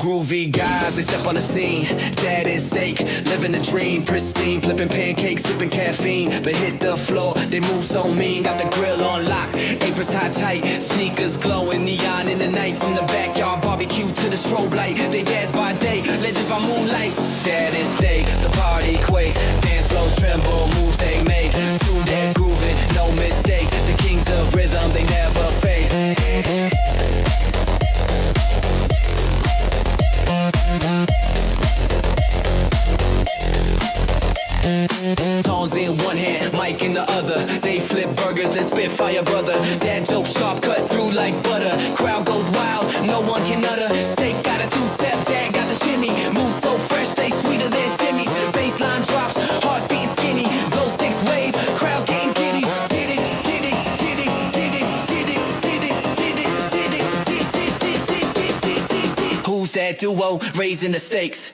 groovy guys, they step on the scene. Dad is steak, living the dream. Pristine, flipping pancakes, sipping caffeine. But hit the floor, they move so mean. Got the grill on lock, aprons tie tight. Sneakers glowing, neon in the night. From the backyard barbecue to the strobe light. They dads by day, legends by moonlight. Dad is steak, the party quake. Dance flows tremble, moves they make. Two dads grooving, no mistake. The kings of rhythm, they never fade. Tones in one hand, mic in the other. They flip burgers, then spit fire, brother. Dad joke sharp, cut through like butter. Crowd goes wild, no one can utter. Steak got a two-step, dad got the shimmy. Moves so fresh, they sweeter than Timmy's. Baseline drops, hearts beating skinny. Glow sticks wave, crowds getting giddy. Get it, get it, get it, get it, get it, get it, get it, get it, get it. Who's that duo raising the stakes?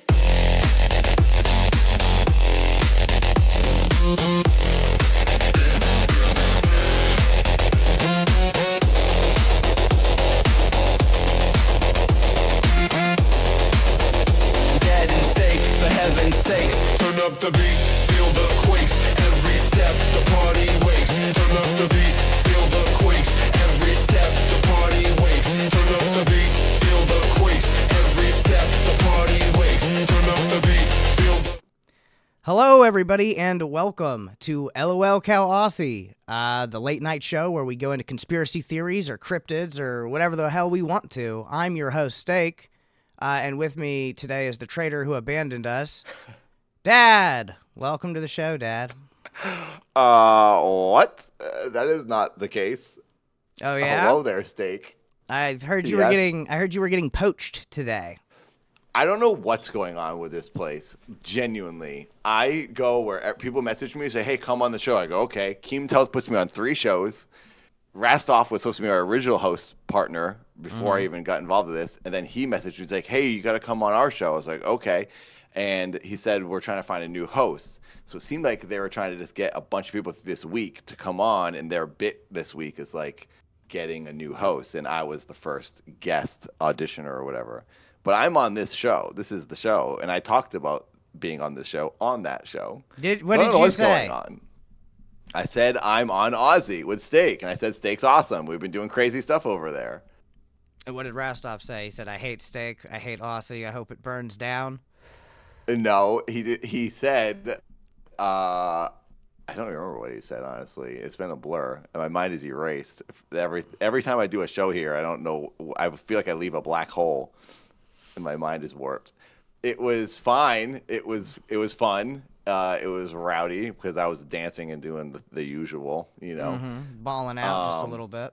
Turn up the beat, feel the quakes. Every step, the party wakes. Turn up the beat, feel the quakes. Every step, the party wakes. Turn up the beat, feel the quakes. Every step, the party wakes. Turn up the beat, feel the... Hello, everybody, and welcome to Lolcow Aussy, the late night show where we go into conspiracy theories or cryptids or whatever the hell we want to. I'm your host, Steak, and with me today is the traitor who abandoned us, Dad. Welcome to the show, Dad. What? That is not the case. Oh yeah. Hello there, Steak. I heard you were getting poached today. I don't know what's going on with this place. Genuinely, I go where people message me and say, "Hey, come on the show." I go, "Okay." Keem puts me on 3 shows. Rastoff was supposed to be our original host partner before I even got involved with this, and then he messaged me. He's like, "Hey, you got to come on our show." I was like, "Okay." And he said, "We're trying to find a new host." So it seemed like they were trying to just get a bunch of people this week to come on, and their bit this week is like getting a new host. And I was the first guest auditioner or whatever. But I'm on this show. This is the show. And I talked about being on this show on that show. What did you what's say? Going on. I said, I'm on Aussy with Steak. And I said, Steak's awesome. We've been doing crazy stuff over there. And what did Rastoff say? He said, "I hate Steak. I hate Aussy. I hope it burns down." No, he did. He said, I don't remember what he said, honestly. It's been a blur. My mind is erased. Every time I do a show here, I don't know. I feel like I leave a black hole, and my mind is warped. It was fine. It was fun. It was rowdy because I was dancing and doing the usual, you know. Balling out just a little bit.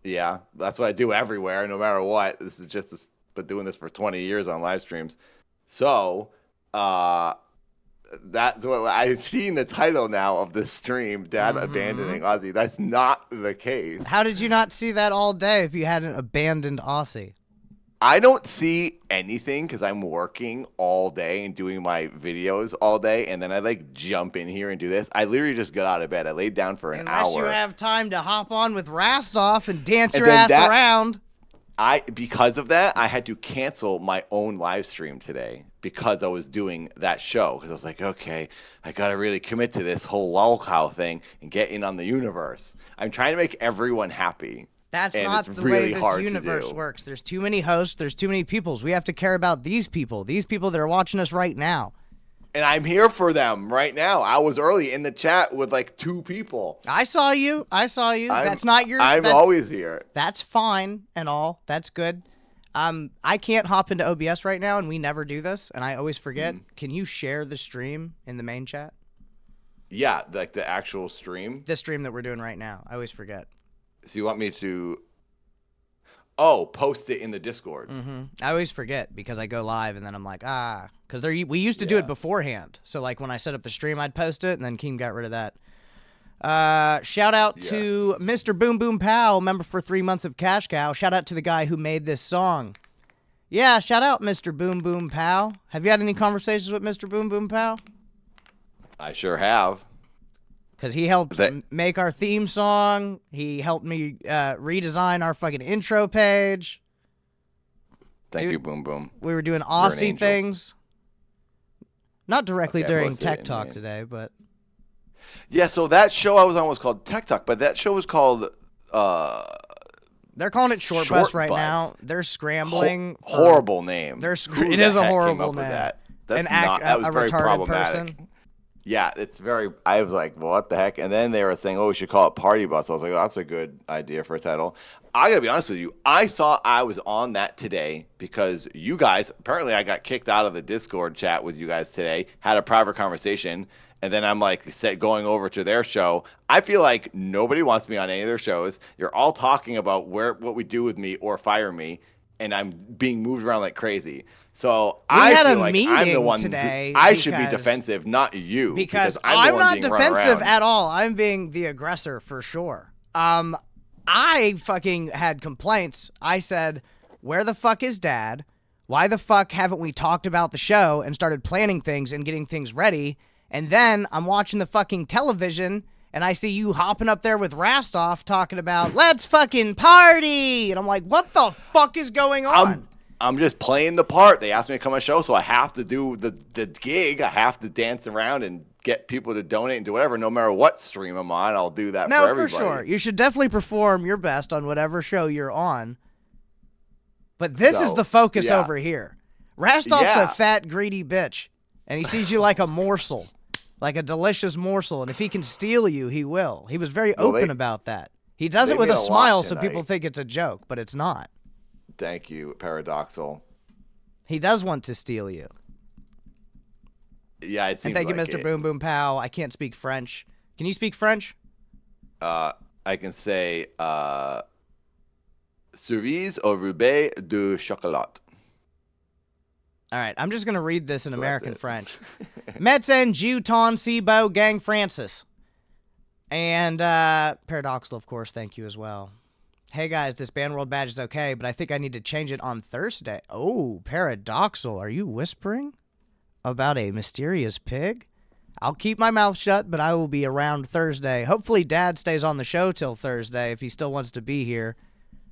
Yeah, that's what I do everywhere, no matter what. This is just been doing this for 20 years on live streams. So, that's what I've seen the title now of the stream, Dad abandoning Aussy. That's not the case. How did you not see that all day if you hadn't abandoned Aussy? I don't see anything because I'm working all day and doing my videos all day, and then I like jump in here and do this. I literally just got out of bed. I laid down for an hour. Unless you have time to hop on with Rastoff and dance your ass around. Because of that, I had to cancel my own live stream today because I was doing that show. Because I was like, okay, I got to really commit to this whole Lolcow thing and get in on the universe. I'm trying to make everyone happy. That's not the way this universe works. There's too many hosts. There's too many peoples. We have to care about these people that are watching us right now. And I'm here for them right now. I was early in the chat with like 2 people. I saw you. That's not your... I'm always here. That's fine and all. That's good. I can't hop into OBS right now, and we never do this, and I always forget. Can you share the stream in the main chat? Yeah, like the actual stream? The stream that we're doing right now. I always forget. So you want me to... Oh, post it in the Discord. I always forget because I go live and then I'm like, because we used to do it beforehand. So like when I set up the stream, I'd post it, and then Keem got rid of that. Shout out to Mr. Boom Boom Pow, member for 3 months of Cash Cow. Shout out to the guy who made this song. Yeah, shout out Mr. Boom Boom Pow. Have you had any conversations with Mr. Boom Boom Pow? I sure have. Because he helped make our theme song. He helped me redesign our fucking intro page. Thank you, Boom Boom. We were doing an Aussy angel. things. Not directly Okay, I during posted Tech it in Talk here. today, but Yeah, so that show I was on was called Tech Talk, but that show was called they're calling it Short Short Bus right Bus. now. They're scrambling. for- horrible name. Who It the is a heck came horrible up with name. that? That's That was a very retarded problematic. person. Yeah, it's very. I was like, well, what the heck? And then they were saying, oh, we should call it Party Bus. I was like, oh, that's a good idea for a title. I gotta be honest with you. I thought I was on that today because you guys. Apparently, I got kicked out of the Discord chat with you guys today. Had a private conversation, and then I'm like, going over to their show. I feel like nobody wants me on any of their shows. You're all talking about what we do with me or fire me, and I'm being moved around like crazy. So I had a feel like I'm the meeting one. today I should be because- defensive, not you. Because I'm the I'm one not being run defensive around. at all. I'm being the aggressor for sure. I fucking had complaints. I said, where the fuck is Dad? Why the fuck haven't we talked about the show and started planning things and getting things ready? And then I'm watching the fucking television and I see you hopping up there with Rastoff talking about, let's fucking party. And I'm like, what the fuck is going on? I'm just playing the part. They asked me to come on a show, so I have to do the gig. I have to dance around and get people to donate and do whatever. No matter what stream I'm on, I'll do that for No, for everybody. sure. You should definitely perform your best on whatever show you're on. But this is So, the focus yeah. over here. Rastoff's Yeah. a fat, greedy bitch. And he sees you like a morsel, like a delicious morsel. And if he can steal you, he will. He was very Well, open they- about that. He does they it with made a a lot smile so tonight. people think it's a joke, but it's not. Thank you, Paradoxal. He does want to steal you. Yeah, it seems And thank you, like Mr. it. Boom Boom Pow. I can't speak French. Can you speak French? I can say cerise au roubaix de chocolat. All right, I'm just going to read this in So that's American it. French. Metzen, Jew, Ton, Sibo, Gang, Francis. And Paradoxal, of course, thank you as well. Hey, guys, this Band World badge is okay, but I think I need to change it on Thursday. Oh, Paradoxal, are you whispering about a mysterious pig? I'll keep my mouth shut, but I will be around Thursday. Hopefully, Dad stays on the show till Thursday if he still wants to be here.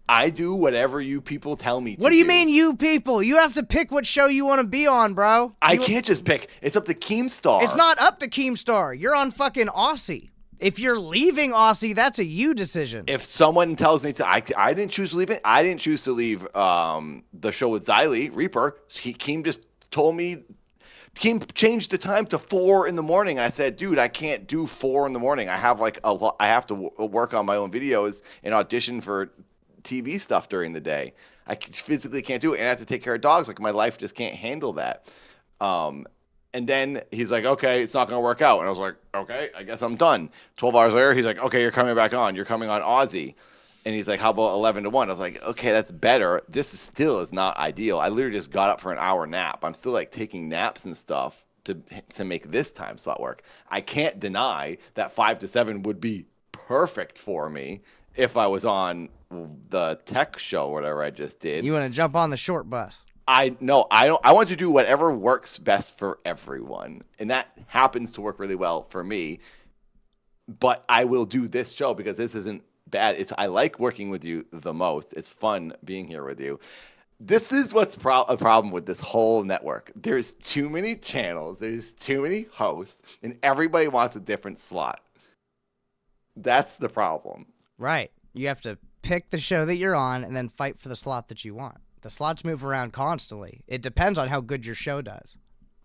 I do whatever you people tell me to. What do you mean, you people? You have to pick what show you want to be on, bro. I can't just pick. It's up to Keemstar. It's not up to Keemstar. You're on fucking Aussy. If you're leaving Aussy, that's a you decision. If someone tells me to, I didn't choose to leave it. I didn't choose to leave the show with Xylee Reaper. Keem just told me. Keem changed the time to 4 in the morning. I said, dude, I can't do 4 in the morning. I have like a lot. I have to work on my own videos and audition for TV stuff during the day. I physically can't do it, and I have to take care of dogs. Like my life just can't handle that. And then he's like, okay, it's not going to work out. And I was like, okay, I guess I'm done. 12 hours later, he's like, okay, you're coming back on. You're coming on Aussy. And he's like, how about 11 to 1? I was like, okay, that's better. This is not ideal. I literally just got up for an hour nap. I'm still like taking naps and stuff to make this time slot work. I can't deny that 5 to 7 would be perfect for me if I was on the tech show or whatever I just did. You want to jump on the short bus. I don't. I want to do whatever works best for everyone, and that happens to work really well for me. But I will do this show because this isn't bad. I like working with you the most. It's fun being here with you. This is what's a problem with this whole network. There's too many channels. There's too many hosts, and everybody wants a different slot. That's the problem. Right. You have to pick the show that you're on and then fight for the slot that you want. The slots move around constantly. It depends on how good your show does.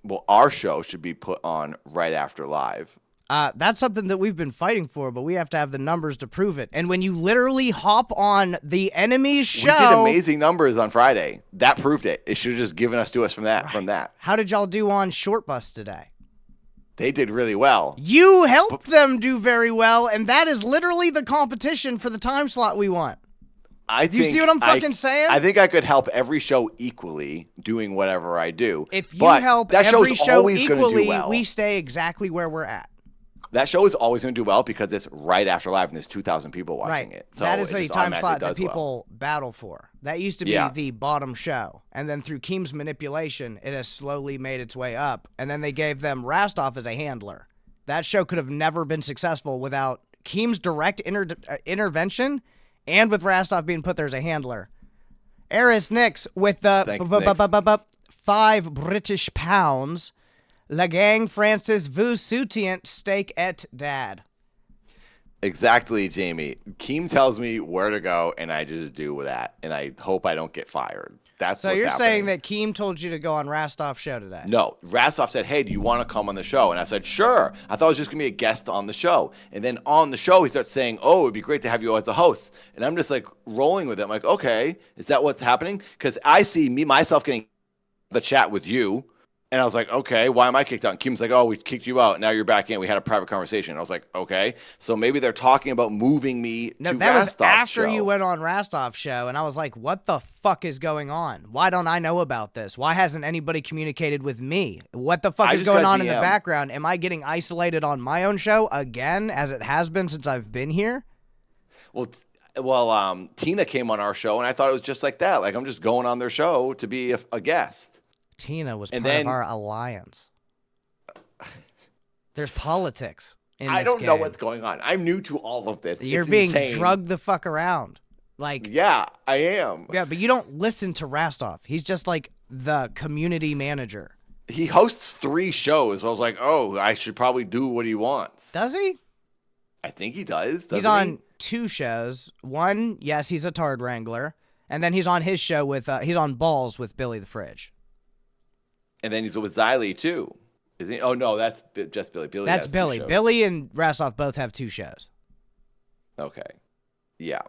Well, our show should be put on right after live. That's something that we've been fighting for, but we have to have the numbers to prove it. And when you literally hop on the enemy's show... We did amazing numbers on Friday. That proved it. It should have just given us to us from that. Right. From that. How did y'all do on Short Bus today? They did really well. You helped them do very well, and that is literally the competition for the time slot we want. Do you see what I'm fucking saying? I think I could help every show equally doing whatever I do. If you but help that every show's show always gonna equally, do well. we stay exactly where we're at. That show is always going to do well because it's right after live and there's 2,000 people watching Right. it. So that is it a just time automatically slot that does well. people battle for. That used to be Yeah. the bottom show. And then through Keem's manipulation, it has slowly made its way up. And then they gave them Rastoff as a handler. That show could have never been successful without Keem's direct intervention and with Rastoff being put there as a handler. Eris Nix with the Thanks, Nix. 5 British pounds. La Gang Francis vous soutient steak et dad. Exactly, Jamie. Keem tells me where to go, and I just do that, and I hope I don't get fired. That's So what's you're happening. saying that Keem told you to go on Rastoff's show today? No, Rastoff said, hey, do you want to come on the show? And I said, sure. I thought it was just going to be a guest on the show. And then on the show, he starts saying, oh, it'd be great to have you as a host. And I'm just like rolling with it. I'm like, okay, is that what's happening? Because I see myself getting the chat with you. And I was like, okay, why am I kicked out? And Kim's like, oh, we kicked you out. Now you're back in. We had a private conversation. I was like, okay. So maybe they're talking about moving me No, to that was Rastoff's after show. you went on Rastoff's show, and I was like, what the fuck is going on? Why don't I know about this? Why hasn't anybody communicated with me? What the fuck I is just going got on in the DM. background? Am I getting isolated on my own show again, as it has been since I've been here? Well, Tina came on our show, and I thought it was just like that. Like, I'm just going on their show to be a guest. Tina was And part of then- our alliance. There's politics in this I don't know game. what's going on. I'm new to all of this. You're It's being insane. drugged the fuck around. Like, Yeah, I am. yeah, but you don't listen to Rastoff. He's just like the community manager. He hosts 3 shows. I was like, oh, I should probably do what he wants. Does he? I think he does. He's on 2 shows. One, yes, he's a Tard Wrangler. And then he's on his show with, he's on Balls with Billy the Fridge. And then he's with Xylee, too. Is he? Oh, no, that's just Billy. Billy That's has 2 Billy. shows. Billy and Rastoff both have 2 shows. Okay. Yeah.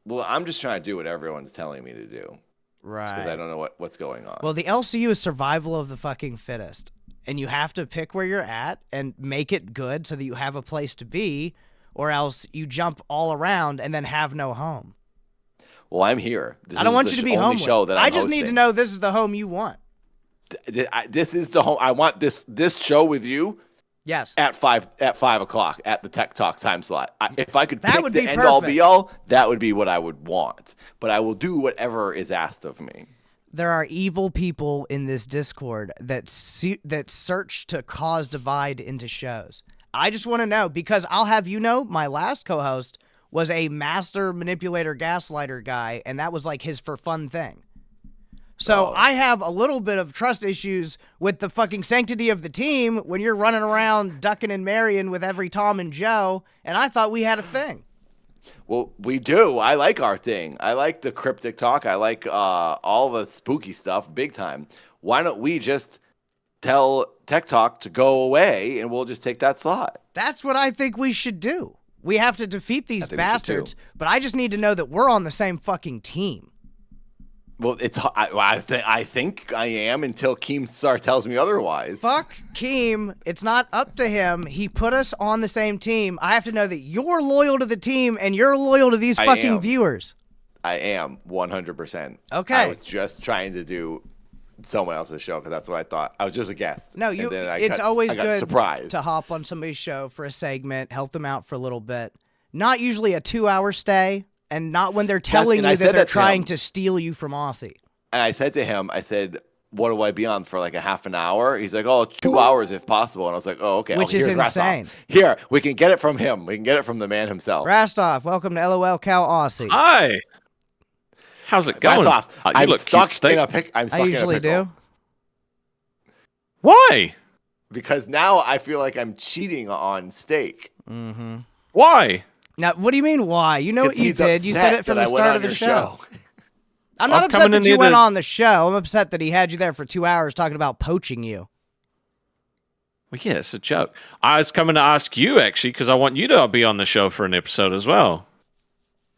Well, I'm just trying to do what everyone's telling me to do. Because I don't know what's going on. Well, the LCU is survival of the fucking fittest. And you have to pick where you're at and make it good so that you have a place to be, or else you jump all around and then have no home. Well, I'm here. This I don't is want the you to be only homeless. show that I I'm just need to hosting. know this is the home you want. This is the home. I want this show with you Yes. at 5 o'clock at the Tech Talk time slot. If I could That pick would the be end all perfect. be all, that would be what I would want. But I will do whatever is asked of me. There are evil people in this Discord that that search to cause divide into shows. I just want to know, because I'll have you know, my last co-host was a master manipulator gaslighter guy, and that was like his for fun thing. So I have a little bit of trust issues with the fucking sanctity of the team when you're running around ducking and marrying with every Tom and Joe, and I thought we had a thing. Well, we do. I like our thing. I like the cryptic talk. I like all the spooky stuff big time. Why don't we just tell Tech Talk to go away and we'll just take that slot? That's what I think we should do. We have to defeat these think we should bastards, too. but I just need to know that we're on the same fucking team. Well, I think I am until Keemstar tells me otherwise. Fuck Keem. It's not up to him. He put us on the same team. I have to know that you're loyal to the team and you're loyal to these I fucking am. viewers. I am 100%. Okay. I was just trying to do someone else's show because that's what I thought. I was just a guest. No, And then it's always I got good surprised. to hop on somebody's show for a segment, help them out for a little bit. Not usually a 2-hour stay, and not when they're telling and you I that said they're that to trying him. to steal you from Aussy. And I said to him, I said, what do I be on for like a half an hour? He's like, oh, 2 hours if possible. And I was like, oh, okay. Which Oh, is here's Rastoff. insane. Here, we can get it from him. We can get it from the man himself. Rastoff, welcome to Lolcow Aussy. Hi. How's it going? Rastoff, You I'm look stuck cute, Steak. in a pick. I'm stuck I in a usually pickle. do. Why? Because now I feel like I'm cheating on Steak. Why? Now, what do you mean, why? You know what you He's did. You upset said it from that the I went start on of the your show. I'm not I'm upset coming that in you here went to- on the show. I'm upset that he had you there for 2 hours talking about poaching you. Well, yeah, it's a joke. I was coming to ask you, actually, because I want you to be on the show for an episode as well.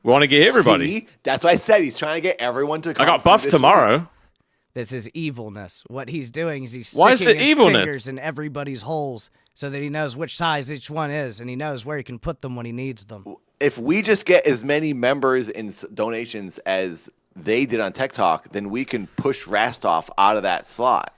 We want to get everybody. See? That's what I said. He's trying to get everyone to come. I got through buff this tomorrow. week. This is evilness. What he's doing is he's Why is sticking it his evilness? fingers in everybody's holes so that he knows which size each one is, and he knows where he can put them when he needs them. If we just get as many members and donations as they did on Tech Talk, then we can push Rastoff out of that slot.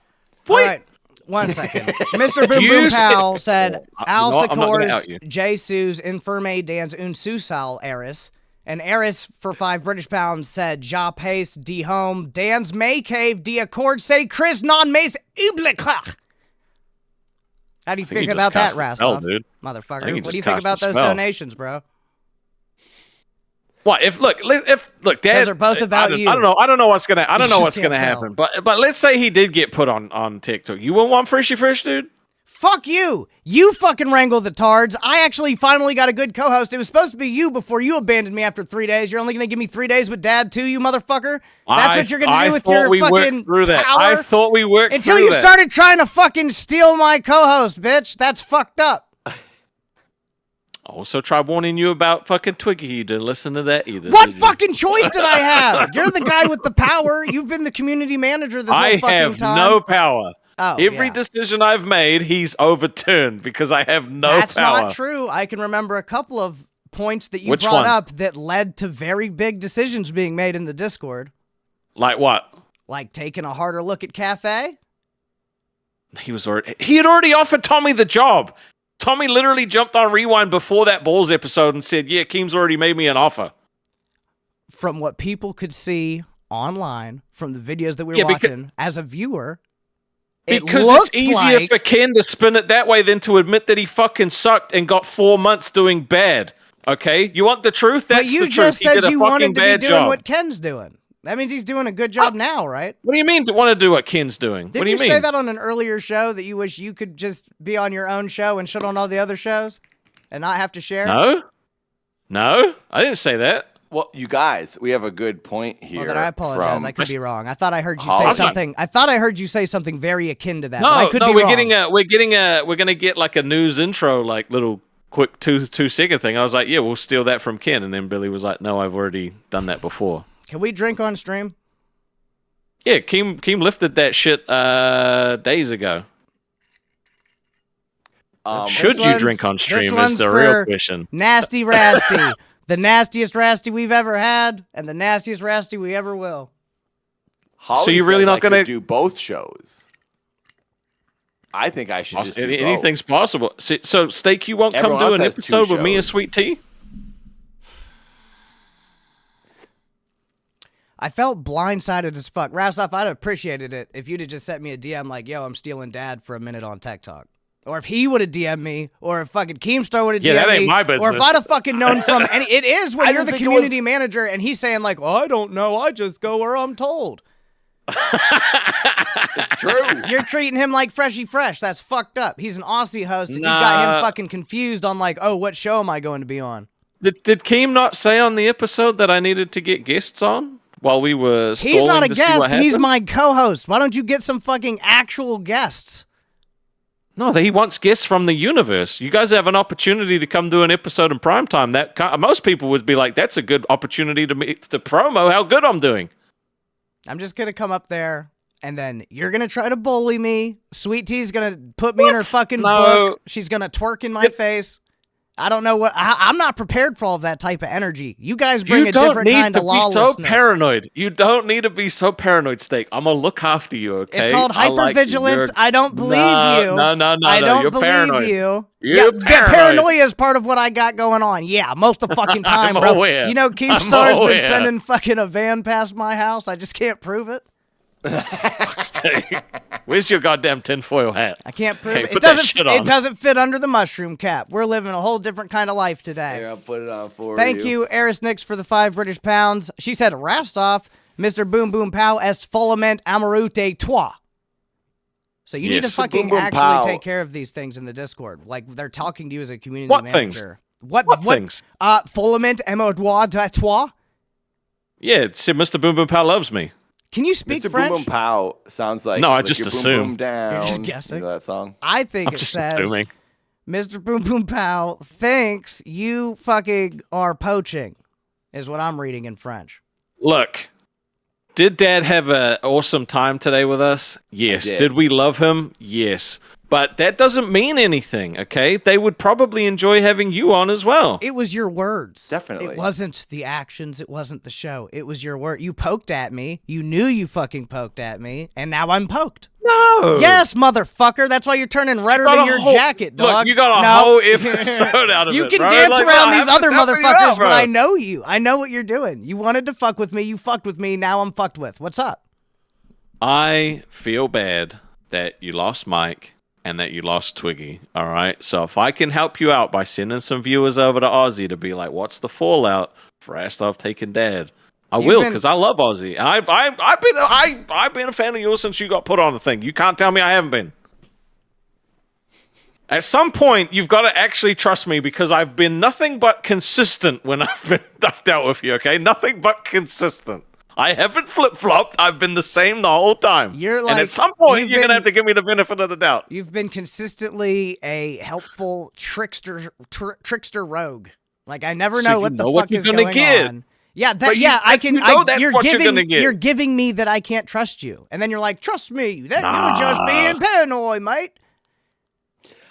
All right, 1 second. Mr. Boom You Boom said- Pal said, I'm not gonna out Al you. Jesus, Infirme Dans Un Susal Eris. And Eris, for 5 British pounds, said, Ja Pace, D Home, Dan's May Cave, D Accord, say Chris Non Mace Ubliclach. How do you think think you about just that, cast a spell, Rastoff? dude. I Motherfucker. think you What do you just think cast about a those spell. donations, bro? What if Dad? Those are both about you. I don't know what's gonna. I don't know just what's gonna can't tell. happen. But let's say he did get put on TikTok. You wouldn't want Frishy Frisch, dude? Fuck you. You fucking wrangle the tards. I actually finally got a good co-host. It was supposed to be you before you abandoned me after 3 days. You're only going to give me 3 days with Dad too, you motherfucker? That's what you're going to do with your fucking power? I thought we worked Until through you that. started trying to fucking steal my co-host, bitch. That's fucked up. Also tried warning you about fucking Twiggy. You didn't listen to that either. What did you? fucking choice did I have? You're the guy with the power. You've been the community manager this whole I fucking have time. no power. Oh, Every yeah. decision I've made, he's overturned because I have no That's power. not true. I can remember a couple of points that you Which brought ones? up that led to very big decisions being made in the Discord. Like what? Like taking a harder look at Cafe. He had already offered Tommy the job. Tommy literally jumped on Rewind before that Balls episode and said, "Yeah, Keem's already made me an offer." From what people could see online, from the videos that we were Yeah, watching, as a viewer, Because it it's looked easier like, for Ken to spin it that way than to admit that he fucking sucked and got 4 months doing bad. Okay? You want the truth? That's but you the just truth. He said did a you fucking wanted to be bad doing job. what Ken's doing. That means he's doing a good job now, right? What do you mean want to do what Ken's doing? Didn't What do you mean? say that on an earlier show that you wish you could just be on your own show and shit on all the other shows and not have to share? No, I didn't say that. Well, you guys, we have a good point here. Well, then I apologize. from- I could be wrong. I thought I heard you Oh, say I'm something. I thought I heard you say something very akin to that. but I could be we're wrong. we're gonna get like a news intro, like little quick 2-second thing. I was like, yeah, we'll steal that from Ken, and then Billy was like, no, I've already done that before. Can we drink on stream? Yeah, Keem lifted that shit days ago. Should This you one's- drink on this stream one's is the real for question. Nasty Rasty. The nastiest Rasty we've ever had, and the nastiest Rasty we ever will. Holly So you're really says not I could gonna- do both shows? I think I should just do both. Anything's possible. So, Steak, you won't Everyone come do else an has 2 episode with me and shows. Sweet Tea? I felt blindsided as fuck. Rastoff, I'd have appreciated it if you'd have just sent me a DM like, yo, I'm stealing Dad for a minute on TikTok. Or if he would have DM'd me, or if fucking Keemstar would have Yeah, DM'd that ain't me, my or if business. I'd have fucking known from any. It is when I you're didn't the think it community manager and he's saying like, well, I don't know, I just go where I'm told. True. You're treating him like Freshy Fresh. That's fucked up. He's an Aussy host, and you've got Nah. him fucking confused on like, oh, what show am I going to be on? Did Keem not say on the episode that I needed to get guests on while we were stalling He's not a to see what guest. He's happened? my co-host. Why don't you get some fucking actual guests? No, he wants guests from the universe. You guys have an opportunity to come do an episode in primetime. Most people would be like, that's a good opportunity to promo how good I'm doing. I'm just going to come up there, and then you're going to try to bully me. Sweet Tea's going to put me in her What? fucking No. book. She's going to twerk in my face. I don't know what... I'm not prepared for all of that type of energy. You guys bring You a don't different need kind to of be lawlessness. so paranoid. You don't need to be so paranoid, Steak. I'm going to look after you, okay? It's called I like you. hypervigilance. You're- I don't believe you. No. I don't You're believe paranoid. you. You're yeah, paranoid. paranoia is part of what I got going on. Yeah, most of the fucking time, I'm bro. aware. You know, I'm Keemstar's been aware. sending fucking a van past my house. I just can't prove it. Where's your goddamn tinfoil hat? I can't prove Okay, it. put that Doesn't. shit It on. doesn't fit under the mushroom cap. We're living a whole different kind of life today. Here, I'll put it on for Thank you, Eris Nix, for the 5 British pounds. She said, Rastoff, Mr. Boom Boom Pow est follement amoureux toi. So you need to Yes. fucking Boom Boom actually Pow. take care of these things in the Discord. Like, they're talking to you as a community What things? manager. What things? Folament amoureux toi? Yeah, it said Mr. Boom Boom Pal loves me. Can you speak Mr. French? Boom Boom Pow sounds like No, I like just your boom assume. boom down. You're just guessing. You know that song? I think I'm it just says, assuming. Mr. Boom Boom Pow thinks you fucking are poaching, is what I'm reading in French. Look, did Dad have an awesome time today with us? Yes. did. Did we love him? Yes. But that doesn't mean anything, okay? They would probably enjoy having you on as well. It was your words. Definitely. It wasn't the actions. It wasn't the show. It was your word. You poked at me. You knew you fucking poked at me. And now I'm poked. No. Yes, motherfucker. That's why you're turning redder Got than a your whole- jacket, dog. Look, you got a No. whole episode out of You it, can bro. dance Like, around what these happened? other Help me out, motherfuckers, bro. but I know you. I know what you're doing. You wanted to fuck with me. You fucked with me. Now I'm fucked with. What's up? I feel bad that you lost Mike and that you lost Twiggy, all right? So if I can help you out by sending some viewers over to Aussie to be like, what's the fallout Rastoff taking Dad. I You've will been- because I love Aussy, and I've been a fan of yours since you got put on the thing. You can't tell me I haven't been. At some point, you've got to actually trust me because I've been nothing but consistent when I've dealt with you. Okay, nothing but consistent. I haven't flip-flopped. I've been the same the whole time. You're and at some point, you're been- gonna have to give me the benefit of the doubt. You've been consistently a helpful trickster rogue. Like I never So know you what the know fuck what you're is gonna going get. on. Yeah, But I can. you know that's what you're gonna get. You're giving me that I can't trust you, and then you're like, trust me. That you're just being paranoid, mate.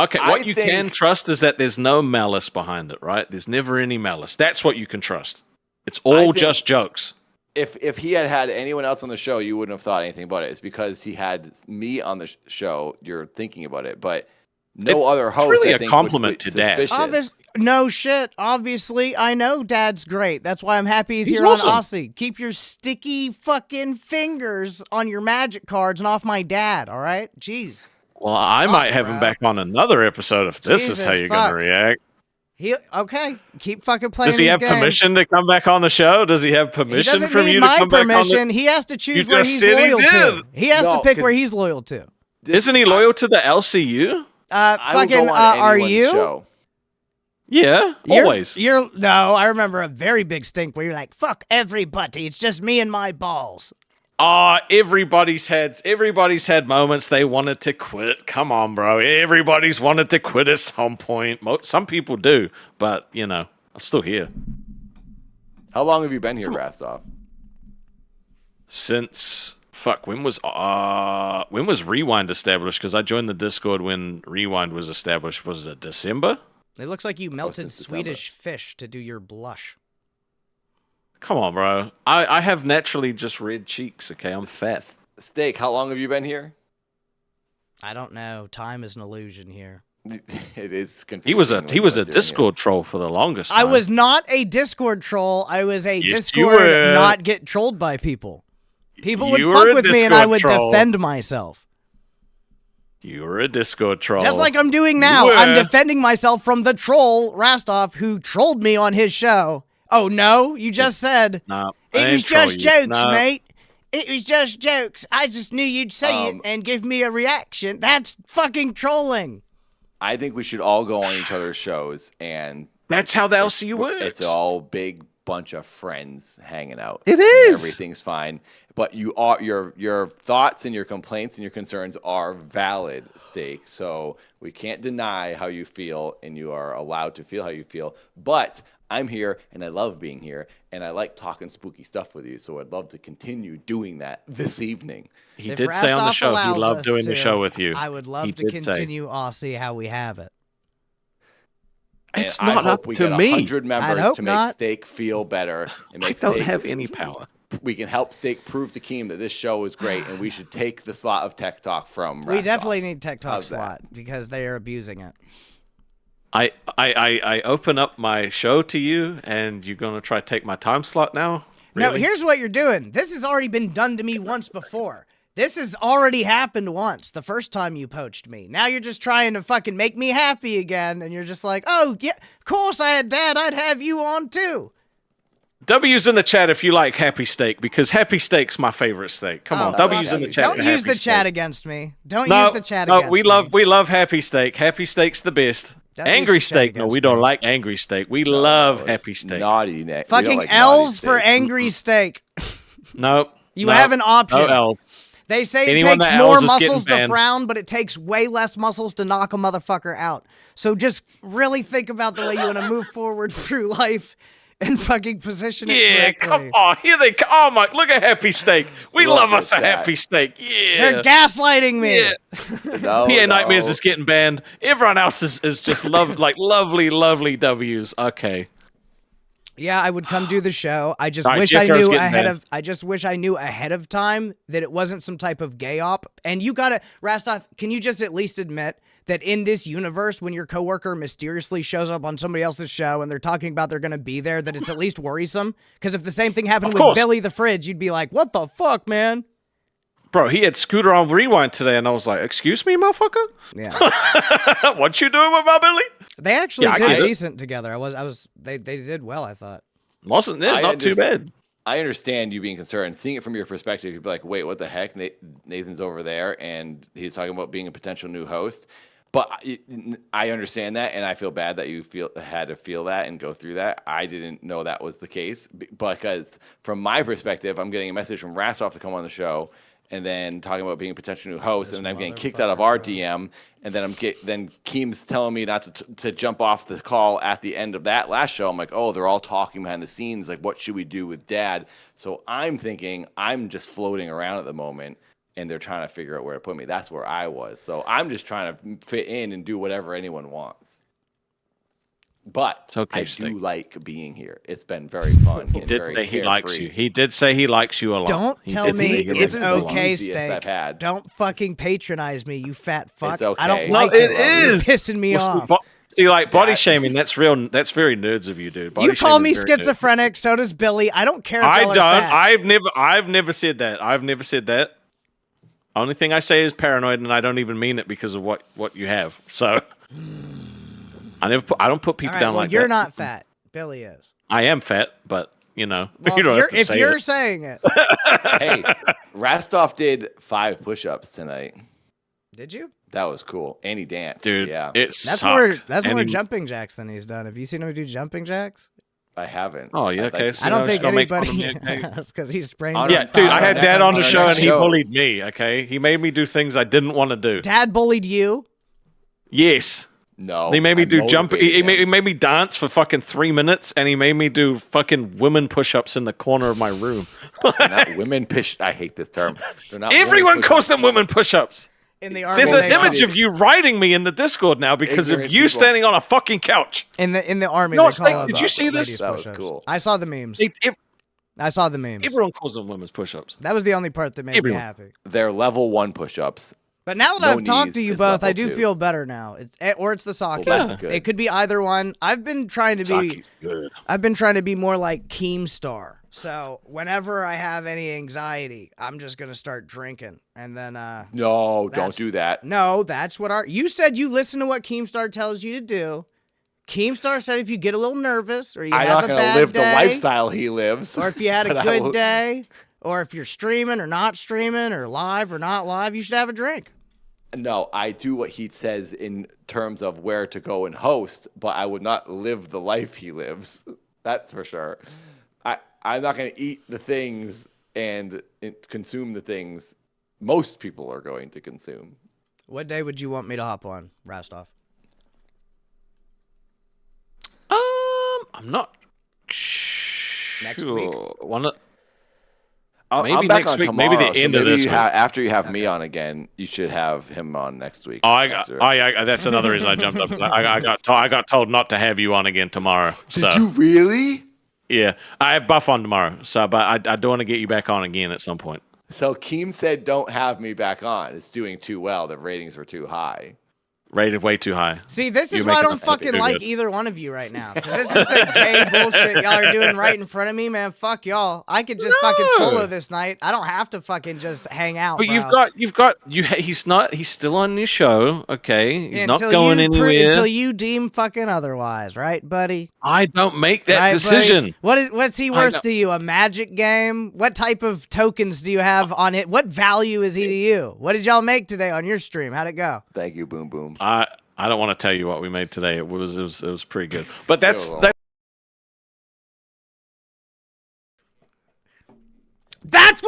Okay, I what you think- can trust is that there's no malice behind it, right? There's never any malice. That's what you can trust. It's all think- just jokes. If he had anyone else on the show, you wouldn't have thought anything about it. It's because he had me on the show. You're thinking about it, but no other host. really I a think, compliment would to Dad. be suspicious. No shit. Obviously, I know Dad's great. That's why I'm happy he's He's here awesome. on Aussy. Keep your sticky fucking fingers on your magic cards and off my dad. All right, jeez. Well, I might have him bro. back on another episode if this is how Jesus you're going fuck. to react. Okay. Keep fucking playing. Does he these have games. permission to come back on the show? Does he have He permission doesn't from need you to my come back on permission. the... He has to choose You where just he's said he loyal to. did. He has to No, pick 'cause- where he's loyal to. Isn't he loyal to the LCU? I will Fucking, go on are anyone's you? show. Yeah, always. No, I remember a very big stink where you're like, fuck everybody. It's just me and my balls. Everybody's had moments they wanted to quit. Come on, bro. Everybody's wanted to quit at some point. Some people do, but, you know, I'm still here. How long have you been here, Rastoff? Since... Fuck, when was Rewind established? Because I joined the Discord when Rewind was established. Was it December? It looks like you melted since December. Swedish fish to do your blush. Come on, bro. I have naturally just red cheeks, okay? I'm fat. Steak, how long have you been here? I don't know. Time is an illusion here. It is confusing. He was a when you went through it. Discord troll for the longest time. I was not a Discord troll. I was a Yes, you Discord were. not get trolled by people. People would You were fuck a with me and I Discord would troll. defend myself. You were a Discord troll. Just like I'm doing now. were. I'm defending myself from the troll, Rastoff, who trolled me on his show. Oh, no? You just said, No, I it didn't was troll just you. jokes, No. mate. It was just jokes. I just knew you'd say it and give me a reaction. That's fucking trolling. I think we should all go on each other's shows, and That's how the LCU works. it's all big bunch of friends hanging out. It and is. Everything's fine. But your thoughts and your complaints and your concerns are valid, Steak. So we can't deny how you feel, and you are allowed to feel how you feel. But I'm here, and I love being here, and I like talking spooky stuff with you. So I'd love to continue doing that this evening. He If did say on the Rastoff show he allows loved us doing the to, show with you. I would love He to did say. continue Aussie how we have it. It's And I not hope up we to get me. 100 members hope to make not. Steak feel better. And I make don't Steak, have any power. We can help Steak prove to Keem that this show is great, and we should take the slot of Tech Talk from We Rastoff. definitely need Tech Talk How's that? slot because they are abusing it. I open up my show to you, and you're gonna try to take my time slot now? No, Really? here's what you're doing. This has already been done to me once before. This has already happened once, the first time you poached me. Now you're just trying to fucking make me happy again, and you're just like, oh, yeah, of course I had Dad, I'd have you on too. W's in the chat if you like Happy Steak, because Happy Steak's my favorite steak. Come on, Oh, W's fuck in the you. chat. Don't for use Happy the Steak. chat against me. Don't No, use the chat no, against we me. love Happy Steak. Happy Steak's the best. Don't use Angry the chat Steak, no, against we don't me. like Angry Steak. We love Happy Steak. Naughty Nick. We Fucking don't like L's naughty for Steak. angry steak. No, You no, have an option. No L's. They say Anyone it takes that more L's is getting muscles to banned. frown, but it takes way less muscles to knock a motherfucker out. So just really think about the way you want to move forward through life and fucking position it Yeah, correctly. come on. Here they come. Oh my, look at Happy Steak. We Look love us a at that. Happy Steak. Yeah. They're gaslighting me. Yeah. No, PA no. Nightmares is getting banned. Everyone else is just lovely W's. Okay. Yeah, I would come do the show. I just All right, wish Jeff I Jarrett's knew getting ahead banned. of. I just wish I knew ahead of time that it wasn't some type of gay op. And you gotta, Rastoff, can you just at least admit that in this universe, when your coworker mysteriously shows up on somebody else's show and they're talking about they're gonna be there, that it's at least worrisome? Because if the same thing happened Of with course. Billy the Fridge, you'd be like, "What the fuck, man?" Bro, he had Scooter on Rewind today, and I was like, excuse me, motherfucker? Yeah, What you doing with my Billy? they actually Yeah, I did get it. decent together. They did well, I thought. Wasn't it? Not too bad. I understand you being concerned. Seeing it from your perspective, you'd be like, wait, what the heck? Nathan's over there, and he's talking about being a potential new host. But I understand that, and I feel bad that you had to feel that and go through that. I didn't know that was the case, because from my perspective, I'm getting a message from Rastoff to come on the show, and then talking about being a potential new host, and then I'm getting kicked out of our DM, and then then Keem's telling me not to jump off the call at the end of that last show. I'm like, oh, they're all talking behind the scenes, like, what should we do with Dad? So I'm thinking I'm just floating around at the moment, and they're trying to figure out where to put me. That's where I was. So I'm just trying to fit in and do whatever anyone wants. But It's okay, I Steak. do like being here. It's been very fun. He did say he likes you. He did say he likes you a lot. Don't He tell did me say he likes it's you a lot. okay, Easiest I've Steak. had. Don't fucking patronize me, you fat fuck. It's okay. I don't No, like it it. is. You're pissing me off. See, like body shaming, that's real. That's very nerds of you, dude. Body You call shaming me is very nerds. schizophrenic, so does Billy. I don't care if I y'all are don't. fat. I've never said that. I've never said that. Only thing I say is paranoid, and I don't even mean it because of what you have. So I don't put people All right, down well, like you're that. not fat. Billy is. I am fat, but you know, Well, you don't have to if say you're it. saying it. Hey, Rastoff did 5 push-ups tonight. Did you? That was cool. And he danced. Dude, Yeah. it That's sucked. more And he- jumping jacks than he's done. Have you seen him do jumping jacks? I haven't. Oh, yeah, I'd okay, like- so I don't know, think just gonna make fun of anybody me, okay? has, because he's sprained On his Yeah, dude, I thigh. had Next- Dad on the on our show, and next he show. bullied me. Okay, he made me do things I didn't want to do. Dad bullied you. Yes. No. He made me I do jump. motivated He him. made me dance for fucking 3 minutes, and he made me do fucking women push-ups in the corner of my room. They're not women push. I hate this term. They're not Everyone women calls push-ups. them women push-ups. In the army. There's they an call- image of you riding me in the Discord now because of Ignorant you people. standing on a fucking couch. in the army. No, they it's call like, them did you see this? ladies That was push-ups. cool. I saw the memes. I saw the memes. Everyone calls them women's push-ups. That was the only part that made Everyone. me happy. They're level 1 push-ups. But now that No I've talked to knees you is both, I level do 2. feel better now. Or it's the sock. Well, that's good. It could be either one. I've been trying to be. Saki's good. I've been trying to be more like Keemstar. So whenever I have any anxiety, I'm just gonna start drinking, and then No, That's- don't do that. no, that's what you said. You listen to what Keemstar tells you to do. Keemstar said if you get a little nervous or you I'm have not a going to bad live day, the lifestyle he lives. or if you had a but I good will- day, or if you're streaming or not streaming or live or not live, you should have a drink. No, I do what he says in terms of where to go and host, but I would not live the life he lives. That's for sure. I'm not going to eat the things and consume the things most people are going to consume. What day would you want me to hop on, Rastoff? I'm not Next sure. week? I'm Maybe back next on week, tomorrow, maybe the so end of maybe this you week. after you have me on again, you should have him on next week. Oh, after. that's another reason I jumped up. I got told not to have you on again tomorrow. So Did you really? yeah, I have Buff on tomorrow. So, but I do want to get you back on again at some point. So Keem said, "Don't have me back on. It's doing too well. The ratings were too high." Rated way too high. See, this is You're why I making don't us look fucking too like good. either one of you right now. 'Cause this is the gay bullshit y'all are doing right in front of me, man. Fuck y'all. I could just fucking solo this night. I don't have to fucking just hang out. But bro. he's still on your show, okay? He's not Until going you anywhere. until you deem fucking otherwise, right, buddy? I don't make that Right, decision. buddy? What's he I worth know. to you? A magic game? What type of tokens do you have on it? What value is he to you? What did y'all make today on your stream? How'd it go? Thank you, Boom Boom. I don't want to tell you what we made today. It was pretty good. But That's what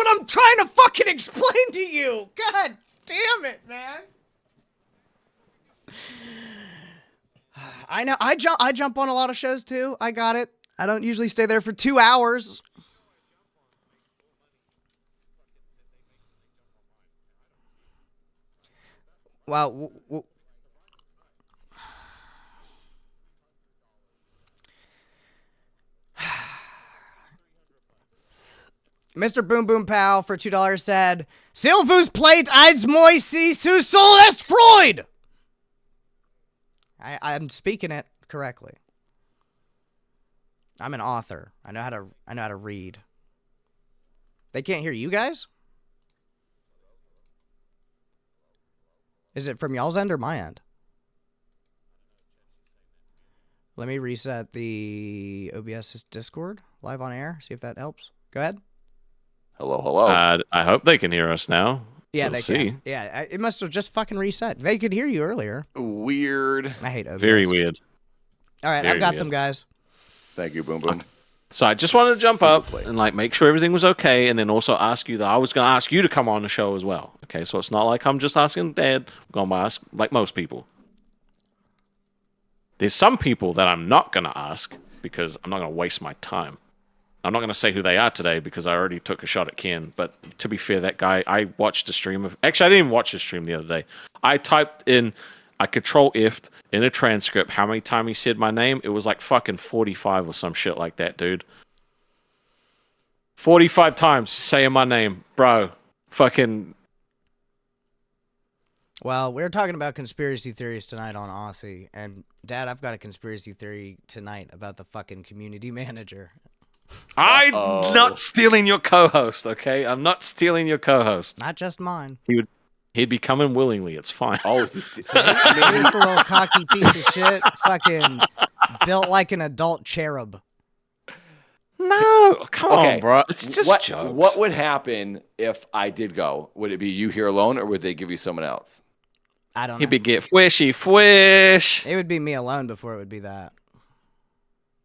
I'm trying to fucking explain to you. God damn it, man. I know. I jump on a lot of shows too. I got it. I don't usually stay there for 2 hours. Wow. Mr. Boom Boom Pow for $2 said, Silvus plate eins moisi su soll est Freud. I'm speaking it correctly. I'm an author. I know how to read. They can't hear you guys? Is it from y'all's end or my end? Let me reset the OBS Discord live on air. See if that helps. Go ahead. Hello, hello. I hope they can hear us now. Yeah, We'll they see. can. Yeah, it must have just fucking reset. They could hear you earlier. Weird. I hate OBS. Very weird. All right, Very I've got weird. them, guys. Thank you, Boom Boom. So I just wanted to jump Super up plate. and like make sure everything was okay, and then also ask you that I was going to ask you to come on the show as well. Okay, so it's not like I'm just asking Dad. I'm going to ask like most people. There's some people that I'm not going to ask because I'm not going to waste my time. I'm not going to say who they are today because I already took a shot at Ken. But to be fair, that guy, I watched a stream of. Actually, I didn't even watch his stream the other day. I typed in, I Control F'd in a transcript how many times he said my name. It was like fucking 45 or some shit like that, dude. 45 times saying my name, bro. Fucking. Well, we're talking about conspiracy theories tonight on Aussy, and Dad, I've got a conspiracy theory tonight about the fucking community manager. I'm not stealing your co-host, okay? I'm not stealing your co-host. Not just mine. He'd be coming willingly. It's fine. Oh, is this? He's the little cocky piece of shit, fucking built like an adult cherub. No, come Okay. on, bro. It's just jokes. What would happen if I did go? Would it be you here alone, or would they give you someone else? I don't know. He'd be get fwishy fwish. It would be me alone before it would be that.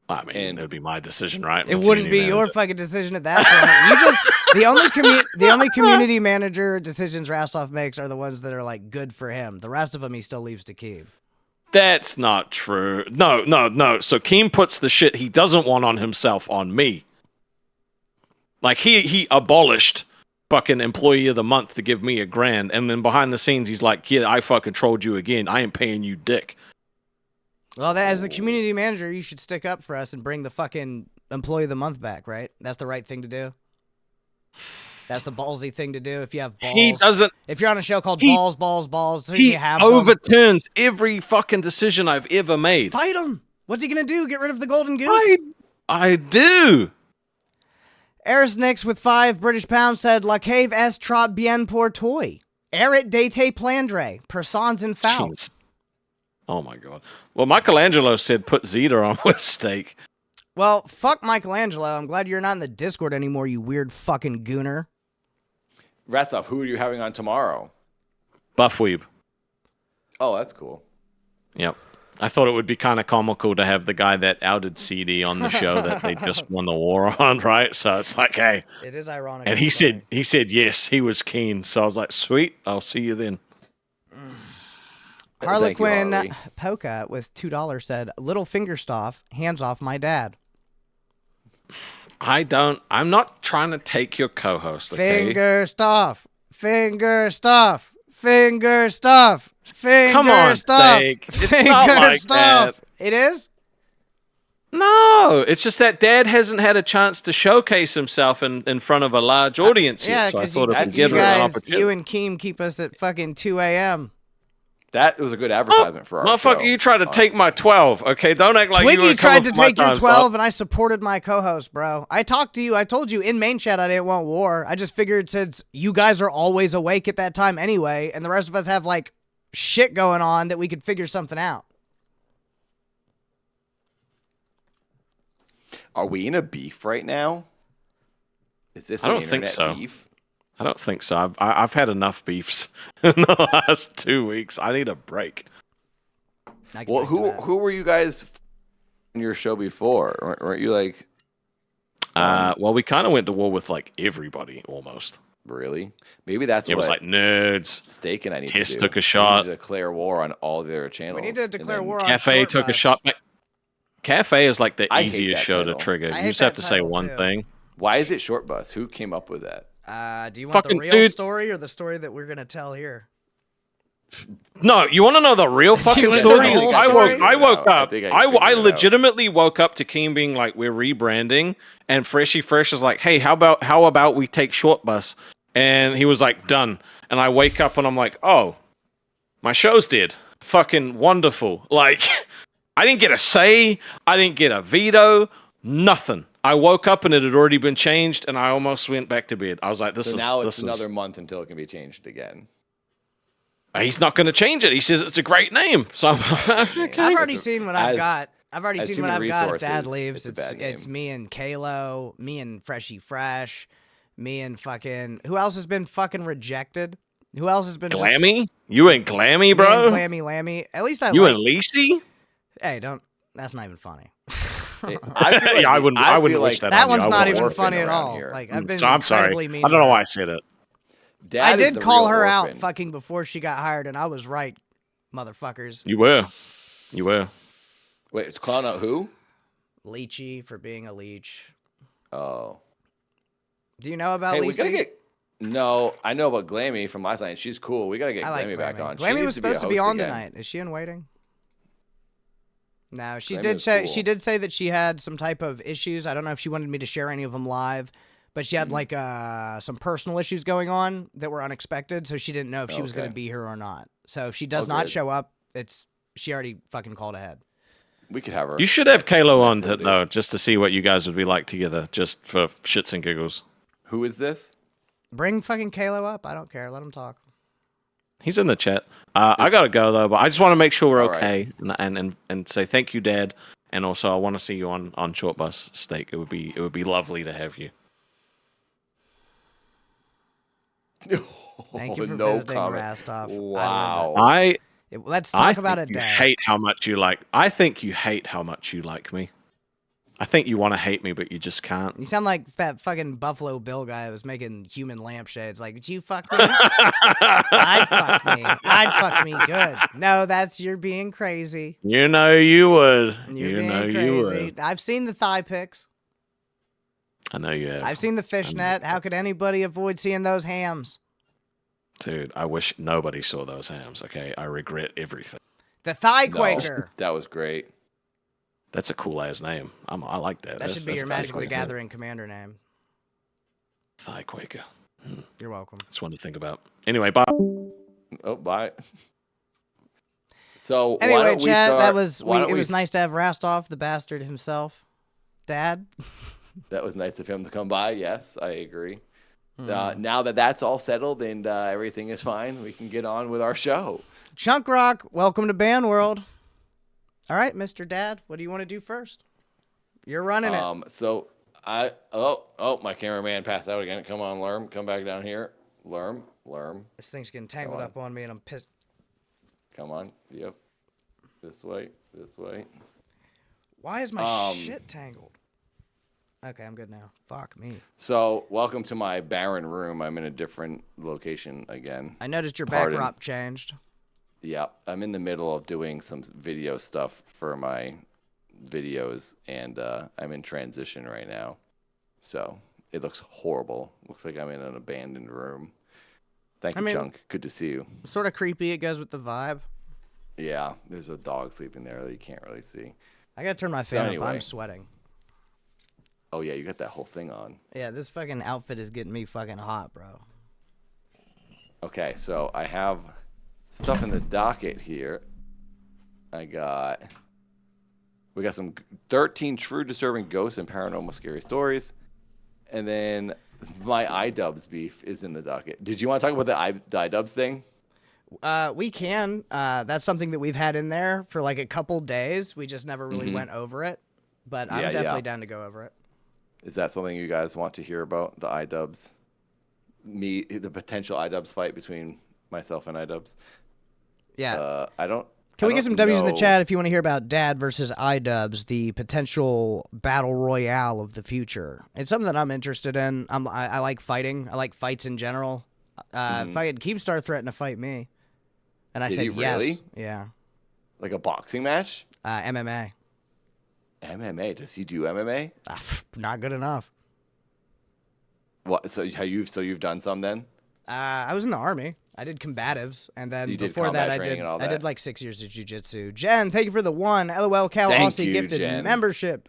I mean, it would be my decision, right? It wouldn't be your fucking decision at that point. You just the only community manager decisions Rastoff makes are the ones that are like good for him. The rest of them he still leaves to keep. That's not true. No. So Keem puts the shit he doesn't want on himself on me. Like he abolished fucking employee of the month to give me $1,000, and then behind the scenes he's like, yeah, I fucking trolled you again. I ain't paying you dick. Well, then, as the community manager, you should stick up for us and bring the fucking employee of the month back, right? That's the right thing to do. That's the ballsy thing to do if you have balls. He doesn't. If you're on a show called he- Balls, so He you have them. overturns every fucking decision I've ever made. Fight him. What's he gonna do? Get rid of the golden goose? I do. Eris Nix with 5 British pounds said, La cave est trop bien pour toi. Erit dete plandre, persons in foul. Jeez. Oh my god. Well, Michelangelo said put Zeta on with steak. Well, fuck Michelangelo. I'm glad you're not in the Discord anymore, you weird fucking gooner. Rastoff, who are you having on tomorrow? Buffweeb. Oh, that's cool. Yep. I thought it would be kind of comical to have the guy that outed CD on the show that they just won the war on, right? So it's like, hey. It is ironic. And he said yes, he was keen. So I was like, sweet, I'll see you then. Thank you, Harlequin Harley. Polka with $2 said, Little finger stuff, hands off my dad. I'm not trying to take your co-host, okay? Finger stuff, finger stuff, finger stuff, finger Come on, stuff, Steak. It's finger not like stuff. It is? No, it's just that Dad hasn't had a chance to showcase himself in front of a large audience Yeah, yet, so I because thought you, it would you give him an guys, opportunity. you and Keem keep us at fucking 2 a.m. That was a good advertisement for our Motherfucker, show, you tried to take honestly. my 12, okay? Don't act like you Twiggy were tried to coming for my take your time 12, slot. and I supported my co-host, bro. I talked to you. I told you in main chat I didn't want war. I just figured since you guys are always awake at that time anyway, and the rest of us have, like, shit going on, that we could figure something out. Are we in a beef right now? Is this I an don't think internet so. beef? I don't think so. I've had enough beefs in the last 2 weeks. I need a break. I can Well, think of that. who were you guys in your show before? Weren't you like Well, we kind of went to war with like everybody almost. really? Maybe that's It what was like nerds. Steak and I need Tess to do. took a shot. We need to declare war on all their channels. We need to and declare then- war on Cafe short took a bus. shot. Cafe is like the I hate easiest that show to title. trigger. I You hate just have that to say title, one too. thing. Why is it short bus? Who came up with that? Do you want Fucking the real dude. story or the story that we're going to tell here? No, you want to know the real fucking wanna know story? the whole I story? woke I up. think I I figured it out. legitimately woke up to Keem being like, "We're rebranding," and Freshy Fresh is like, "Hey, how about we take short bus?" And he was like, "Done." And I wake up and I'm like, "Oh, my show's dead. Fucking wonderful." Like, I didn't get a say. I didn't get a veto. Nothing. I woke up and it had already been changed, and I almost went back to bed. I was like, So now it's another month until it can be changed again. He's not going to change it. He says it's a great name. So I'm okay. I've already seen what I've as- got. I've already As seen what human I've got. If Dad resources, leaves, it's a bad it's name. me and Kalo, me and Freshy Fresh, me and fucking who else has been fucking rejected? Who else has been Glammy? You ain't Glammy, Me and bro? Glammy Lammy. At least I You like. and Lacey? Hey, don't. That's not even funny. I feel like Yeah, I wouldn't feel wish like that That on you. one's I not wouldn't even wish funny that at on all. here. Like I've you. been So I'm sorry. incredibly mean. I to don't know her. why I said it. Dad I is did the call real her out orphan. fucking before she got hired, and I was right, motherfuckers. You were. You were. Wait, it's calling out who? Leechy for being a leech. Oh. Do you know about Hey, Leechy? we gotta get. No, I know about Glammy from last night. She's cool. We gotta get I like Glammy back on. She Glammy needs was to be a supposed to be host on again. tonight. Is she in waiting? No, she Glammy did was say cool. she did say that she had some type of issues. I don't know if she wanted me to share any of them live, but she had like some personal issues going on that were unexpected, so she didn't know if she was going Okay. to be here or not. So if she does Oh, not good. show up, she already fucking called ahead. We could have her. You should have Kalo on, That's what it though, is. just to see what you guys would be like together, just for shits and giggles. Who is this? Bring fucking Kalo up. I don't care. Let him talk. He's in the chat. I gotta go though, but I just want to make sure we're All right. okay and say thank you, Dad. And also, I want to see you on Short Bus Steak. It would be lovely to have you. Thank you for No visiting, comment. Rastoff. Wow. Let's I talk about think it, you Dad. hate how much you like. I think you hate how much you like me. I think you want to hate me, but you just can't. You sound like that fucking Buffalo Bill guy that was making human lampshades. Like, did you fuck me? I'd fuck me. I'd fuck me good. No, you're being crazy. You know you would. You're You being know crazy. you would. I've seen the thigh pics. I know you have. I've seen the fishnet. How could anybody avoid seeing those hams? Dude, I wish nobody saw those hams. Okay, I regret everything. The thigh No, Quaker. that was great. That's a cool ass name. I like that. That should be That's your Thigh Magic the Quaker. Gathering commander name. Thigh Quaker. You're welcome. That's one to think about. Anyway, bye. Oh, bye. So why Anyway, don't we chat, start? that was why don't it we was nice to have Rastoff, the bastard himself. Dad. That was nice of him to come by. Yes, I agree. Hmm. Now that that's all settled and everything is fine, we can get on with our show. Chunk Rock, welcome to Band World. All right, Mr. Dad, what do you want to do first? You're running it. So my cameraman passed out again. Come on, Lerm, come back down here. Lerm. This thing's getting tangled Come on. up on me, and I'm pissed. Come on. Yep. This way. Why is my shit tangled? Okay, I'm good now. Fuck me. So welcome to my barren room. I'm in a different location again. I noticed your Pardon. backdrop changed. Yeah, I'm in the middle of doing some video stuff for my videos, and I'm in transition right now. So it looks horrible. Looks like I'm in an abandoned room. Thank you, Chunk. Good to see you. Sort of creepy. It goes with the vibe. Yeah, there's a dog sleeping there that you can't really see. I gotta turn my fan up. anyway. I'm sweating. Oh, yeah, you got that whole thing on. Yeah, this fucking outfit is getting me fucking hot, bro. Okay, so I have stuff in the docket here. We got some 13 true disturbing ghosts and paranormal scary stories. And then my Idubbbz beef is in the docket. Did you want to talk about the Idubbbz thing? We can. That's something that we've had in there for like a couple days. We just never really went over it. But I'm Yeah, definitely yeah. down to go over it. Is that something you guys want to hear about, the Idubbbz? The potential Idubbbz fight between myself and Idubbbz? Yeah. Can we get some W's in the chat if you want to hear about Dad versus Idubbbz, the potential battle royale of the future? It's something that I'm interested in. I like fighting. I like fights in general. Fucking Keemstar threatened to fight me, and I Did said he really? yes. Yeah. Like a boxing match? MMA. MMA? Does he do MMA? Not good enough. What? So you've done some then? I was in the army. I did combatives, and then You did before that, combat I training and all did that? like 6 years of jujitsu. Jen, thank you for the one. Lolcow Thank Aussy you, gifted Jen. membership.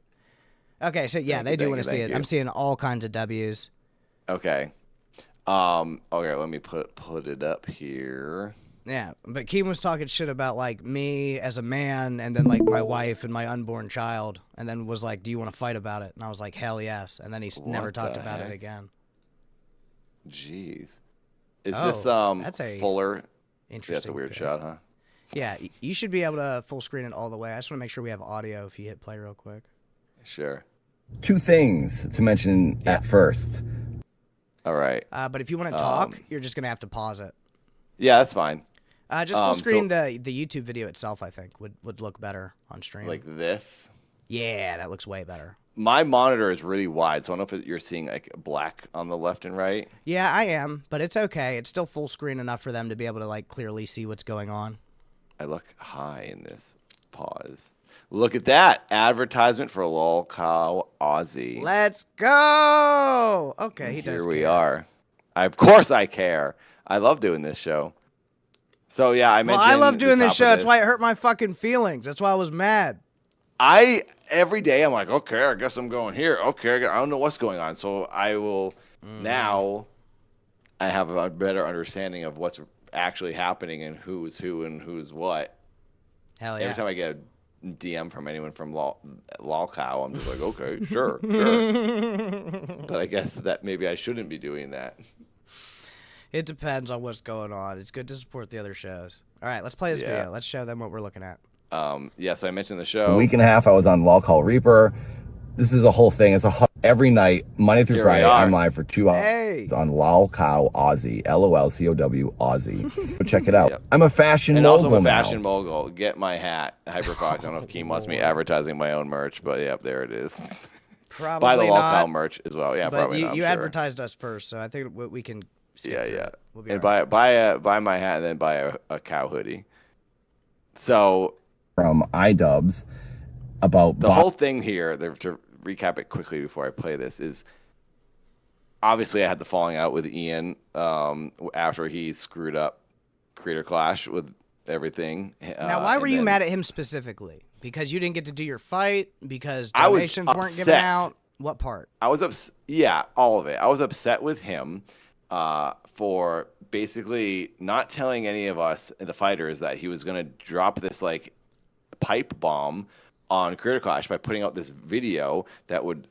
Okay, so yeah, Thank they you, do thank want you, to see thank it. you. I'm seeing all kinds of W's. Okay. Okay, let me put it up here. Yeah, but Keem was talking shit about like me as a man, and then like my wife and my unborn child, and then was like, "Do you want to fight about it?" And I was like, "Hell yes!" And then he's never What talked the about it heck? again. Jeez. Is Oh, this that's a Fuller? Interesting. That's a weird pic. shot, huh? Yeah, you should be able to full screen it all the way. I just want to make sure we have audio if you hit play real quick. Sure. Two things to mention at first. All right. But if you want to talk, you're just going to have to pause it. Yeah, that's fine. Just full screen so- the YouTube video itself, I think, would look better on stream. Like this. Yeah, that looks way better. My monitor is really wide, so I don't know if you're seeing like black on the left and right. Yeah, I am, but it's okay. It's still full screen enough for them to be able to like clearly see what's going on. I look high in this. Pause. Look at that advertisement for Lolcow Aussy. Let's go. Okay, he does. Here we care. are. Of course I care. I love doing this show. So yeah, I Well, mentioned. I love doing the this top show. of That's why it hurt my fucking feelings. That's why I was mad. Every day I'm like, okay, I guess I'm going here. Okay, I don't know what's going on, so I will now. I have a better understanding of what's actually happening and who's who and who's what. Hell yeah. Every time I get a DM from anyone from Lolcow, I'm just like, okay, sure, sure. But I guess that maybe I shouldn't be doing that. It depends on what's going on. It's good to support the other shows. All right, let's play this Yeah. video. Let's show them what we're looking at. Yeah, so I mentioned the A show. week and a half, I was on Lolcow Reaper. This is a whole thing. It's every night, Monday through Here we Friday. are. I'm live for 2 hours Hey. on Lolcow Aussy, LOLCOW Aussy. Go check it out. Yep. I'm a fashion And mogul also I'm a now. fashion mogul. Get my hat, Hyperfox. I don't know if Keem wants me advertising my own merch, but yep, there it is. Probably Buy the not. Lolcow merch as well. Yeah, But probably you, not. I'm you sure. advertised us first, so I think we can. Skip Yeah, through yeah. it. We'll be And all right. buy my hat and then buy a cow hoodie. So From Idubbbz about the whole thing here, to recap it quickly before I play this, is obviously I had the falling out with Ian after he screwed up Creator Clash with everything. Now, why were you mad at him specifically? Because you didn't get to do your fight? Because donations weren't given upset. out? What part? I was upset. Yeah, all of it. I was upset with him for basically not telling any of us, the fighters, that he was going to drop this like pipe bomb on Creator Clash by putting out this video that would,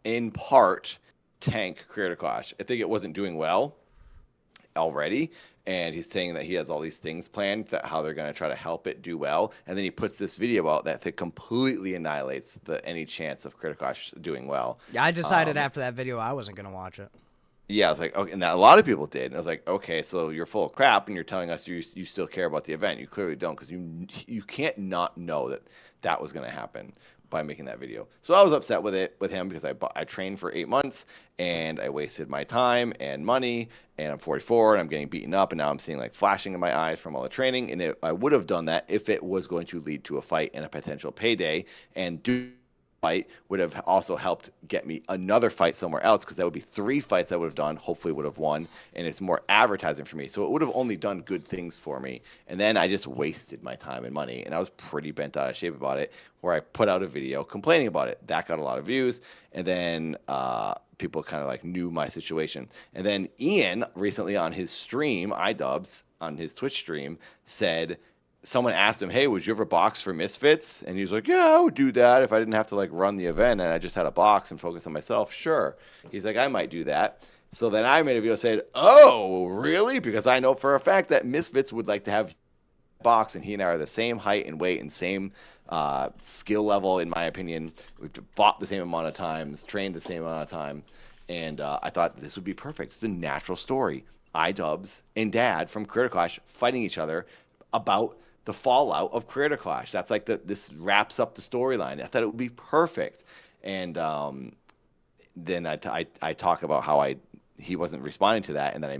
in part, tank Creator Clash. I think it wasn't doing well already, and he's saying that he has all these things planned, that how they're going to try to help it do well, and then he puts this video out that completely annihilates any chance of Creator Clash doing well. I decided after that video I wasn't going to watch it. Yeah, I was like, okay, and that a lot of people did. And I was like, okay, so you're full of crap, and you're telling us you still care about the event. You clearly don't, because you can't not know that was going to happen by making that video. So I was upset with him because I trained for 8 months and I wasted my time and money, and I'm 44 and I'm getting beaten up, and now I'm seeing like flashing in my eyes from all the training. And I would have done that if it was going to lead to a fight and a potential payday, and fight would have also helped get me another fight somewhere else, because that would be 3 fights I would have done, hopefully would have won, and it's more advertising for me. So it would have only done good things for me. And then I just wasted my time and money, and I was pretty bent out of shape about it, where I put out a video complaining about it. That got a lot of views, and then people kind of like knew my situation. And then Ian recently on his stream, Idubbbz, on his Twitch stream, said, someone asked him, hey, would you ever box for Misfits? And he was like, yeah, I would do that if I didn't have to like run the event and I just had a box and focus on myself. Sure. He's like, I might do that. So then I made a video and said, oh, really? Because I know for a fact that Misfits would like to have box, and he and I are the same height and weight and same skill level, in my opinion. We've fought the same amount of times, trained the same amount of time. And I thought this would be perfect. It's a natural story. Idubbbz and Dad from Creator Clash fighting each other about the fallout of Creator Clash. That's like this wraps up the storyline. I thought it would be perfect. And then I talk about how he wasn't responding to that, and then I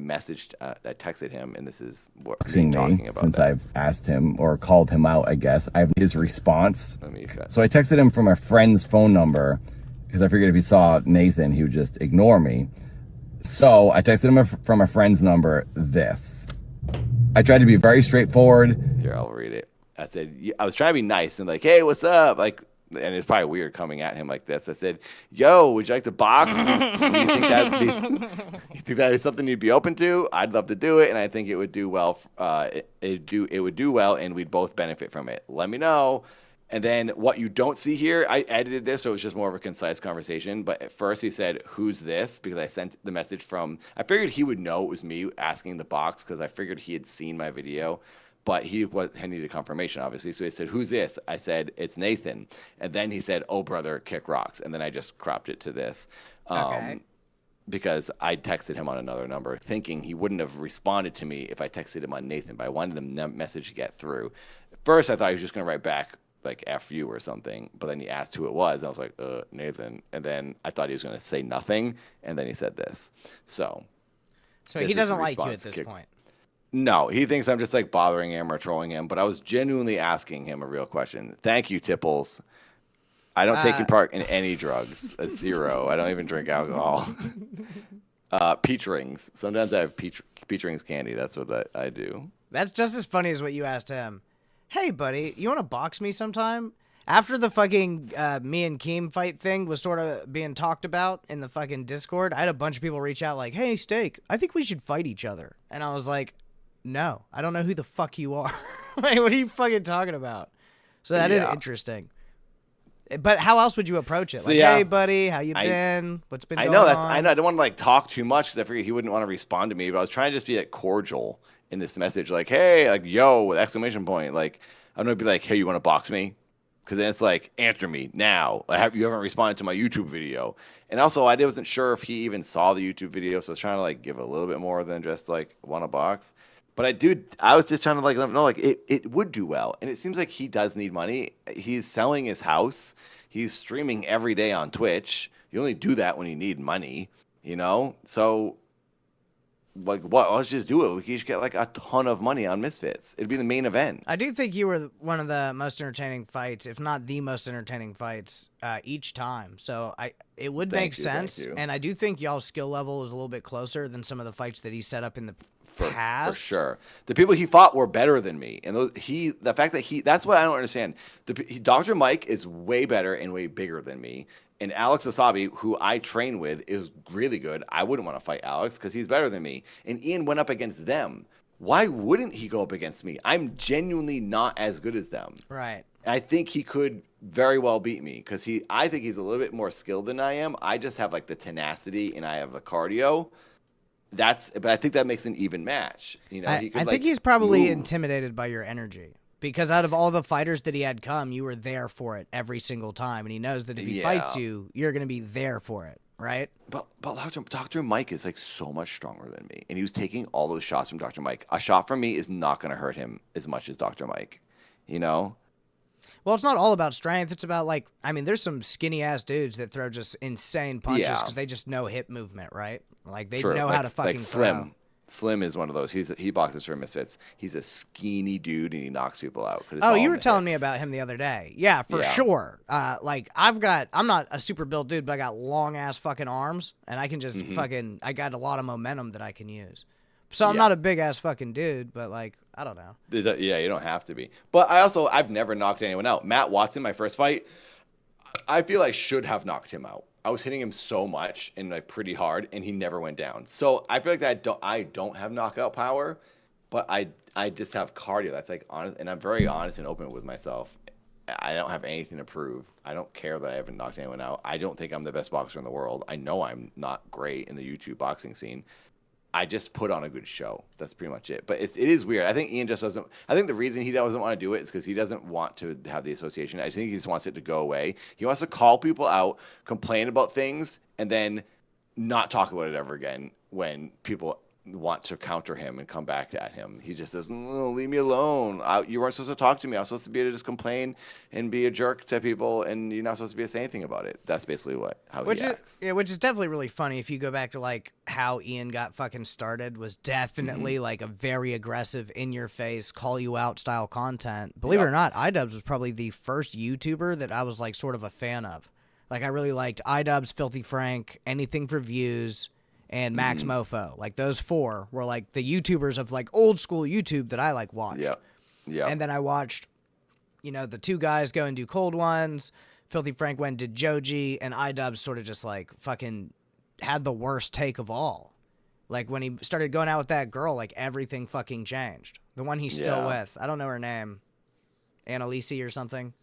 texted him, and this is what I'm talking about. Since I've asked him or called him out, I guess I have his response. So I texted him from a friend's phone number, because I figured if he saw Nathan, he would just ignore me. So I texted him from a friend's number this. I tried to be very straightforward. Here, I'll read it. I said, I was trying to be nice and like, hey, what's up? Like, and it's probably weird coming at him like this. I said, yo, would you like to box? Do you think that is something you'd be open to? I'd love to do it, and I think it would do well. It would do well, and we'd both benefit from it. Let me know. And then what you don't see here, I edited this, so it was just more of a concise conversation. But at first he said, who's this? Because I sent the message I figured he would know it was me asking the box, because I figured he had seen my video. but he needed confirmation, obviously. So he said, "Who's this?" I said, "It's Nathan." And then he said, "Oh, brother, kick rocks." And then I just cropped it to this. Okay. Because I texted him on another number, thinking he wouldn't have responded to me if I texted him on Nathan, but I wanted the message to get through. At first, I thought he was just going to write back, like, F you or something, but then he asked who it was, and I was like, Nathan. And then I thought he was going to say nothing, and then he said this. So he doesn't like you at this point. No, he thinks I'm just, like, bothering him or trolling him, but I was genuinely asking him a real question. Thank you, Tipples. I don't take part in any drugs. A zero. I don't even drink alcohol. Peach rings. Sometimes I have peach rings candy. That's what I do. That's just as funny as what you asked him. Hey, buddy, you want to box me sometime? After the fucking me and Keem fight thing was sort of being talked about in the fucking Discord, I had a bunch of people reach out like, hey, Steak, I think we should fight each other. And I was like, no, I don't know who the fuck you are. Like, what are you fucking talking about? So that is interesting. But how else would you approach it? Like, hey, buddy, how you been? What's been going on? I know. I don't want to like talk too much because I figured he wouldn't want to respond to me. But I was trying to just be like cordial in this message, like, hey, like, yo, with exclamation point. Like, I'm gonna be like, hey, you want to box me? Because then it's like, answer me now. You haven't responded to my YouTube video. And also, I wasn't sure if he even saw the YouTube video, so I was trying to like give a little bit more than just like want to box. But I was just trying to like let him know like it would do well. And it seems like he does need money. He's selling his house. He's streaming every day on Twitch. You only do that when you need money, you know? So like what? Let's just do it. We could just get like a ton of money on Misfits. It'd be the main event. I do think you were one of the most entertaining fights, if not the most entertaining fights each time. So it would make sense. And I do think y'all's skill level is a little bit closer than some of the fights that he set up in the past. For sure. The people he fought were better than me. And the fact that that's what I don't understand. Dr. Mike is way better and way bigger than me. And Alex Wasabi, who I train with, is really good. I wouldn't want to fight Alex because he's better than me. And Ian went up against them. Why wouldn't he go up against me? I'm genuinely not as good as them. Right. I think he could very well beat me because I think he's a little bit more skilled than I am. I just have like the tenacity and I have the cardio. But I think that makes an even match. You know, I think he's probably intimidated by your energy. Because out of all the fighters that he had come, you were there for it every single time. And he knows that if he fights you, you're going to be there for it, right? But Dr. Mike is like so much stronger than me. And he was taking all those shots from Dr. Mike. A shot from me is not going to hurt him as much as Dr. Mike, you know? Well, it's not all about strength. It's about like, I mean, there's some skinny-ass dudes that throw just insane punches because they just know hip movement, right? Like, they know how to fucking throw. Slim is one of those. He boxes for Misfits. He's a skinny dude and he knocks people out. Oh, you were telling me about him the other day. Yeah, for sure. Like I'm not a super built dude, but I got long ass fucking arms and I can just I got a lot of momentum that I can use. So I'm not a big ass fucking dude, but like, I don't know. Yeah, you don't have to be. But I've never knocked anyone out. Matt Watson, my first fight, I feel I should have knocked him out. I was hitting him so much and like pretty hard, and he never went down. So I feel like that I don't have knockout power, but I just have cardio. That's like honest, and I'm very honest and open with myself. I don't have anything to prove. I don't care that I haven't knocked anyone out. I don't think I'm the best boxer in the world. I know I'm not great in the YouTube boxing scene. I just put on a good show. That's pretty much it. But it is weird. I think Ian just doesn't. I think the reason he doesn't want to do it is because he doesn't want to have the association. I think he just wants it to go away. He wants to call people out, complain about things, and then not talk about it ever again when people want to counter him and come back at him. He just says, "No, leave me alone. You weren't supposed to talk to me. I was supposed to be able to just complain and be a jerk to people, and you're not supposed to be able to say anything about it." That's basically how he acts. Which is definitely really funny if you go back to like how Ian got fucking started was definitely like a very aggressive, in your face, call you out style content. Believe it or not, Idubbbz was probably the first YouTuber that I was like sort of a fan of. Like I really liked Idubbbz, Filthy Frank, Anything for Views, and Max Mofo. Like those four were like the YouTubers of like old school YouTube that I like watched. Yeah. And then I watched, the two guys go and do cold ones. Filthy Frank went and did Joji, and Idubbbz sort of just like fucking had the worst take of all. Like when he started going out with that girl, like everything fucking changed. The one he's still with. I don't know her name. Annalise or something.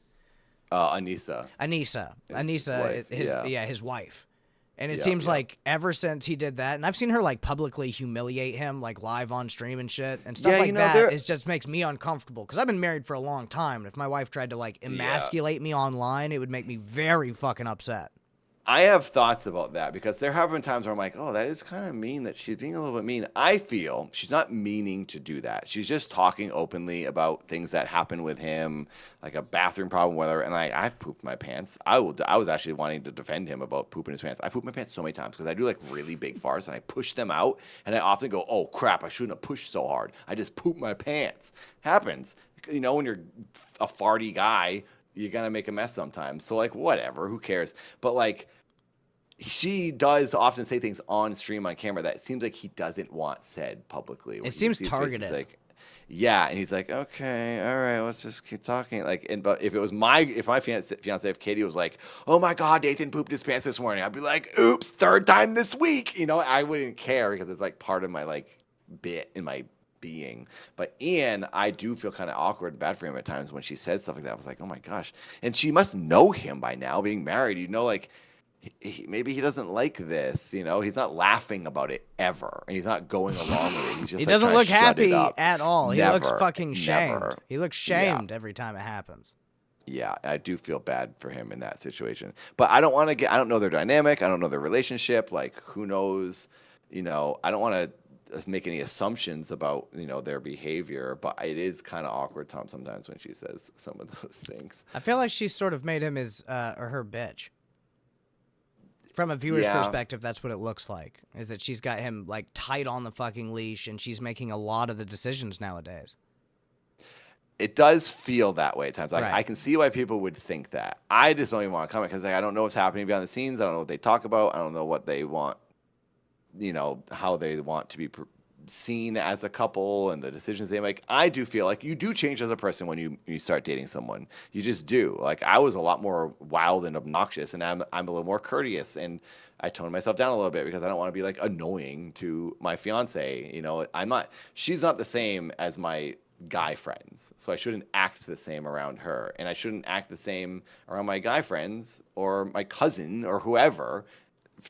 Anissa. Anissa, his wife. And it Yep, seems yep. like ever since he did that, and I've seen her like publicly humiliate him like live on stream and shit and stuff Yeah, like you know, that. there- It just makes me uncomfortable because I've been married for a long time. And if my wife tried to like emasculate me online, it would make me very fucking upset. I have thoughts about that because there have been times where I'm like, oh, that is kind of mean that she's being a little bit mean. I feel she's not meaning to do that. She's just talking openly about things that happen with him, like a bathroom problem, whether, and I've pooped my pants. I was actually wanting to defend him about pooping his pants. I pooped my pants so many times because I do like really big farts and I push them out and I often go, oh crap, I shouldn't have pushed so hard. I just pooped my pants. Happens. You know, when you're a farty guy, you're going to make a mess sometimes. So like, whatever, who cares? But like, she does often say things on stream on camera that it seems like he doesn't want said publicly. It seems targeted. Like, yeah, and he's like, okay, all right, let's just keep talking. Like, and but if my fiance, if Katie was like, oh my God, Nathan pooped his pants this morning, I'd be like, oops, third time this week. You know, I wouldn't care because it's like part of my like bit in my being. But Ian, I do feel kind of awkward and bad for him at times when she says stuff like that. I was like, oh my gosh. And she must know him by now, being married. You know, like maybe he doesn't like this. You know, he's not laughing about it ever, and he's not going along with it. He's just He like, doesn't trying look to shut it happy up. at all. He looks Never, fucking shamed. never. He looks shamed every time it happens. Yeah, I do feel bad for him in that situation. But I don't want to I don't know their dynamic. I don't know their relationship. Like, who knows? You know, I don't want to make any assumptions about, you know, their behavior, but it is kind of awkward sometimes when she says some of those things. I feel like she's sort of made him his or her bitch. From a viewer's perspective, that's what it looks like. Is that she's got him like tight on the fucking leash, and she's making a lot of the decisions nowadays. It does feel that way at times. Right. I can see why people would think that. I just don't even want to comment because I don't know what's happening behind the scenes. I don't know what they talk about. I don't know what they want, you know, how they want to be seen as a couple and the decisions they make. I do feel like you do change as a person when you start dating someone. You just do. Like, I was a lot more wild and obnoxious, and I'm a little more courteous, and I toned myself down a little bit because I don't want to be like annoying to my fiance. You know, she's not the same as my guy friends, so I shouldn't act the same around her, and I shouldn't act the same around my guy friends or my cousin or whoever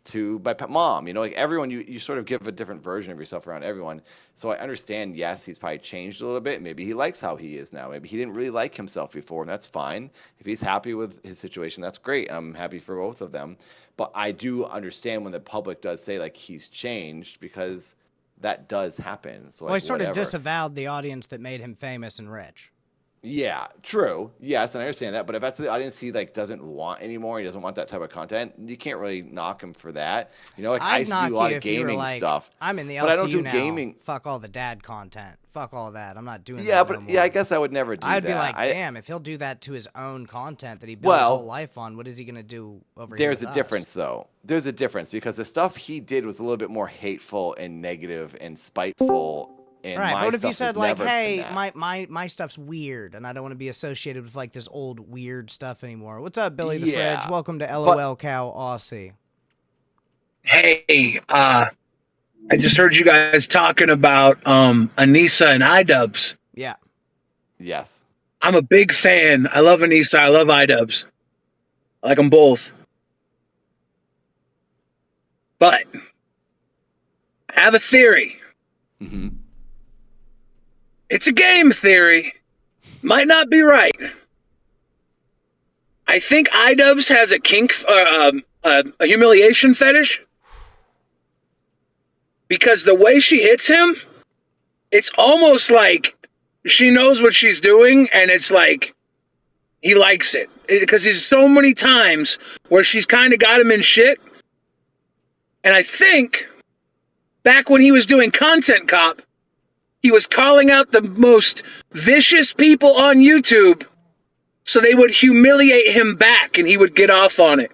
to my mom. You know, like everyone, you sort of give a different version of yourself around everyone. So I understand, yes, he's probably changed a little bit. Maybe he likes how he is now. Maybe he didn't really like himself before, and that's fine. If he's happy with his situation, that's great. I'm happy for both of them. But I do understand when the public does say like he's changed, because that does happen. So, like, Well, he sort of whatever. disavowed the audience that made him famous and rich. Yeah, true. Yes, and I understand that. But if that's the audience he like doesn't want anymore, he doesn't want that type of content, you can't really knock him for that. You know, like I I'd used to knock do a lot you of if you were gaming like, stuff. I'm in the LCU but I don't do now. gaming. Fuck all the dad content. Fuck all that. I'm not doing Yeah, that. but no yeah, I more. guess I would never do I'd that. be like, I- damn, if he'll do that to his own content that he built his Well, whole life on, what is he gonna do over here? There's with a us? difference, though. There's a difference because the stuff he did was a little bit more hateful and negative and spiteful. And Right, my but what if stuff you said has like, never been hey, that. my stuff's weird, and I don't want to be associated with like this old weird stuff anymore. What's up, Billy the Yeah, Fridge? Welcome to but- Lolcow Aussy. Hey, I just heard you guys talking about Anissa and Idubbbz. Yeah. Yes. I'm a big fan. I love Anissa. I love Idubbbz. I like them both. But I have a theory. Hmm. It's a game theory. Might not be right. I think Idubbbz has a kink, a humiliation fetish. Because the way she hits him, it's almost like she knows what she's doing, and it's like he likes it. Because there's so many times where she's kind of got him in shit. And I think back when he was doing Content Cop, he was calling out the most vicious people on YouTube so they would humiliate him back and he would get off on it.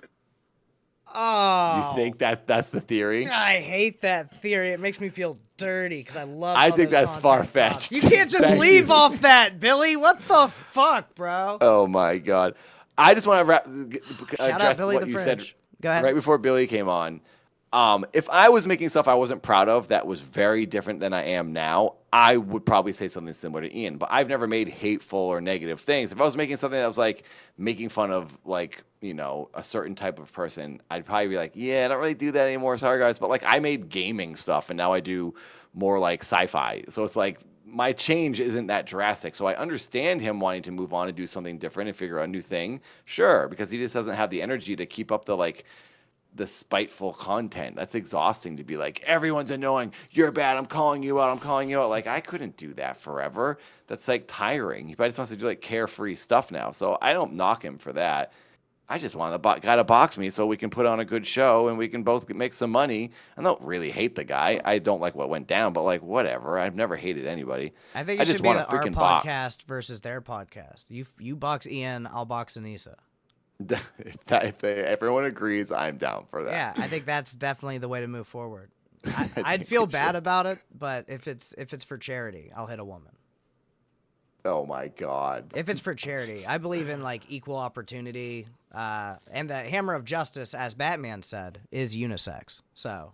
Oh. You think that's the theory? I hate that theory. It makes me feel dirty because I love. I all think those that's content far-fetched. cops. You can't just Thank leave you. off that, Billy. What the fuck, bro? Oh my God. I just want to Shout out address Billy what the you said Fridge. Go ahead. right before Billy came on. If I was making stuff I wasn't proud of that was very different than I am now, I would probably say something similar to Ian. But I've never made hateful or negative things. If I was making something that was like making fun of like, you know, a certain type of person, I'd probably be like, yeah, I don't really do that anymore. Sorry guys. But like I made gaming stuff and now I do more like sci-fi. So it's like my change isn't that drastic. So I understand him wanting to move on and do something different and figure out a new thing. Sure, because he just doesn't have the energy to keep up the spiteful content. That's exhausting to be like, everyone's annoying. You're bad. I'm calling you out. I'm calling you out. Like, I couldn't do that forever. That's like tiring. He probably just wants to do like carefree stuff now. So I don't knock him for that. I just want the guy to box me so we can put on a good show and we can both make some money. I don't really hate the guy. I don't like what went down, but like, whatever. I've never hated anybody. I think I it just should be want a our freaking box. podcast versus their podcast. You box Ian, I'll box Anissa. If everyone agrees, I'm down for that. Yeah, I think that's definitely the way to move forward. I'd feel bad about it, but if it's for charity, I'll hit a woman. Oh my God. If it's for charity, I believe in like equal opportunity, and the hammer of justice, as Batman said, is unisex. So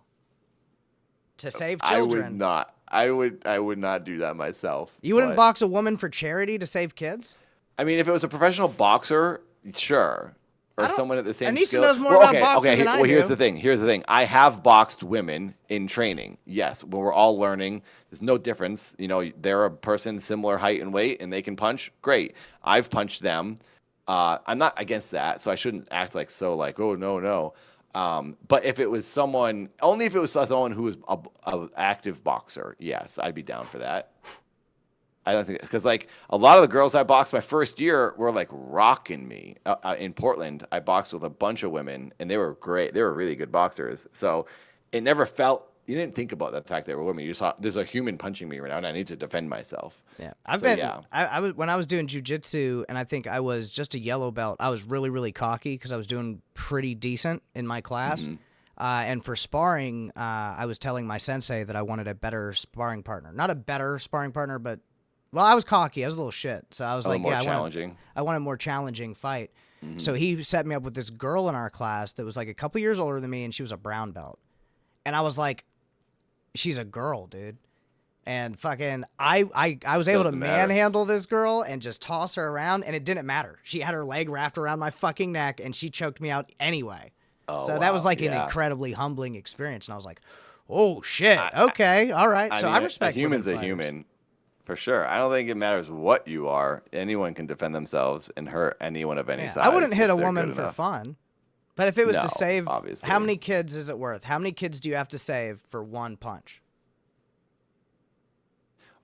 to save children, I would not do that myself. You wouldn't but- box a woman for charity to save kids? I mean, if it was a professional boxer, sure. Or someone at the same Anissa skill. knows more about boxing okay. than I Well, here's do. the thing. I have boxed women in training. Yes, when we're all learning, there's no difference. You know, they're a person similar height and weight, and they can punch. Great. I've punched them. I'm not against that, so I shouldn't act like oh no. But if it was someone, only if it was someone who was a active boxer, yes, I'd be down for that. I don't think, because like a lot of the girls I boxed my first year were like rocking me. In Portland, I boxed with a bunch of women, and they were great. They were really good boxers. So it never felt, you didn't think about the fact they were women. You saw there's a human punching me right now, and I need to defend myself. Yeah, I was when I was doing jujitsu, and I think I was just a yellow belt. I was really, really cocky because I was doing pretty decent in my class. Mm-hmm. And for sparring, I was telling my sensei that I wanted a better sparring partner. Not a better sparring partner, but well, I was cocky. I was a little shit. So I was like, yeah, I want a more challenging fight. Mm-hmm. So he set me up with this girl in our class that was like a couple years older than me, and she was a brown belt. And I was like, she's a girl, dude. And fucking, I was able to manhandle this girl and just toss her around, and it didn't matter. She had her leg wrapped around my fucking neck, and she choked me out anyway. Oh, so that was like an incredibly humbling experience. And I was like, oh, shit. Okay. All right. I respect a human's women a fighters. human. For sure. I don't think it matters what you are. Anyone can defend themselves and hurt anyone of any size. I wouldn't hit if a they're woman good for enough. fun. But if it was No, to save, obviously. how many kids is it worth? How many kids do you have to save for one punch?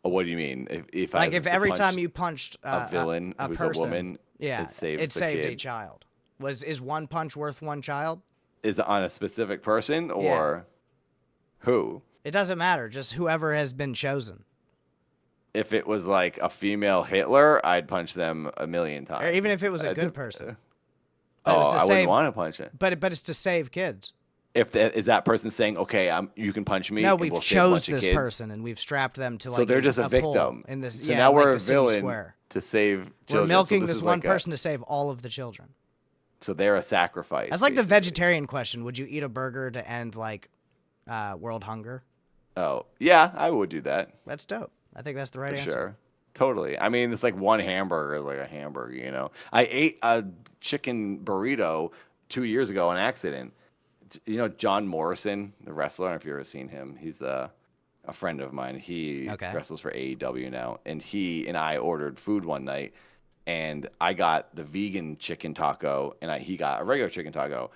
Oh, what do you mean? If Like I if was to every punch time you punched a villain a who's person, a woman, yeah, it saved a kid. child. Is one punch worth one child? Is it on a specific person or who? It doesn't matter. Just whoever has been chosen. If it was like a female Hitler, I'd punch them a million times. Or even if it was a good person. Oh, But it was to I save- wouldn't want to punch it. But it's to save kids. Is that person saying, okay, you can punch me? No, and we've we'll save a chose bunch of this kids? person and we've strapped them to like So they're just a pole victim. in this. So yeah, now like we're the a city villain square. to save We're children. milking so this is one like person to save all of the children. So they're a sacrifice. That's like the basically. vegetarian question. Would you eat a burger to end like world hunger? Oh, yeah, I would do that. That's dope. I think that's the right For answer. sure. Totally. I mean, it's like one hamburger is like a hamburger, you know. I ate a chicken burrito 2 years ago on accident. You know John Morrison, the wrestler? I don't know if you've ever seen him. He's a friend of mine. He wrestles for AEW now. And he and I ordered food one night, and I got the vegan chicken taco, and he got a regular chicken taco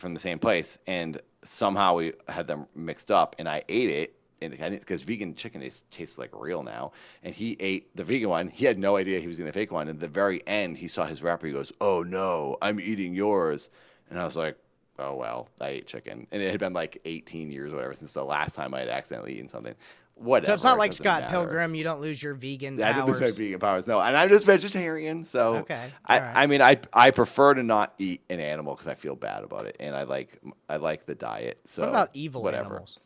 from the same place. And somehow we had them mixed up, and I ate it. Because vegan chicken tastes like real now. And he ate the vegan one. He had no idea he was eating the fake one. And at the very end, he saw his wrapper. He goes, "Oh, no, I'm eating yours." And I was like, oh, well, I ate chicken. And it had been like 18 years or whatever since the last time I had accidentally eaten something. Whatever. So it's not it like doesn't Scott matter. Pilgrim. You don't lose your vegan I didn't lose my powers. vegan powers. No, and I'm just vegetarian. So Okay, all right. I mean, I prefer to not eat an animal because I feel bad about it. And I like the diet. So What about evil whatever. animals?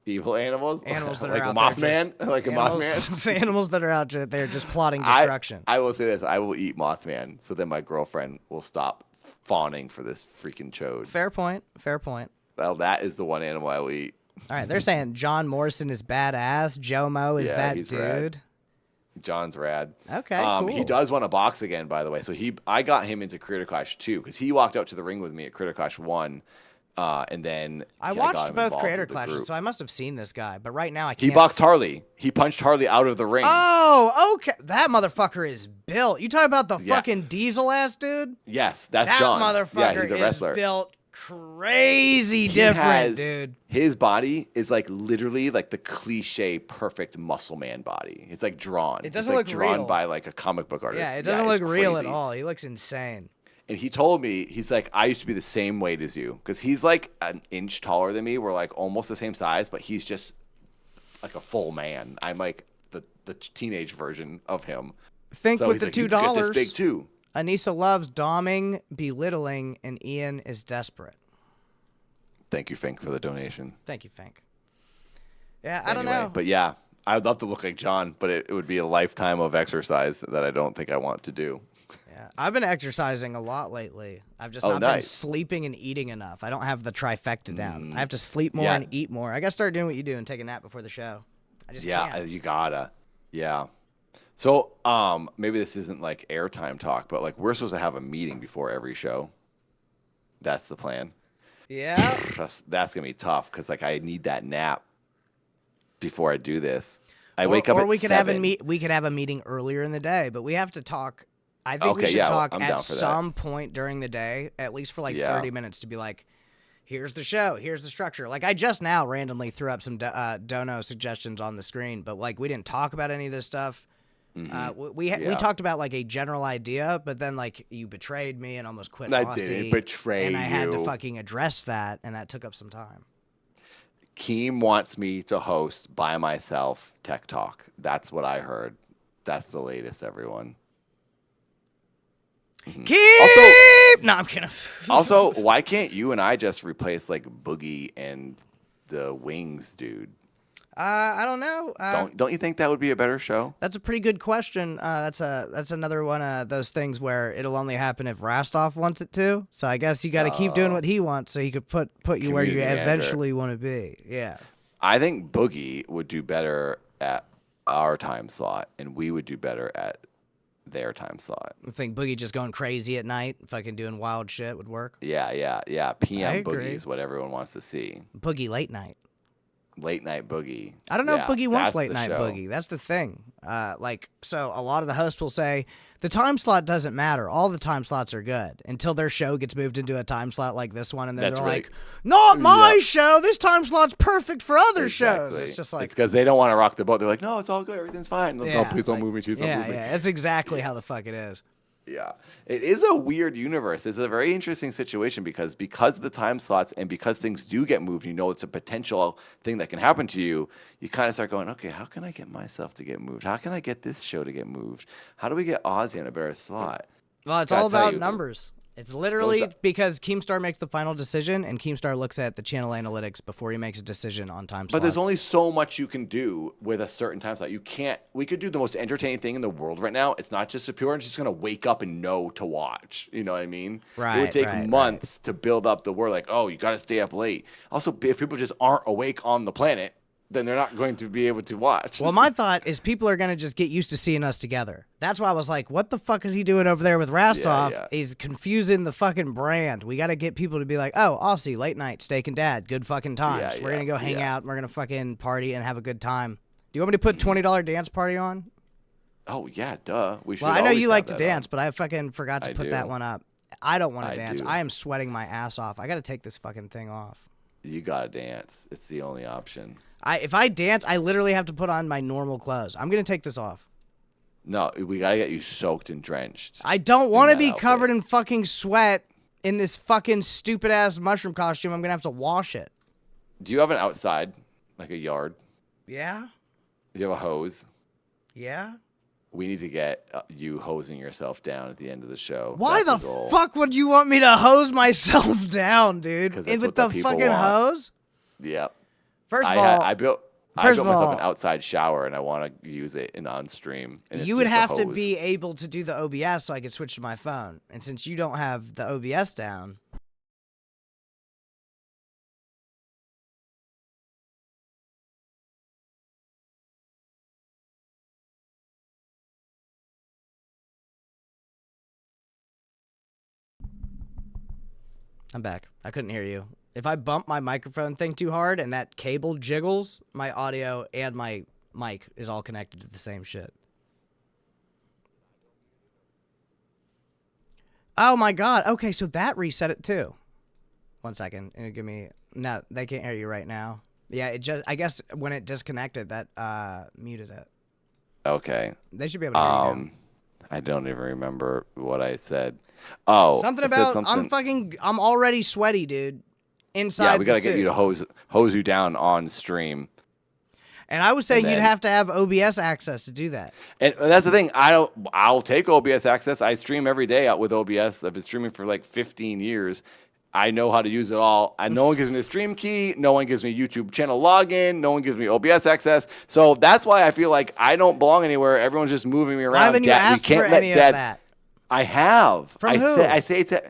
Evil animals? Animals that like are a out there Mothman? just- Like a Mothman? Animals that are out there just plotting destruction. I will say this. I will eat Mothman, so then my girlfriend will stop fawning for this freaking chode. Fair point. Fair point. Well, that is the one animal I will eat. All right, they're saying John Morrison is badass. Jomo is Yeah, that he's dude. rad. John's rad. Okay, cool. He does want to box again, by the way. So I got him into Critter Clash 2 because he walked out to the ring with me at Critter Clash 1, and then I got watched him both involved Creator with the Clashes, group. so I must have seen this guy. But right now I He can't. boxed Harley. He punched Harley out of the ring. Oh, okay. That motherfucker is built. You talking about the Yeah. fucking diesel ass dude? Yes, that's That John. motherfucker Yeah, he's a is wrestler. built crazy He different, has- dude. His body is like literally like the cliche perfect muscle man body. It's like drawn. It doesn't it's like look drawn real. by like a comic book artist. Yeah, it doesn't it's look real at crazy. all. He looks insane. And he told me, he's like, I used to be the same weight as you. Because he's like an inch taller than me. We're like almost the same size, but he's just like a full man. I'm like the teenage version of him. Think So with he's the like, "You could get $2. this big too. Anissa loves doming, belittling, and Ian is desperate. Thank you, Fink, for the donation. Thank you, Fink. Yeah, I don't Anyway, know. But yeah, I'd love to look like John, but it would be a lifetime of exercise that I don't think I want to do. Yeah, I've been exercising a lot lately. I've just Oh, not been nice. sleeping and eating enough. I don't have the trifecta down. I have to sleep more yeah. and eat more. I got to start doing what you do and take a nap before the show. I just Yeah, can't. you gotta. Yeah. So, maybe this isn't like airtime talk, but like we're supposed to have a meeting before every show. That's the plan. Yeah. That's gonna be tough because like I need that nap before I do this. I Or- wake up or at we could 7. we could have a meeting earlier in the day, but we have to talk. I think we Okay, should yeah, talk I'm down at for that. some point during the day, at least for like Yeah. 30 minutes, to be like, here's the show, here's the structure. Like I just now randomly threw up some dono suggestions on the screen, but like we didn't talk about any of this stuff. We Yeah. talked about like a general idea, but then like you betrayed me and almost quit I Aussy, didn't betray and I had to you. fucking address that, and that took up some time. Keem wants me to host by myself Tech Talk. That's what I heard. That's the latest, everyone. Keep! No, I'm kidding. Also, why can't you and I just replace like Boogie and the Wings, dude? I don't know. Don't you think that would be a better show? That's a pretty good question. That's another one of those things where it'll only happen if Rastoff wants it to. So I guess you got to keep doing what he wants, so he could put you where you Community manager. eventually want to be. Yeah. I think Boogie would do better at our time slot, and we would do better at their time slot. I think Boogie just going crazy at night, fucking doing wild shit would work. Yeah. I PM Boogie agree. is what everyone wants to see. Boogie late night. Late night Boogie. I don't know Yeah, if Boogie wants that's late the night show. Boogie. That's the thing. So a lot of the hosts will say the time slot doesn't matter. All the time slots are good until their show gets moved into a time slot like this one, and then That's they're really- like, "Not my Yeah. show. This time slot's perfect for other shows." Exactly. It's just like, because they don't want to rock the boat. They're like, no, it's all good. Everything's fine. No, yeah, please it's don't like- move me. Please don't yeah, move me. yeah. It's exactly how the fuck it is. Yeah, it is a weird universe. It's a very interesting situation because of the time slots and because things do get moved, you know it's a potential thing that can happen to you. You kind of start going, okay, how can I get myself to get moved? How can I get this show to get moved? How do we get Aussy in a better slot? Well, it's Gotta all tell about you, numbers. It's literally those- because Keemstar makes the final decision, and Keemstar looks at the channel analytics before he makes a decision on time slots. But there's only so much you can do with a certain time slot. You can't. We could do the most entertaining thing in the world right now. It's not just Superior. It's just gonna wake up and know to watch. You know what I mean? It Right, would take right. months to build up the word. Like, oh, you got to stay up late. Also, if people just aren't awake on the planet, then they're not going to be able to watch. Well, my thought is people are going to just get used to seeing us together. That's why I was like, what the fuck is he doing over there with Rastoff? yeah. He's confusing the fucking brand. We got to get people to be like, oh, Aussy, late night, steak and dad, good fucking times. Yeah, We're going to go hang yeah. out. And we're going to fucking party and have a good time. Do you want me to put $20 dance party on? Oh yeah, duh. We should. Well, I know always you have like to that dance, on. but I fucking forgot to I put that do. one up. I don't want to I dance. do. I am sweating my ass off. I got to take this fucking thing off. You gotta dance. It's the only option. If I dance, I literally have to put on my normal clothes. I'm going to take this off. No, we gotta get you soaked and drenched. I don't want to that be outfit. covered in fucking sweat in this fucking stupid ass mushroom costume. I'm gonna have to wash it. Do you have an outside, like a yard? Yeah, Do you have a hose? yeah. We need to get you hosing yourself down at the end of the show. Why That's the goal. fuck would you want me to hose myself down, dude? 'Cause that's And with what the the people fucking want. hose? Yep. First of all, I built first of myself all- an outside shower, and I want to use it in on stream. And it's you would just a have to hose. be able to do the OBS so I could switch to my phone. And since you don't have the OBS down, I'm back. I couldn't hear you. If I bump my microphone thing too hard and that cable jiggles, my audio and my mic is all connected to the same shit. Oh my god. Okay, so that reset it too. 1 second. Give me. No, they can't hear you right now. Yeah, it just. I guess when it disconnected, that muted it. Okay. They should be able to hear you now. I don't even remember what I said. Oh, Something I said about something. I'm already sweaty, dude. Inside. Yeah, we got gotta get you to hose you down on stream. And I was saying And you'd then- have to have OBS access to do that. And that's the thing. I'll take OBS access. I stream every day out with OBS. I've been streaming for like 15 years. I know how to use it all. And no one gives me the stream key. No one gives me YouTube channel login. No one gives me OBS access. So that's why I feel like I don't belong anywhere. Everyone's just moving me around. Why haven't you asked for any of that? I have. From who? I say to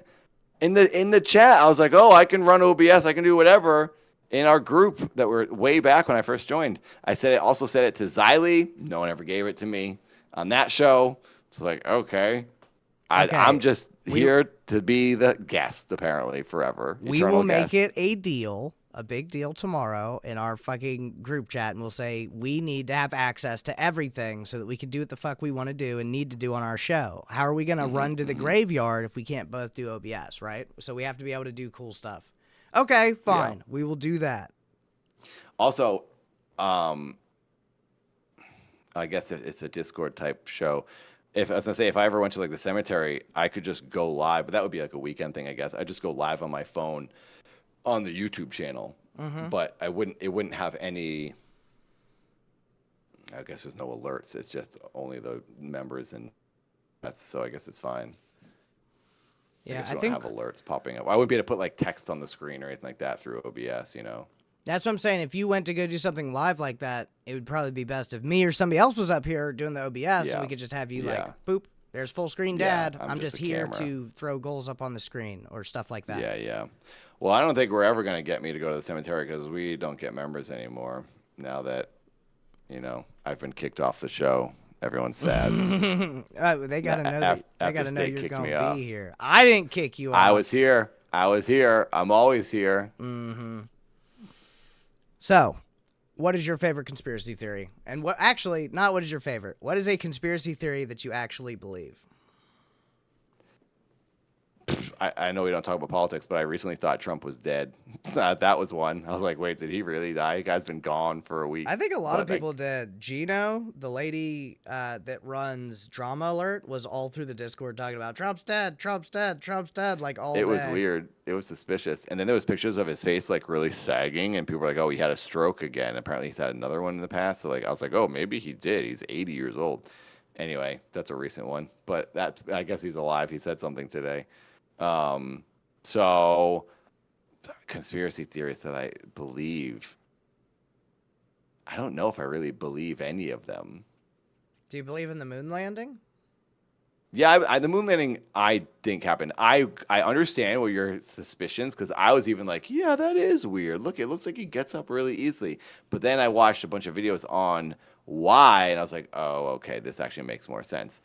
in the chat. I was like, oh, I can run OBS. I can do whatever. In our group that were way back when I first joined, I also said it to Xylee. No one ever gave it to me on that show. It's like, okay. I'm just here to be the guest, apparently, forever. We will make it a big deal tomorrow in our fucking group chat, and we'll say we need to have access to everything so that we can do what the fuck we want to do and need to do on our show. How are we going to run to the graveyard if we can't both do OBS, right? So we have to be able to do cool stuff. Okay, fine. Yeah. We will do that. Also, I guess it's a Discord type show. I was gonna say, if I ever went to like the cemetery, I could just go live, but that would be like a weekend thing, I guess. I'd just go live on my phone on the YouTube channel, but it wouldn't have any. I guess there's no alerts. It's just only the members, and so I guess it's fine. Yeah, I think have alerts popping up. I wouldn't be able to put like text on the screen or anything like that through OBS, you know. That's what I'm saying. If you went to go do something live like that, it would probably be best if me or somebody else was up here doing the OBS, and we could just have you like, boop, there's full screen dad. I'm just here to throw goals up on the screen or stuff like that. Yeah. Well, I don't think we're ever going to get me to go to the cemetery because we don't get members anymore now that, you know, I've been kicked off the show. Everyone's sad. They got to know that. They got to know you're going to be here. I didn't kick you out. I was here. I'm always here. Mm-hmm. So, what is your favorite conspiracy theory? And what is your favorite? What is a conspiracy theory that you actually believe? I know we don't talk about politics, but I recently thought Trump was dead. That was one. I was like, wait, did he really die? The guy's been gone for a week. I think a lot of people did. Gino, the lady that runs Drama Alert, was all through the Discord talking about Trump's dead, Trump's dead, Trump's dead, like all day. It was weird. It was suspicious. And then there was pictures of his face like really sagging, and people were like, oh, he had a stroke again. Apparently he's had another one in the past. So like I was like, oh, maybe he did. He's 80 years old. Anyway, that's a recent one. But I guess he's alive. He said something today. So conspiracy theories that I believe, I don't know if I really believe any of them. Do you believe in the moon landing? Yeah, the moon landing I think happened. I understand what your suspicions, because I was even like, yeah, that is weird. Look, it looks like he gets up really easily. But then I watched a bunch of videos on why, and I was like, oh, okay, this actually makes more sense.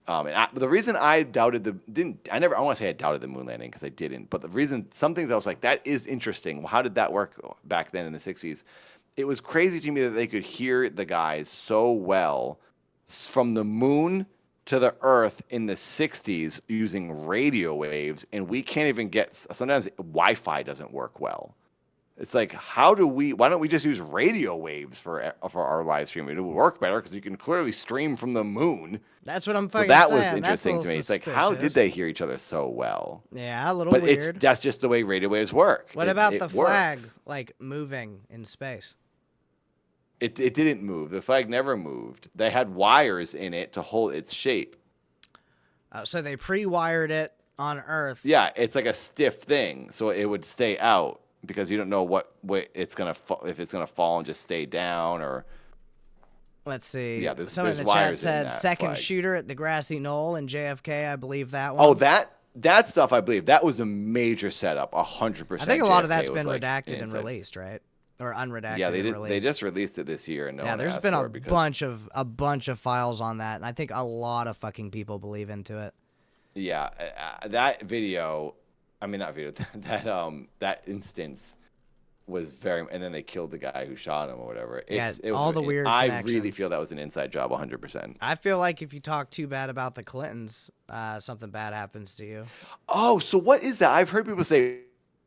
And the reason I doubted I want to say I doubted the moon landing because I didn't. But the reason, some things I was like, that is interesting. Well, how did that work back then in the 60s? It was crazy to me that they could hear the guys so well from the moon to the earth in the 60s using radio waves. And we can't even sometimes Wi-Fi doesn't work well. It's like, why don't we just use radio waves for our live stream? It would work better because you can clearly stream from the moon. That's what I'm fucking saying. So that saying. was interesting to me. It's like, how did they hear each other so well? Yeah, a little weird. But that's just the way radio waves work. What about the flag, like, moving in space? It didn't move. The flag never moved. They had wires in it to hold its shape. So they pre-wired it on Earth. Yeah, it's like a stiff thing, so it would stay out. Because you don't know what it's gonna if it's gonna fall and just stay down or. Let's see. Yeah, someone in the chat said second shooter at the grassy knoll in JFK. I believe that one. Oh, that stuff I believe that was a major setup, 100%. I think a lot of that's been redacted and released, right? Or unredacted. Yeah, they just released it this year, and there's been a bunch of files on that, and I think a lot of fucking people believe into it. Yeah, that video. I mean, not video. That instance was very, and then they killed the guy who shot him or whatever. It was all the weird I really connections. feel that was an inside job, 100%. I feel like if you talk too bad about the Clintons, something bad happens to you. Oh, so what is that? I've heard people say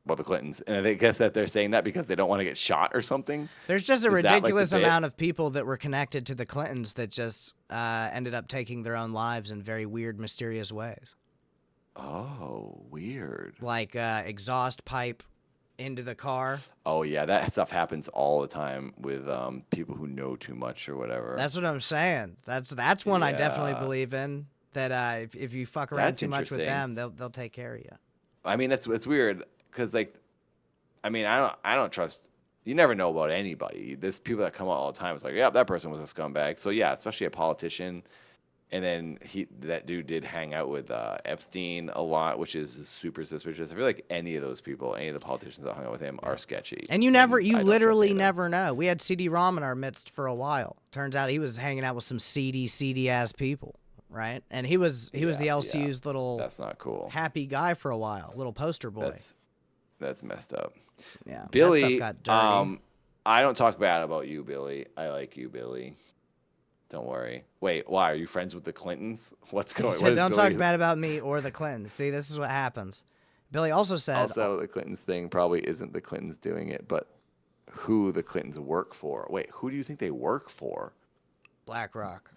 about the Clintons, and I guess that they're saying that because they don't want to get shot or something. There's just a Is that, like, the ridiculous bit? amount of people that were connected to the Clintons that just ended up taking their own lives in very weird, mysterious ways. Oh, weird. Like exhaust pipe into the car. Oh yeah, that stuff happens all the time with people who know too much or whatever. That's what I'm saying. That's one I definitely Yeah. believe in. That if you fuck around That's too much with interesting. them, they'll take care of you. I mean, it's weird because like, I mean, I don't trust. You never know about anybody. There's people that come out all the time. It's like, yeah, that person was a scumbag. So yeah, especially a politician. And then that dude did hang out with Epstein a lot, which is super suspicious. I feel like any of those people, any of the politicians that hung out with him, are sketchy. And you I don't trust literally any of them. never know. We had CD-ROM in our midst for a while. Turns out he was hanging out with some seedy ass people, right? And he was the LCU's little That's not cool. happy guy for a while, little poster boy. That's messed up. Yeah, that Billy, stuff got dirty. I don't talk bad about you, Billy. I like you, Billy. Don't worry. Wait, why? Are you friends with the Clintons? What's He going on? said, "Don't talk bad about me or the Clintons." See, this is what happens. Billy also said, Also, the Clintons thing probably isn't the Clintons doing it, but who the Clintons work for. Wait, who do you think they work for? BlackRock.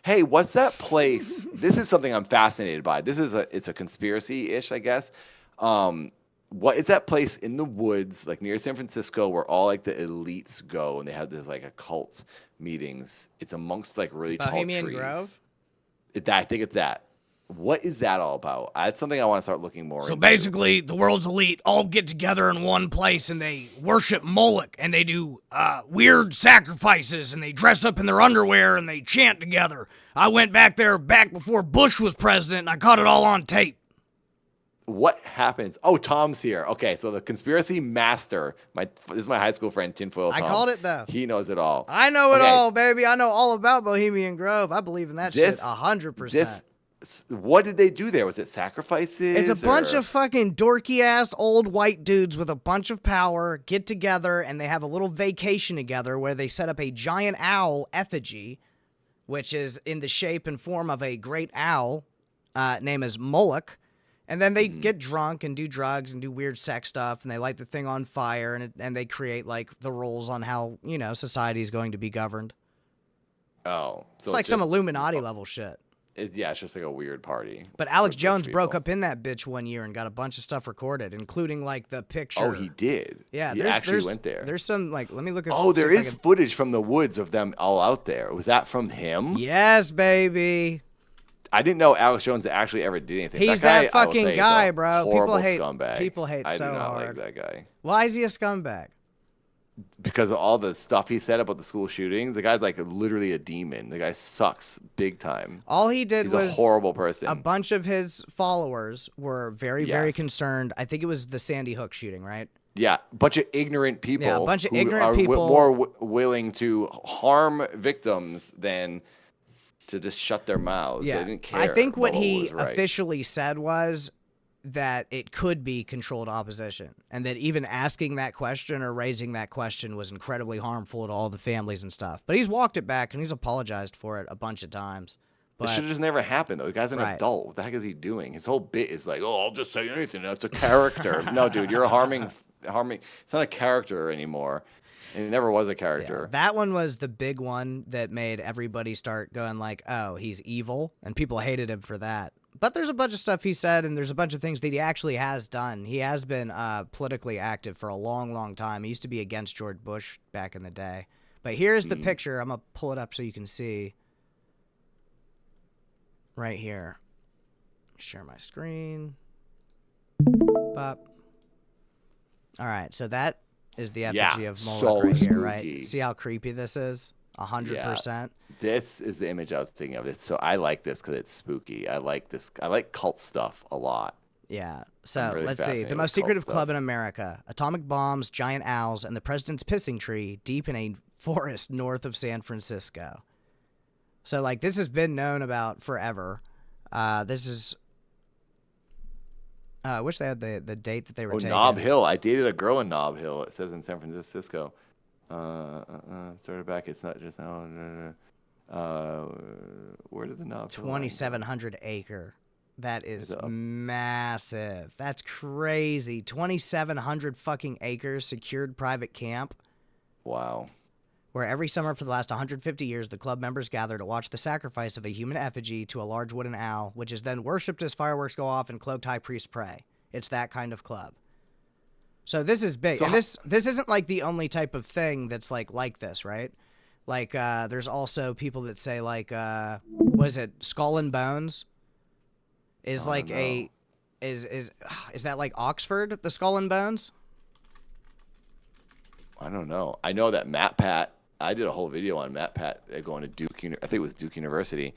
Hey, what's that place? This is something I'm fascinated by. It's a conspiracy-ish, I guess. What is that place in the woods, like near San Francisco, where all like the elites go and they have this like occult meetings? It's amongst like really Bohemian tall trees. Grove? I think it's that. What is that all about? That's something I want to start looking more So into. basically, the world's elite all get together in one place and they worship Moloch and they do weird sacrifices and they dress up in their underwear and they chant together. I went back there back before Bush was president and I caught it all on tape. What happens? Oh, Tom's here. Okay, so the conspiracy master. This is my high school friend, Tinfoil Tom. I called it, though. He knows it all. I know it Okay. all, baby. I know all about Bohemian Grove. I believe in that shit 100%. What did they do there? Was it sacrifices? It's a bunch or- of fucking dorky ass old white dudes with a bunch of power get together and they have a little vacation together where they set up a giant owl effigy, which is in the shape and form of a great owl, named as Moloch. And then they get drunk and do drugs and do weird sex stuff and they light the thing on fire and they create like the rules on how, society is going to be governed. Oh, so It's like some just- Illuminati level shit. Yeah, it's just like a weird party. But Alex with rich Jones broke people. up in that bitch one year and got a bunch of stuff recorded, including like the picture. Oh, he did. Yeah, he actually went there. There's some like, let me look at. Oh, there see if I is can- footage from the woods of them all out there. Was that from him? Yes, baby. I didn't know Alex Jones actually ever did anything. He's guy, that I will fucking say, is guy, a bro. Horrible People hate- scumbag. people hate I so do not hard. like that guy Why is he a scumbag? because of all the stuff he said about the school shootings. The guy's like literally a demon. The guy sucks big time. All he did He's was a horrible person. a bunch of his followers were very Yes. concerned. I think it was the Sandy Hook shooting, right? Yeah, a bunch of ignorant people. Yeah, a bunch of who ignorant are people- more willing to harm victims than to just shut their mouths. They didn't care. I think what about he was right. officially said was that it could be controlled opposition, and that even asking that question or raising that question was incredibly harmful to all the families and stuff. But he's walked it back and he's apologized for it a bunch of times. It should But have just never happened, though. The guy's an Right. adult. What the heck is he doing? His whole bit is like, oh, I'll just say anything. That's a character. No, dude, you're harming. It's not a character anymore. And it never was a yeah, character. that one was the big one that made everybody start going like, oh, he's evil, and people hated him for that. But there's a bunch of stuff he said, and there's a bunch of things that he actually has done. He has been politically active for a long time. He used to be against George Bush back in the day. But here's the picture. I'm going to pull it up so you can see. Right here. Share my screen. Bop. All right, so that is the effigy of Moloch so right here, right? spooky. See how creepy this is? 100%. This is the image I was thinking of. So I like this because it's spooky. I like this. I like cult stuff a lot. Yeah. So I'm really let's see. fascinated The with most cult secretive stuff. club in America: atomic bombs, giant owls, and the president's pissing tree deep in a forest north of San Francisco. So like this has been known about forever. This is I wish they had the date that they were Oh, taking. Nob Hill. I dated a girl in Nob Hill. It says in San Francisco. Started back. It's not just now. Where did the Nob Hill? 2,700 acre. That is massive. That's crazy. 2,700 fucking acres secured private camp. Wow. Where every summer for the last 150 years, the club members gather to watch the sacrifice of a human effigy to a large wooden owl, which is then worshipped as fireworks go off and cloaked high priests pray. It's that kind of club. So this is big. So and this isn't like the only type of thing that's like this, right? Like there's also people that say like what is it? Skull and Bones is like is that like Oxford, the Skull and Bones? I don't know. I know that Matt Pat. I did a whole video on Matt Pat going to Duke. I think it was Duke University,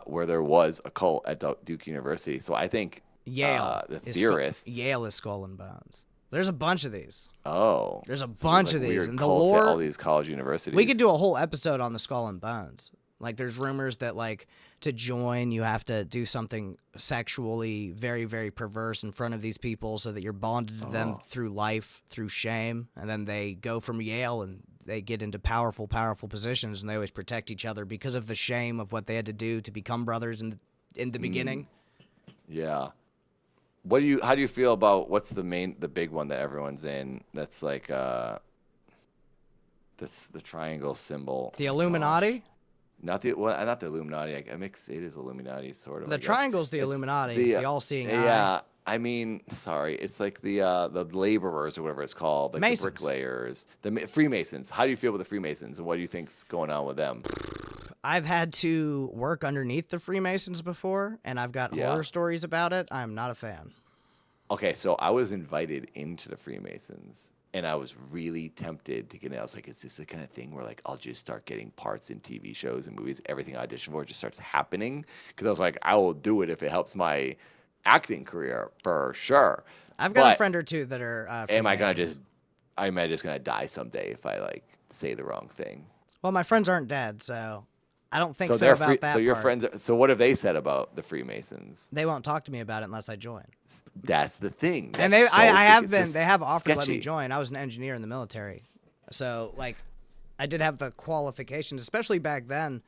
where there was a cult at Duke University. So I think Yale, the theorist. Yale is Skull and Bones. There's a bunch of these. Oh, There's a so bunch like of these, weird and the cults at lore. all these college universities. We could do a whole episode on the Skull and Bones. Like, there's rumors that like to join, you have to do something sexually very, very perverse in front of these people, so that you're bonded to them through life, through shame, and then they go from Yale and they get into powerful, powerful positions, and they always protect each other because of the shame of what they had to do to become brothers in the beginning. Yeah. How do you feel about what's the big one that everyone's in? That's like that's the triangle symbol. The Illuminati. Not the Illuminati. I mix it is Illuminati sort of. The triangle's the Illuminati. The all-seeing eye. Yeah. I mean, sorry, it's like the laborers or whatever it's called, like Masons. the bricklayers, the Freemasons. How do you feel about the Freemasons, and what do you think's going on with them? I've had to work underneath the Freemasons before, and I've got horror stories about it. I'm not a fan. Okay, so I was invited into the Freemasons, and I was really tempted to get in. I was like, is this the kind of thing where like I'll just start getting parts in TV shows and movies, everything I audition for just starts happening? Because I was like, I will do it if it helps my acting career for sure. I've got a friend or two that are am I Freemasons. just gonna die someday if I like say the wrong thing? Well, my friends aren't dead, so I don't think so, they're about that So your part. friends. So what have they said about the Freemasons? They won't talk to me about it unless I join. That's the thing. And That's I have it's been. just They have offered to let me sketchy. join. I was an engineer in the military, so like, I did have the qualifications, especially back then.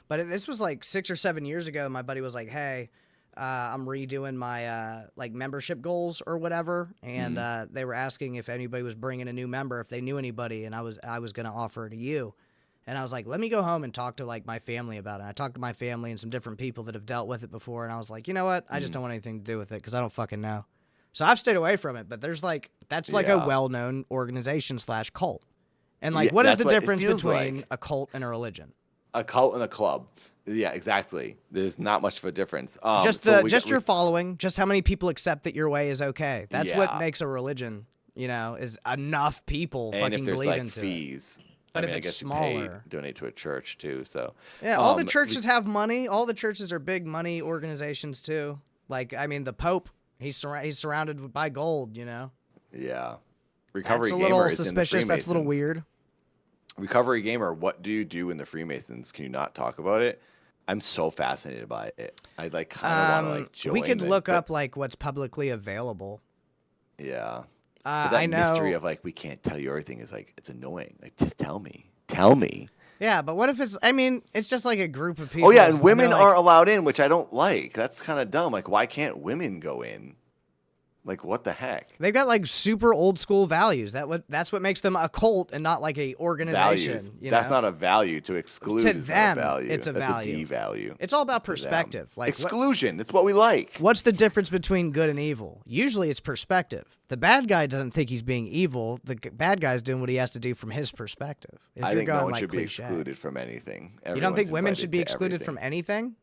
But this was like 6 or 7 years ago. My buddy was like, "Hey, I'm redoing my like membership goals or whatever," and they were asking if anybody was bringing a new member, if they knew anybody, and I was gonna offer it to you. And I was like, let me go home and talk to like my family about it. I talked to my family and some different people that have dealt with it before, and I was like, you know what? I just don't want anything to do with it because I don't fucking know. So I've stayed away from it. But there's like that's like a well-known organization / cult. And like, what is that's the what it difference feels between like. a cult and a religion? A cult and a club. Yeah, exactly. There's not much of a difference. Just your following, just how many people accept that your way is okay. That's what makes a religion. You know, is enough people and fucking if there's believe like into it. fees. But I mean, if I it's guess smaller, you donate to a church too. So yeah, all the churches have money. All the churches are big money organizations too. Like, I mean, the Pope, he's surrounded by gold. You know. Yeah, Recovery That's a Gamer little is in the suspicious. That's a little Freemasons. weird. Recovery Gamer, what do you do in the Freemasons? Can you not talk about it? I'm so fascinated by it. I like kind of want to like join. We could it, look but- up like what's publicly available. Yeah. But that I know. mystery of like we can't tell you everything is like it's annoying. Like just tell me. Tell me. Yeah, but what if it's? I mean, it's just like a group of people. Oh yeah, and they're women like- aren't allowed in, which I don't like. That's kind of dumb. Like why can't women go in? Like what the heck? They've got like super old school values. That's what makes them a cult and not like a organization. Values. You That's know? not a value to exclude. To is not them, a value. it's a That's value. a devalue. It's all about to them. perspective. Like exclusion. It's what we like. What's the difference between good and evil? Usually it's perspective. The bad guy doesn't think he's being evil. The bad guy's doing what he has to do from his perspective. If I you're think going no one like should cliche. be excluded from anything. You don't think Everyone's women invited should be to excluded everything. from anything?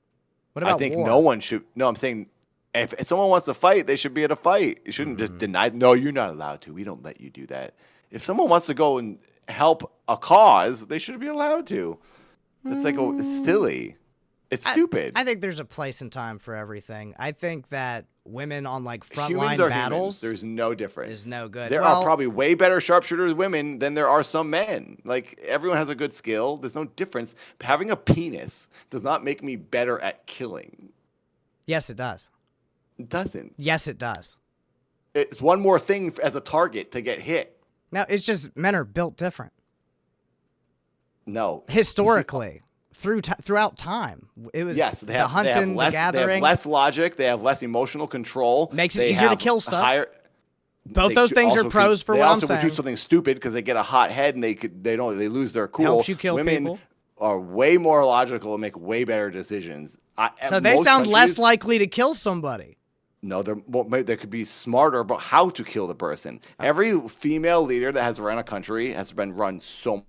What about I think war? no one should. No, I'm saying if someone wants to fight, they should be able to fight. You shouldn't just deny. No, you're not allowed to. We don't let you do that. If someone wants to go and help a cause, they should be allowed to. It's like it's silly. It's stupid. I think there's a place and time for everything. I think that women on like Humans frontline are battles humans. There's no difference. is no good. There Well, are probably way better sharpshooters women than there are some men. Like everyone has a good skill. There's no difference. Having a penis does not make me better at killing. yes, it does. It doesn't. Yes, it does. It's one more thing as a target to get hit. Now, it's just men are built different. No. Historically, throughout time. It was They have hunting, less, the gathering. They have less logic. They have less emotional control. Makes it They easier to have kill stuff. higher- Both they those things are also pros for they what I'm also would saying. do something stupid because they get a hot head and they lose their cool. Helps you kill Women people. are way more logical and make way better decisions. So they sound less likely to kill somebody. No, they could be smarter about how to kill the person. Every female leader that has run a country has been run so.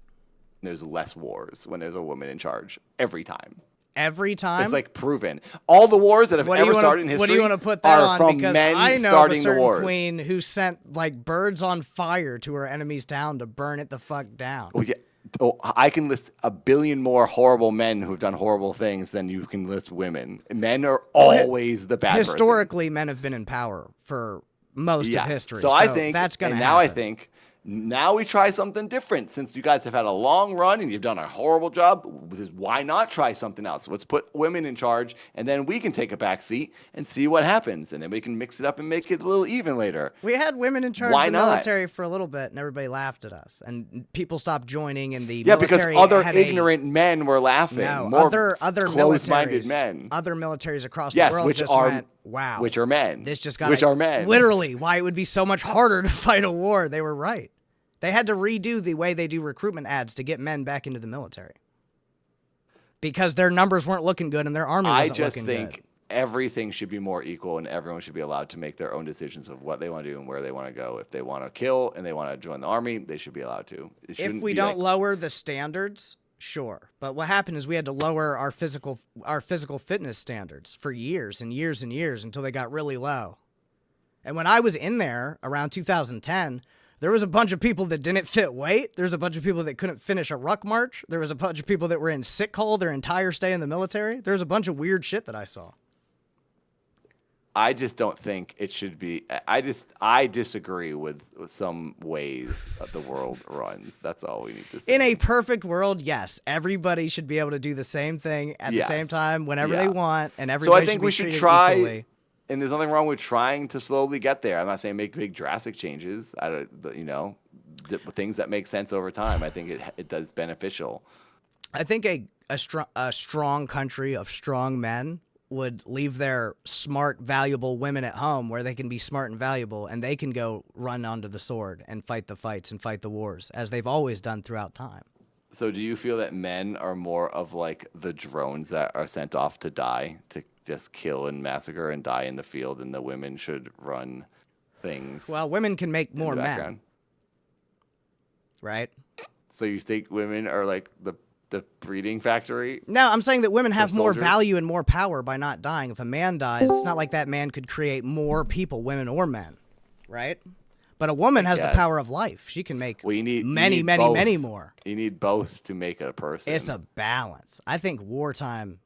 There's less wars when there's a woman in charge every time. Every time? It's like proven. All the wars that have ever started in history what do you want to put that are on? from Because men I know starting of a the certain wars. queen who sent like birds on fire to her enemy's town to burn it the fuck down. Oh, yeah. Oh, I can list a billion more horrible men who've done horrible things than you can list women. Men are always the bad person. Historically, men have been in power for most of history. So I think that's going to happen. Now I think now we try something different. Since you guys have had a long run and you've done a horrible job, why not try something else? Let's put women in charge, and then we can take a back seat and see what happens, and then we can mix it up and make it a little even later. We had women in charge of the military for a little bit, and everybody laughed at us, and people stopped joining. And the military because other had ignorant men were laughing. No, more other closed-minded militaries, men. Other militaries across the world which just are went, wow, which are men. This just got which are men. Literally, why it would be so much harder to fight a war. They were right. They had to redo the way they do recruitment ads to get men back into the military because their numbers weren't looking good and their army wasn't looking good. I just think everything should be more equal and everyone should be allowed to make their own decisions of what they want to do and where they want to go. If they want to kill and they want to join the army, they should be allowed to. If we don't lower the standards, sure. But what happened is we had to lower our physical fitness standards for years and years and years until they got really low. And when I was in there around 2010, there was a bunch of people that didn't fit weight. There was a bunch of people that couldn't finish a ruck march. There was a bunch of people that were in sick call their entire stay in the military. There was a bunch of weird shit that I saw. I just don't think it should be. I disagree with some ways that the world runs. That's all we need to say. In a perfect world, yes, everybody should be able to do the same thing at the same time whenever they want, and everybody. So I think we should try. Equally. And there's nothing wrong with trying to slowly get there. I'm not saying make big drastic changes. Things that make sense over time. I think it does beneficial. I think a strong country of strong men would leave their smart, valuable women at home where they can be smart and valuable, and they can go run onto the sword and fight the fights and fight the wars as they've always done throughout time. So do you feel that men are more of like the drones that are sent off to die, to just kill and massacre and die in the field, and the women should run things? Well, women can make more men. Right? So you think women are like the breeding factory? No, I'm saying that women have more value and more power by not dying. If a man dies, it's not like that man could create more people, women or men, right? But a woman has the power of life. She can make many more. You need both to make a person. It's a balance. I think wartime,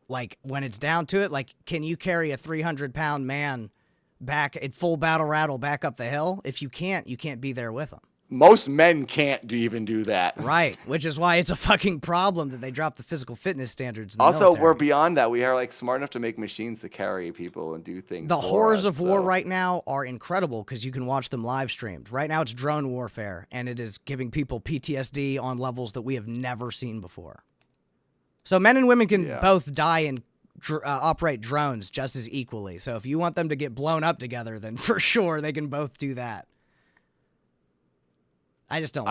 like when it's down to it, like can you carry a 300-pound man back in full battle rattle back up the hill? If you can't be there with him. Most men can't even do that. Right, which is why it's a fucking problem that they drop the physical fitness standards in the also, military. we're beyond that. We are like smart enough to make machines to carry people and do things. The horrors of war right now are incredible because you can watch them live streamed. Right now it's drone warfare, and it is giving people PTSD on levels that we have never seen before. So men and women can both die and operate drones just as equally. So if you want them to get blown up together, then for sure they can both do that. I just don't.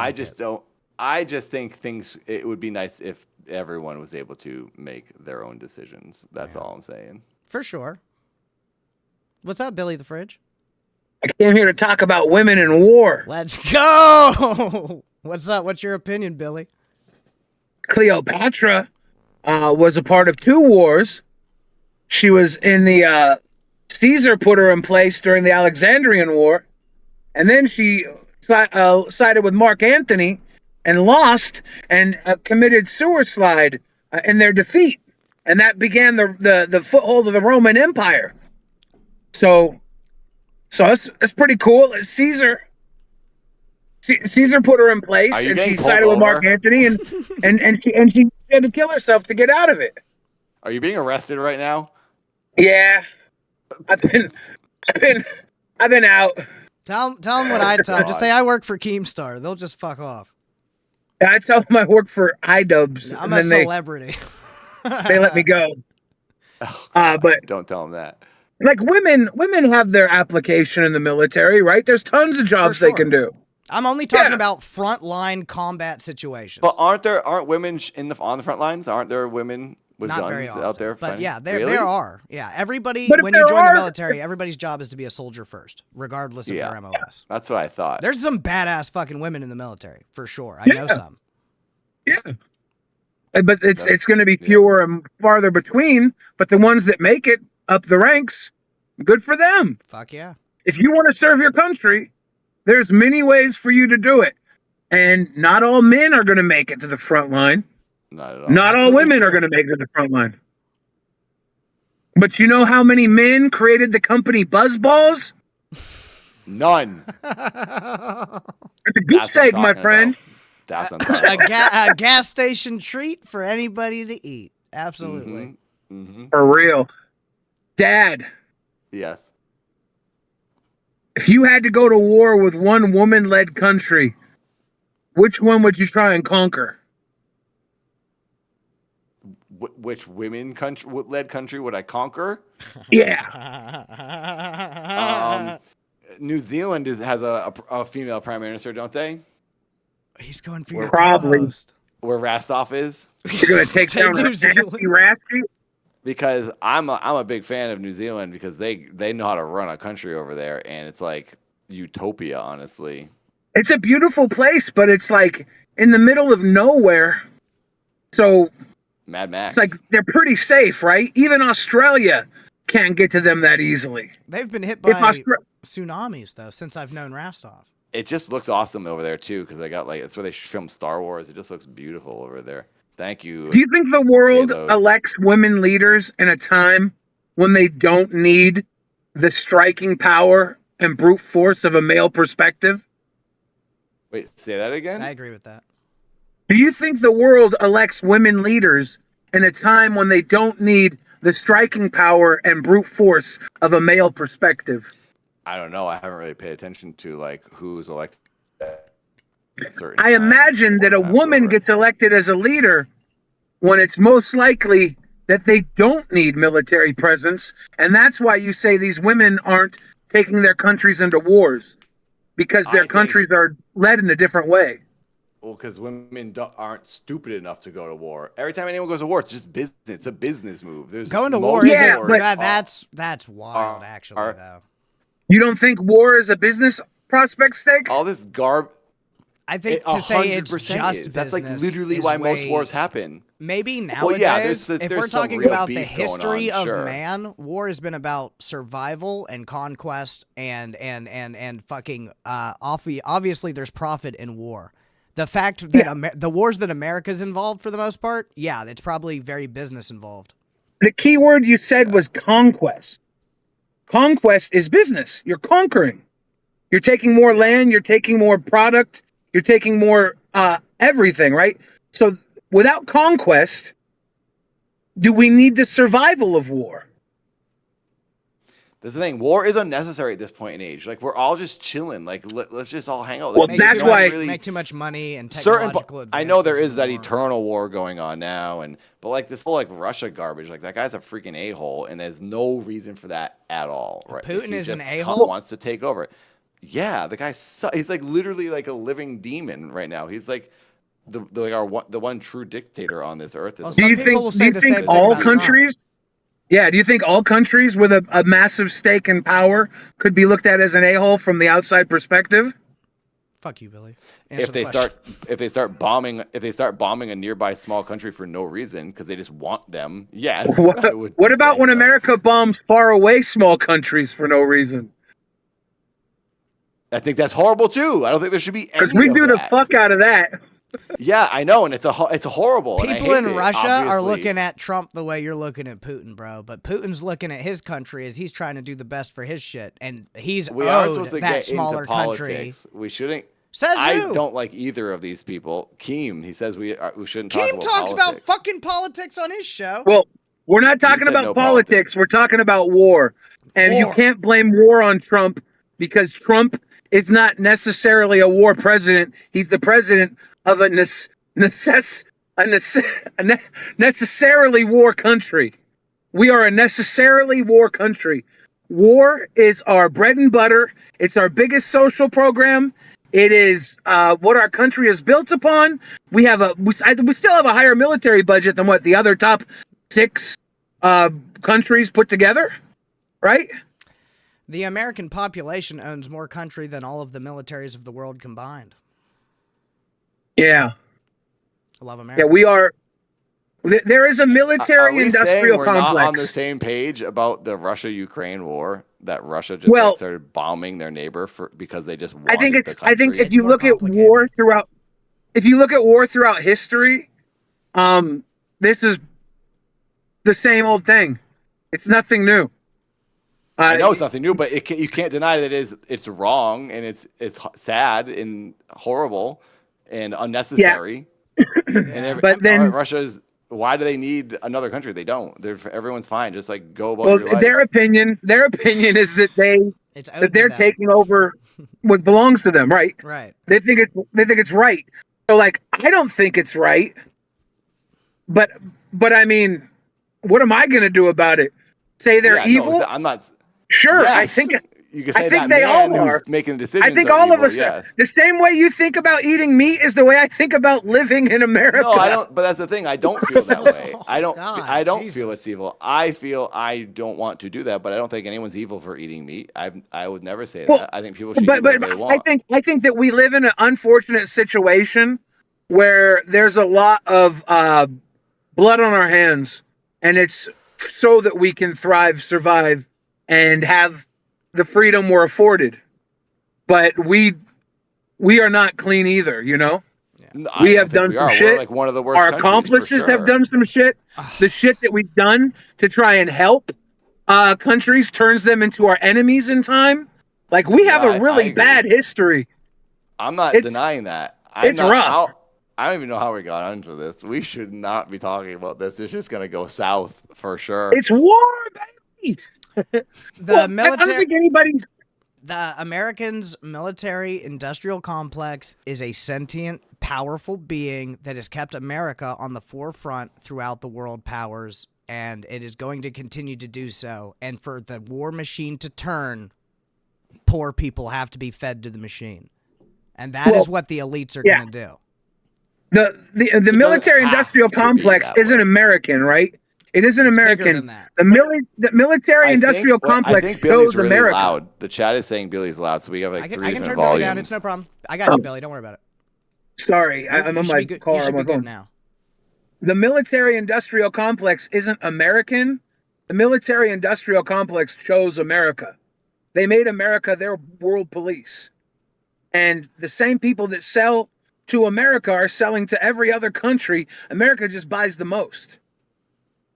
I just think it would be nice if everyone was able to make their own decisions. That's all I'm saying. For sure. What's up, Billy the Fridge? I came here to talk about women in war. Let's go. What's up? What's your opinion, Billy? Cleopatra was a part of 2 wars. She was in the Caesar put her in place during the Alexandrian War, and then she sided with Mark Antony and lost and committed suicide in their defeat, and that began the foothold of the Roman Empire. So it's pretty cool. Caesar put her in place, and she sided with Mark Antony, and she had to kill herself to get out of it. Are you being arrested right now? Yeah, I've I've been out. Tell them what I tell 'em. Just say I work for Keemstar. They'll just fuck off. I tell them I work for Idubbbz, I'm and a then celebrity. they let me go. But Don't tell him that. like women have their application in the military, right? There's tons of jobs For they can sure. do. I'm only talking Yeah. about frontline combat situations. But aren't women on the front lines? Aren't there women with Not very guns often, out there? but fighting? yeah, there Really? are. Yeah, everybody But if when you there join the are- military, everybody's job is to be a soldier first, regardless of Yeah. their MOS. That's what I thought. There's some badass fucking women in the military for sure. I know Yeah. some. Yeah. But it's going to be fewer and farther between. But the ones that make it up the ranks, good for them. Fuck yeah. If you want to serve your country, there's many ways for you to do it. And not all men are going to make it to the front line. Not at all. Not all women are going to make it to the front line. But you know how many men created the company Buzzballs? None. It's a That's goose what I'm egg, my talking friend. about. That's what I'm talking about. A gas station treat for anybody to eat. Absolutely. Mm-hmm. For real. Dad, Yes. if you had to go to war with one woman-led country, which one would you try and conquer? Which led country would I conquer? Yeah. New Zealand has a female prime minister, don't they? He's going for your Probably. co-host. Where Rastoff is? You're going to take down New Zealand. Rasky? Because I'm a big fan of New Zealand because they know how to run a country over there, and it's like utopia, honestly. It's a beautiful place, but it's like in the middle of nowhere. So Mad Max. it's like they're pretty safe, right? Even Australia can't get to them that easily. They've been hit If by tsunamis though since I've known Rastoff. It just looks awesome over there too, because it's where they filmed Star Wars. It just looks beautiful over there. Thank you. Do you think the world Halo. elects women leaders in a time when they don't need the striking power and brute force of a male perspective? Wait, say that again? I agree with that. Do you think the world elects women leaders in a time when they don't need the striking power and brute force of a male perspective? I don't know. I haven't really paid attention to like who's elected. At certain I times imagine that a or woman after. gets elected as a leader when it's most likely that they don't need military presence. And that's why you say these women aren't taking their countries into wars, because I their think- countries are led in a different way. Well, because women aren't stupid enough to go to war. Every time anyone goes to war, it's just business. It's a business move. There's Going to most war Yeah, isn't but- that's wild actually though. You don't think war is a business prospect stake? all this garb. I think It to say it's 100% just is. business That's like literally is why most way- wars happen. Maybe nowadays, Well, yeah, if there's we're some talking real about the beef going history on, of sure. man, war has been about survival and conquest and fucking obviously there's profit in war. The fact that the wars that America's involved for the most part, yeah, it's probably very business involved. The key word you said was conquest. Conquest is business. You're conquering. You're taking more land. You're taking more product. You're taking more everything, right? So without conquest, do we need the survival of war? That's the thing. War is unnecessary at this point in age. Like we're all just chilling. Like let's just all hang out. Well, Like, that's no one why- really- Make too much money and certain. technological I know there advances is in that war. eternal war going on now, but like this whole like Russia garbage. Like that guy's a freaking a-hole, and there's no reason for that at all. Right? Putin He is an just a-hole? Wants to take over. Yeah, the guy. He's like literally like a living demon right now. He's like the one true dictator on this earth. at Well, the Do you Some think, people will say the same thing all about Trump. countries? Yeah, do you think all countries with a massive stake in power could be looked at as an a-hole from the outside perspective? Fuck you, Billy. if they start bombing a nearby small country for no reason because they just want them, yes. I would What about say when so. America bombs far away small countries for no reason? I think that's horrible too. I don't think there should be any Because we of do the that. fuck out of that. Yeah, I know, and it's horrible. and I People in hate it, Russia are obviously. looking at Trump the way you're looking at Putin, bro. But Putin's looking at his country as he's trying to do the best for his shit, and he's We are owed supposed to that get smaller into country. politics. We shouldn't. Says I who? don't like either of these people. Keem, he says we shouldn't talk Keem about talks about politics. fucking politics on his show. Well, we're not talking said about no politics. politics. We're talking about war. And you War. can't blame war on Trump because Trump is not necessarily a war president. He's the president of a necessarily war country. We are a necessarily war country. War is our bread and butter. It's our biggest social program. It is what our country is built upon. We still have a higher military budget than what the other top 6 countries put together, right? The American population owns more country than all of the militaries of the world combined. Yeah. I love America. Yeah, we are. There is a Are we military-industrial saying we're complex. not on the same page about the Russia-Ukraine war? That Russia just started bombing their neighbor because they just wanted I think the country? I think if It's you more look at war throughout history, this is the same old thing. It's nothing new. I know it's nothing new, but you can't deny that it's wrong and it's sad and horrible and unnecessary. But then Russia's. Why do they need another country? They don't. Everyone's fine. Just like go about your life. their opinion is that they're them. taking over what belongs to them, right? Right. They think it's right. So like I don't think it's right. But I mean, what am I going to do about it? Say they're evil? No, I'm not. Sure, Yes, I think you can say think that they man all who's are. making the decisions. I think are all of evil, us yes. are. The same way you think about eating meat is the way I think about living in America. No, I don't. But that's the thing. I don't feel that way. I don't. God, I don't Jesus. feel it's evil. I feel I don't want to do that. But I don't think anyone's evil for eating meat. I would never say that. I think people should But eat whatever they want. I think that we live in an unfortunate situation where there's a lot of blood on our hands, and it's so that we can thrive, survive, and have the freedom we're afforded. But we are not clean either, you know? We have done some shit. We're like one of the worst Our countries, for accomplices sure. have done some shit. The shit that we've done to try and help countries turns them into our enemies in time. Like we have I a really agree. bad history. I'm not It's- denying that. it's rough. I don't even know how we got onto this. We should not be talking about this. It's just gonna go south for sure. It's war, baby. The Well, I don't military. think anybody. The Americans' military-industrial complex is a sentient, powerful being that has kept America on the forefront throughout the world powers, and it is going to continue to do so. And for the war machine to turn, poor people have to be fed to the machine. And that is what the elites are going to do. The military-industrial have to be complex that isn't way. American, right? It isn't It's bigger American. than that. The military-industrial I complex think Billy's chose really America. loud. The chat is saying Billy's loud, so we have like I 3 can different turn volumes. Billy down. It's no problem. I got you, Billy. Don't worry about it. Sorry, I'm You on should my be good. car. You should on my be good phone. now. The military-industrial complex isn't American. The military-industrial complex chose America. They made America their world police. And the same people that sell to America are selling to every other country. America just buys the most.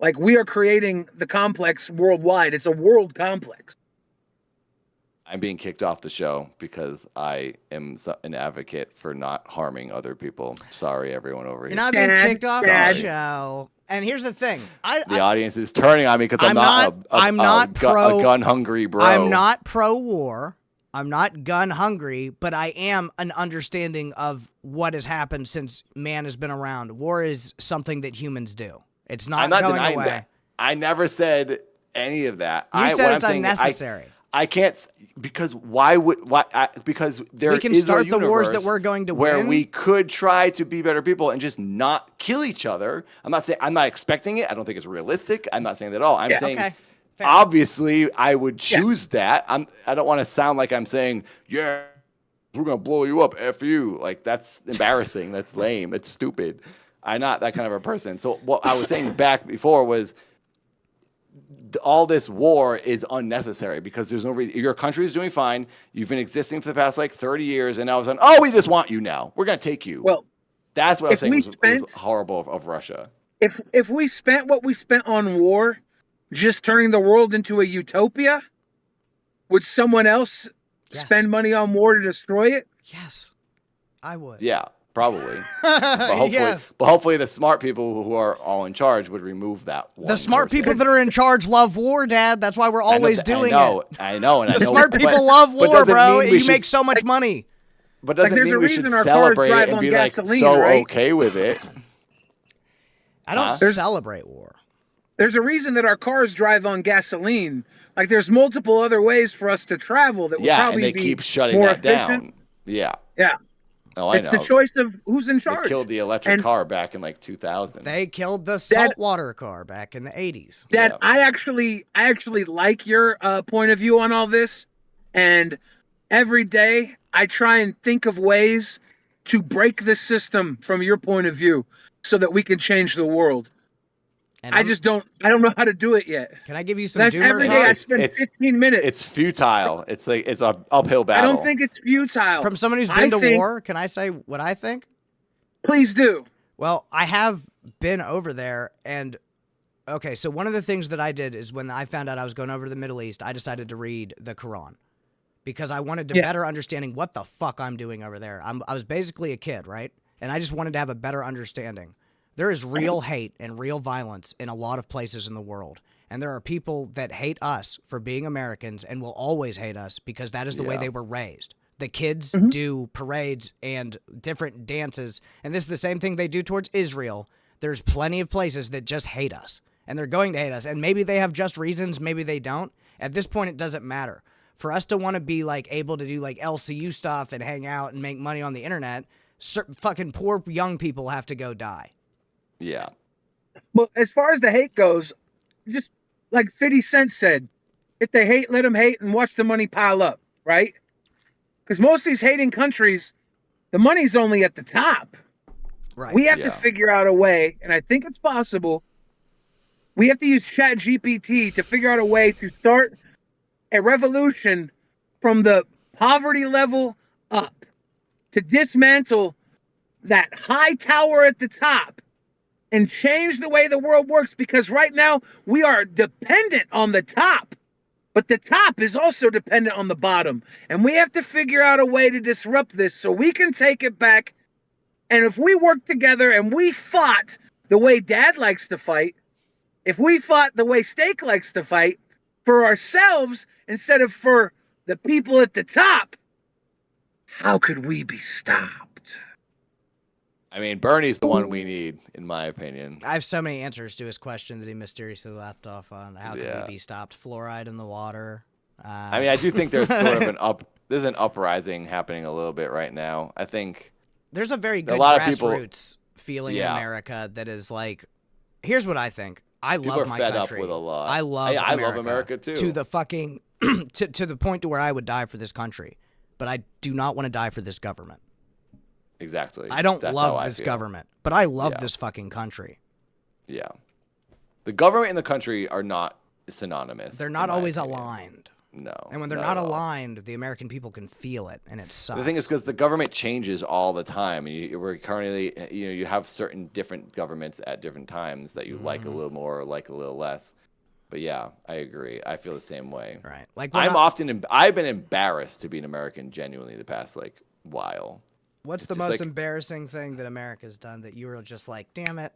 Like we are creating the complex worldwide. It's a world complex. I'm being kicked off the show because I am an advocate for not harming other people. Sorry, everyone over You're here. not being Dad, kicked off Dad. the show. And here's the thing. The audience is turning on me because I'm not a gun-hungry bro. I'm not pro-war. I'm not gun-hungry, but I am an understanding of what has happened since man has been around. War is something that humans do. It's not, I'm not going denying away. that. I never said any of that. You said what it's I'm saying is unnecessary. I can't because why would because there We can is start a the wars that universe we're going to where win. we could try to be better people and just not kill each other. I'm not expecting it. I don't think it's realistic. I'm not saying that at all. I'm saying okay. Fair. obviously I would choose that. I don't want to sound like I'm saying we're gonna blow you up. F you. Like that's embarrassing. That's lame. That's stupid. I'm not that kind of a person. So what I was saying back before was all this war is unnecessary because there's no reason. Your country is doing fine. You've been existing for the past like 30 years, and now it's like, we just want you now. We're gonna take you. Well, that's what I was if saying we was horrible of Russia. If we spent what we spent on war just turning the world into a utopia, would someone else Yes. spend money on war to destroy it? Yes, I would. Yeah, Probably. But hopefully the smart people who are all in charge would remove that one. The smart person. people that are in charge love war, Dad. That's why we're always doing it. I know. And The smart people love war, bro. You make so much money. But doesn't there's mean a we should reason our cars celebrate drive it and on be gasoline, like so right? okay with it. I don't celebrate war. There's a reason that our cars drive on gasoline. Like there's multiple other ways for us to travel that would probably and they be keep shutting more that efficient. down. Yeah. Yeah. Oh, I It's know. the choice of who's in charge. They killed the electric car back in like 2000. They killed the saltwater car back in the 80s. Dad, Yeah. I actually like your point of view on all this, and every day I try and think of ways to break the system from your point of view, so that we can change the world. And I don't know how to do it yet. Can I give you some That's doomer every day. I talk? spend 15 minutes. It's futile. It's like it's an uphill I battle. don't think it's futile. From someone who's I been to think- war, can I say what I think? Please do. Well, I have been over there, and okay, so one of the things that I did is when I found out I was going over to the Middle East, I decided to read the Quran because I wanted to better understanding what the fuck I'm doing over there. I was basically a kid, right? And I just wanted to have a better understanding. There is real hate and real violence in a lot of places in the world. And there are people that hate us for being Americans and will always hate us because that is the way they were raised. The kids do parades and different dances, and this is the same thing they do towards Israel. There's plenty of places that just hate us, and they're going to hate us. And maybe they have just reasons, maybe they don't. At this point, it doesn't matter. For us to want to be like able to do like LCU stuff and hang out and make money on the internet, fucking poor young people have to go die. Yeah. Well, as far as the hate goes, just like 50 Cent said, if they hate, let them hate and watch the money pile up, right? Because most of these hating countries, the money's only at the top. Right. We have to figure out a way, and I think it's possible. We have to use ChatGPT to figure out a way to start a revolution from the poverty level up, to dismantle that high tower at the top and change the way the world works, because right now we are dependent on the top, but the top is also dependent on the bottom. And we have to figure out a way to disrupt this so we can take it back. And if we work together and we fought the way Dad likes to fight, if we fought the way Steak likes to fight for ourselves instead of for the people at the top, how could we be stopped? I mean, Bernie's the one we need, in my opinion. I have so many answers to his question that he mysteriously left off on. How can we be stopped? Fluoride in the water. I mean, I do think there's sort of there's an uprising happening a little bit right now. I think there's a very good lot of people- grassroots feeling in America that is like, here's what I think. I people love are my fed country. up with a lot. I love America. I love America too. To the fucking to the point to where I would die for this country, but I do not want to die for this government. Exactly. I don't That's love how I this feel. government, but I love this fucking country. Yeah. The government and the country are not synonymous. They're not in my always opinion. aligned. No. And when they're not at all. aligned, the American people can feel it, and it sucks. The thing is, because the government changes all the time, and we're currently, you have certain different governments at different times that you like a little more or like a little less. But yeah, I agree. I feel the same way. Right. Like I've been embarrassed to be an American genuinely the past while. What's It's the just most like- embarrassing thing that America's done that you were just like, damn it,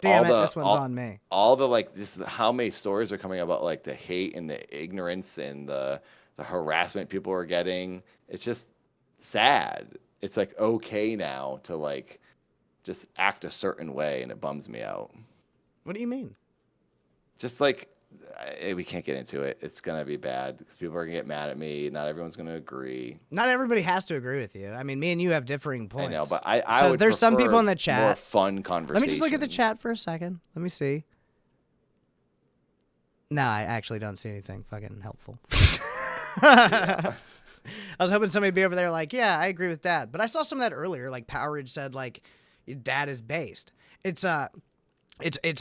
All this one's on me? All the just how many stories are coming about the hate and the ignorance and the harassment people are getting. It's just sad. It's okay now to just act a certain way, and it bums me out. What do you mean? Just we can't get into it. It's gonna be bad because people are gonna get mad at me. Not everyone's gonna agree. Not everybody has to agree with you. I mean, me and you have differing points. I know, but I so would there's some prefer people in the more chat. fun conversation. Let me just look at the chat for a second. Let me see. No, I actually don't see anything fucking helpful. I was hoping somebody'd be over there like, yeah, I agree with Dad. But I saw some of that earlier. Like Powerage said, Dad is based. It's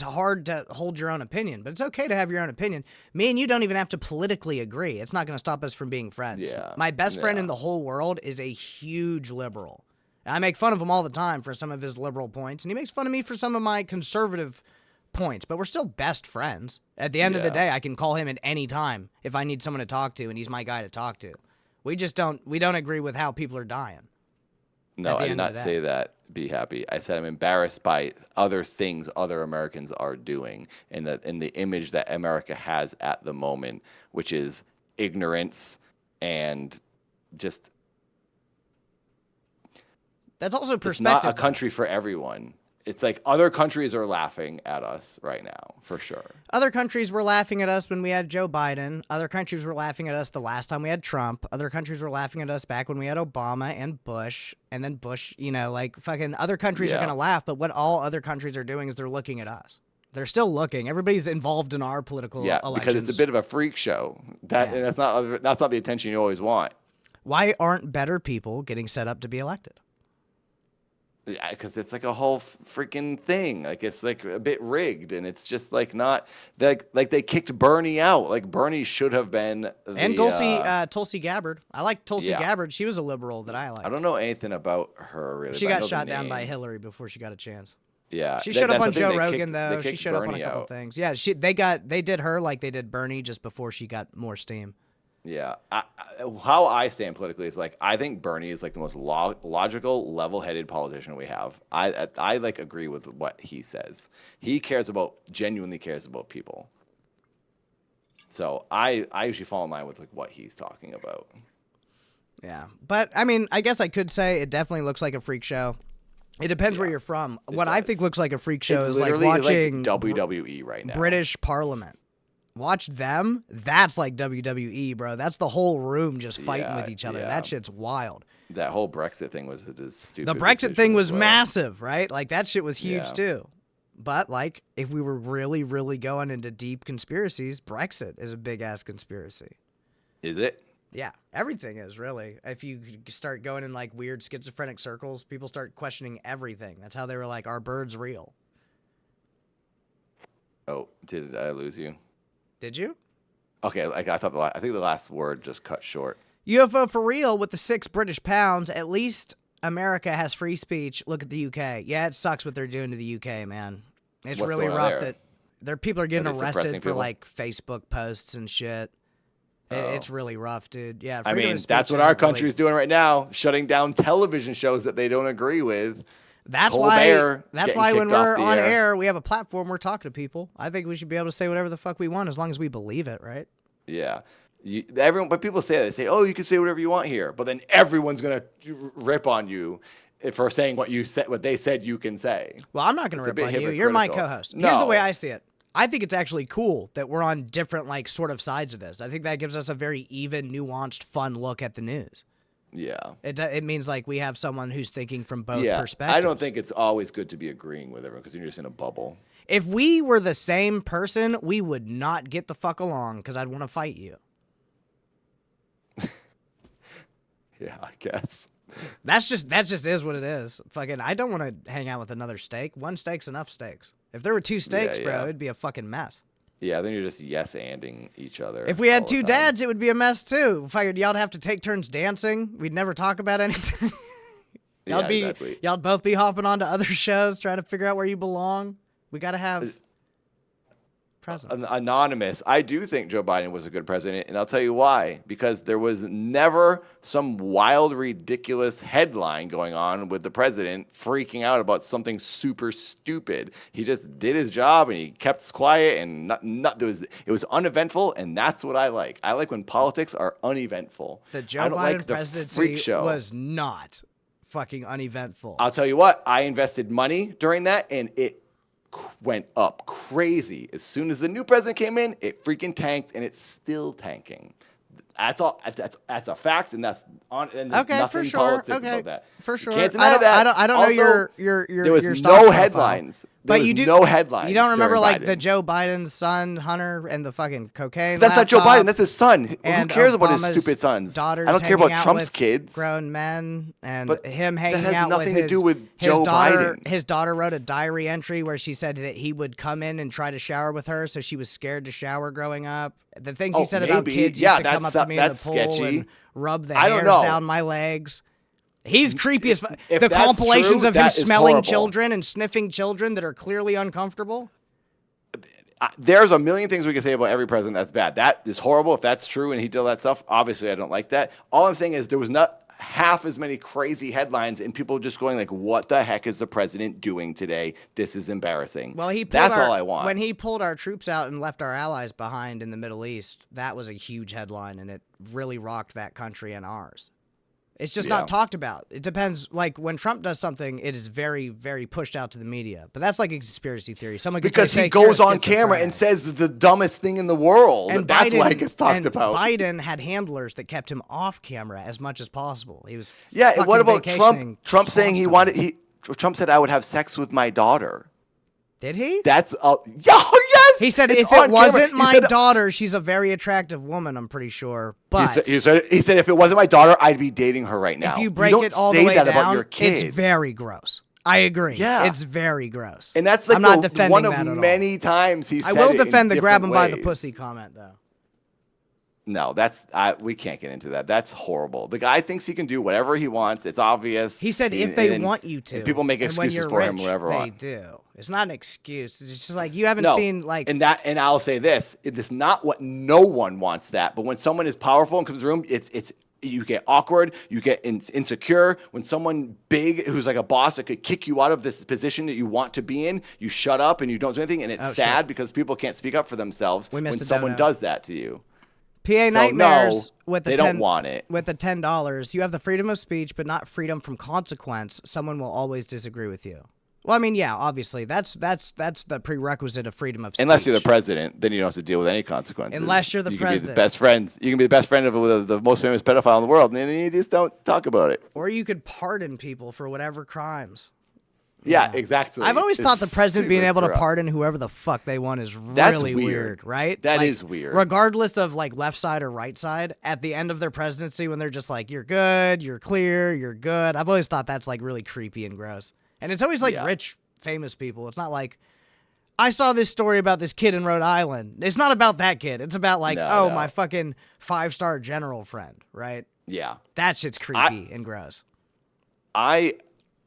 hard to hold your own opinion, but it's okay to have your own opinion. Me and you don't even have to politically agree. It's not going to stop us from being friends. Yeah. My best friend in the whole world is a huge liberal. I make fun of him all the time for some of his liberal points, and he makes fun of me for some of my conservative points, but we're still best friends. At the end of the day, I can call him at any time if I need someone to talk to, and he's my guy to talk to. We don't agree with how people are dying. No, I did not say that. Be happy. I said I'm embarrassed by other things other Americans are doing, and the image that America has at the moment, which is ignorance and just. That's also perspective. It's not a country for everyone. It's like other countries are laughing at us right now, for sure. Other countries were laughing at us when we had Joe Biden. Other countries were laughing at us the last time we had Trump. Other countries were laughing at us back when we had Obama and Bush. And then Bush, like fucking other countries are going to laugh. But what all other countries are doing is they're looking at us. They're still looking. Everybody's involved in our political elections. Because it's a bit of a freak show. And that's not the attention you always want. Why aren't better people getting set up to be elected? Yeah, because it's like a whole freaking thing. Like it's like a bit rigged, and it's just like not like they kicked Bernie out. Like Bernie should have been. And Tulsi Gabbard. I like Tulsi Gabbard. She was a liberal that I like. I don't know anything about her really. She got shot down by Hillary before she got a chance. Yeah, she showed up on Joe Rogan though. She showed up on a couple things. Yeah, they did her like they did Bernie just before she got more steam. Yeah, how I stand politically is like I think Bernie is like the most logical, level-headed politician we have. I like agree with what he says. He genuinely cares about people. So I usually fall in line with like what he's talking about. Yeah, but I mean, I guess I could say it definitely looks like a freak show. It depends where you're from. What I think looks like a freak show is like watching WWE right now. British Parliament. Watch them. That's like WWE, bro. That's the whole room just fighting with each other. That shit's wild. That whole Brexit thing was stupid. The Brexit thing was massive, right? Like that shit was huge too. But like, if we were really, really going into deep conspiracies, Brexit is a big ass conspiracy. Is it? Yeah, everything is really. If you start going in like weird schizophrenic circles, people start questioning everything. That's how they were like, "Are birds real?" Oh, did I lose you? Did you? Okay, like I think the last word just cut short. UFO for real with the 6 British pounds. At least America has free speech. Look at the UK. Yeah, it sucks what they're doing to the UK, man. It's really rough that their people are getting arrested for like Facebook posts and shit. It's really rough, dude. Yeah, I mean, that's what our country's doing right now, shutting down television shows that they don't agree with. That's why when we're on air, we have a platform. We're talking to people. I think we should be able to say whatever the fuck we want as long as we believe it, right? Yeah. But people say that. They say, "Oh, you can say whatever you want here," but then everyone's gonna rip on you for saying what they said you can say. Well, I'm not gonna rip on you. You're my co-host. Here's the way I see it. I think it's actually cool that we're on different like sort of sides of this. I think that gives us a very even, nuanced, fun look at the news. Yeah. It means like we have someone who's thinking from both perspectives. I don't think it's always good to be agreeing with everyone because you're just in a bubble. If we were the same person, we would not get the fuck along because I'd want to fight you. Yeah, I guess. That just is what it is. Fucking, I don't want to hang out with another steak. One steak's enough steaks. If there were 2 steaks, bro, it'd be a fucking mess. Yeah, then you're just yes-anding each other. If we had 2 dads, it would be a mess too. Y'all'd have to take turns dancing. We'd never talk about anything. Y'all'd both be hopping onto other shows trying to figure out where you belong. We gotta have presence. Anonymous. I do think Joe Biden was a good president, and I'll tell you why. Because there was never some wild, ridiculous headline going on with the president freaking out about something super stupid. He just did his job, and he kept quiet, and it was uneventful, and that's what I like. I like when politics are uneventful. The Joe Biden presidency was not fucking uneventful. I'll tell you what. I invested money during that, and it went up crazy. As soon as the new president came in, it freaking tanked, and it's still tanking. That's all. That's a fact, and that's on. And okay, for sure. About that. For sure. You can't deny that. I don't also, know your. There was your no headlines. But you do no headlines. You don't remember like Biden. the Joe Biden's son Hunter and the fucking cocaine. That's not Joe Biden. That's his son. Who cares about his Obama's stupid sons? I daughters don't care hanging about out Trump's with kids. Grown men and But him hanging that has out nothing with to do with his Joe daughter. Biden. His daughter wrote a diary entry where she said that he would come in and try to shower with her, so she was scared to shower growing up. The things he said about kids used to come up to me in the pool sketchy. and rub the hairs down my legs. He's creepy as fuck. The that's compilations true, of him that is smelling horrible. children and sniffing children that are clearly uncomfortable. there's a million things we can say about every president that's bad. That is horrible. If that's true and he did all that stuff, obviously I don't like that. All I'm saying is there was not half as many crazy headlines and people just going like, what the heck is the president doing today? This is embarrassing. Well, that's all I want. When he pulled our troops out and left our allies behind in the Middle East, that was a huge headline, and it really rocked that country and ours. It's just not talked about. It depends. Like, when Trump does something, it is very, very pushed out to the media. But that's like a conspiracy theory. Someone could because say, he goes on camera and says the dumbest thing in the world. And that's why it gets talked about. Biden had handlers that kept him off camera as much as possible. He was and what about Trump? Trump saying Trump said I would have sex with my daughter. Did he? That's yes. He said if it wasn't my daughter, she's a very attractive woman. I'm pretty sure. But he said if it wasn't my daughter, I'd be dating her right now. If you break it all the way that down, about your kid. it's very gross. I agree. Yeah, it's very gross. And that's like I'm not defending one that of at many times he said. I will defend the grab him by ways. the pussy comment though. No, we can't get into that. That's horrible. The guy thinks he can do whatever he wants. It's obvious. He said if they want you to. And people make excuses for him whatever they do. It's not an excuse. It's just like you haven't seen like and I'll say this. It is not what no one wants that. But when someone is powerful and comes to the room, it's you get awkward, you get insecure. When someone big who's like a boss that could kick you out of this position that you want to be in, you shut up and you don't do anything. And it's sad because people can't speak up for themselves when someone does that to you. PA Nightmares with the they don't want it. With the $10, you have the freedom of speech, but not freedom from consequence. Someone will always disagree with you. Well, I mean, yeah, obviously, that's the prerequisite of freedom of speech. Unless you're the president, then you don't have to deal with any consequences. Unless you're the president. You can be the best friends. You can be the best friend of the most famous pedophile in the world, and then you just don't talk about it. Or you could pardon people for whatever crimes. Yeah, exactly. I've always thought the president being able to pardon whoever the fuck they want is really weird, right? That is weird. Regardless of like left side or right side, at the end of their presidency when they're just like, you're good, you're clear, you're good. I've always thought that's like really creepy and gross. And it's always like rich, famous people. It's not like, I saw this story about this kid in Rhode Island. It's not about that kid. It's about like, my fucking 5-star general friend, right? Yeah. That shit's creepy and gross.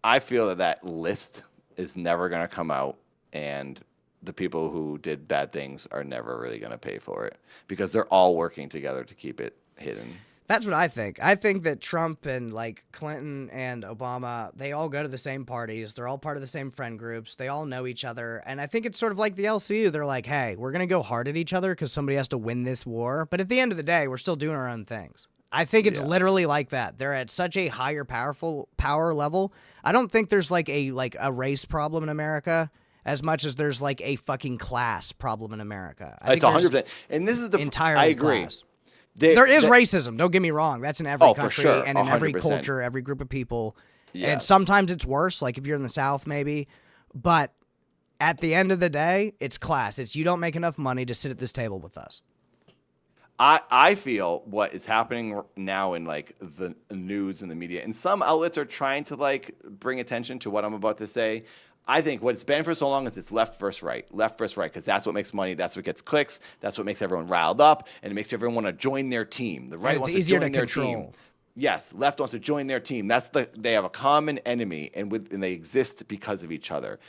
I feel that list is never going to come out, and the people who did bad things are never really going to pay for it because they're all working together to keep it hidden. That's what I think. I think that Trump and like Clinton and Obama, they all go to the same parties. They're all part of the same friend groups. They all know each other. And I think it's sort of like the LCU. They're like, hey, we're going to go hard at each other because somebody has to win this war. But at the end of the day, we're still doing our own things. I think it's literally like that. They're at such a higher power level. I don't think there's like a race problem in America as much as there's like a fucking class problem in America. It's 100%. And this is the entire I agree. Class. There is racism. Don't get me wrong. That's in every country sure. and in 100%. every culture, every group of people. Yeah. And sometimes it's worse, like if you're in the South maybe. But at the end of the day, it's class. It's you don't make enough money to sit at this table with us. I feel what is happening now in like the news and the media, and some outlets are trying to like bring attention to what I'm about to say. I think what's been for so long is it's left versus right, because that's what makes money, that's what gets clicks, that's what makes everyone riled up, and it makes everyone want to join their team. The right wants to join their team. Yes, left wants to join their team. They have a common enemy, and they exist because of each other.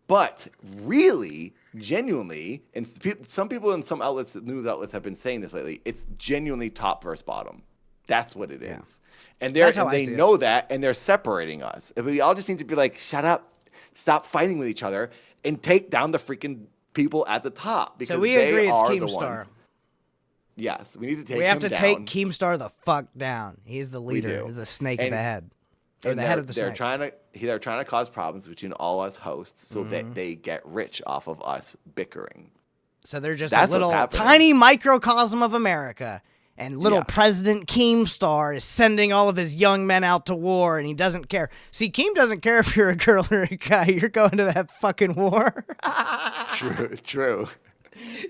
But really, genuinely, and some people in some outlets, news outlets, have been saying this lately. It's genuinely top versus bottom. That's what it is, and they know that, and they're separating us. And we all just need to be like, shut up, stop fighting with each other, and take down the freaking people at the top because so we they agree it's are Keemstar. The ones. Yes, we need to take. We have to down. take Keemstar the fuck down. He's the leader. We do. He's the snake in the head. Or the head of the snake. They're trying to cause problems between all us hosts so that they get rich off of us bickering. So they're just That's a little tiny microcosm of America. And little President Keemstar is sending all of his young men out to war, and he doesn't care. See, Keem doesn't care if you're a girl or a guy. You're going to that fucking war. True.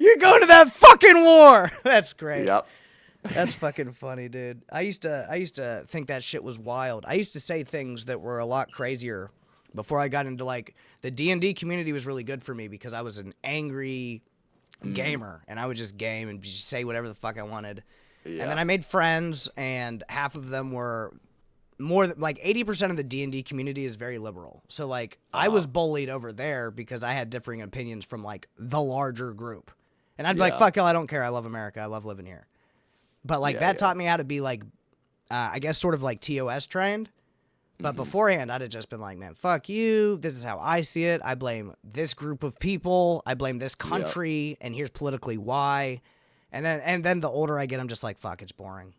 You're going to that fucking war. That's great. Yep. That's fucking funny, dude. I used to think that shit was wild. I used to say things that were a lot crazier before I got into like the D&D community was really good for me because I was an angry gamer and I would just game and just say whatever the fuck I wanted. Yeah. And then I made friends and half of them were more than like 80% of the D&D community is very liberal. So like I was bullied over there because I had differing opinions from like the larger group. And I'd be like, fuck y'all, I don't care. I love America. I love living here. But like that taught me how to be like, I guess sort of like TOS trained. But beforehand, I'd have just been like, man, fuck you. This is how I see it. I blame this group of people. I blame this country. And here's politically why. And then the older I get, I'm just like, fuck, it's boring.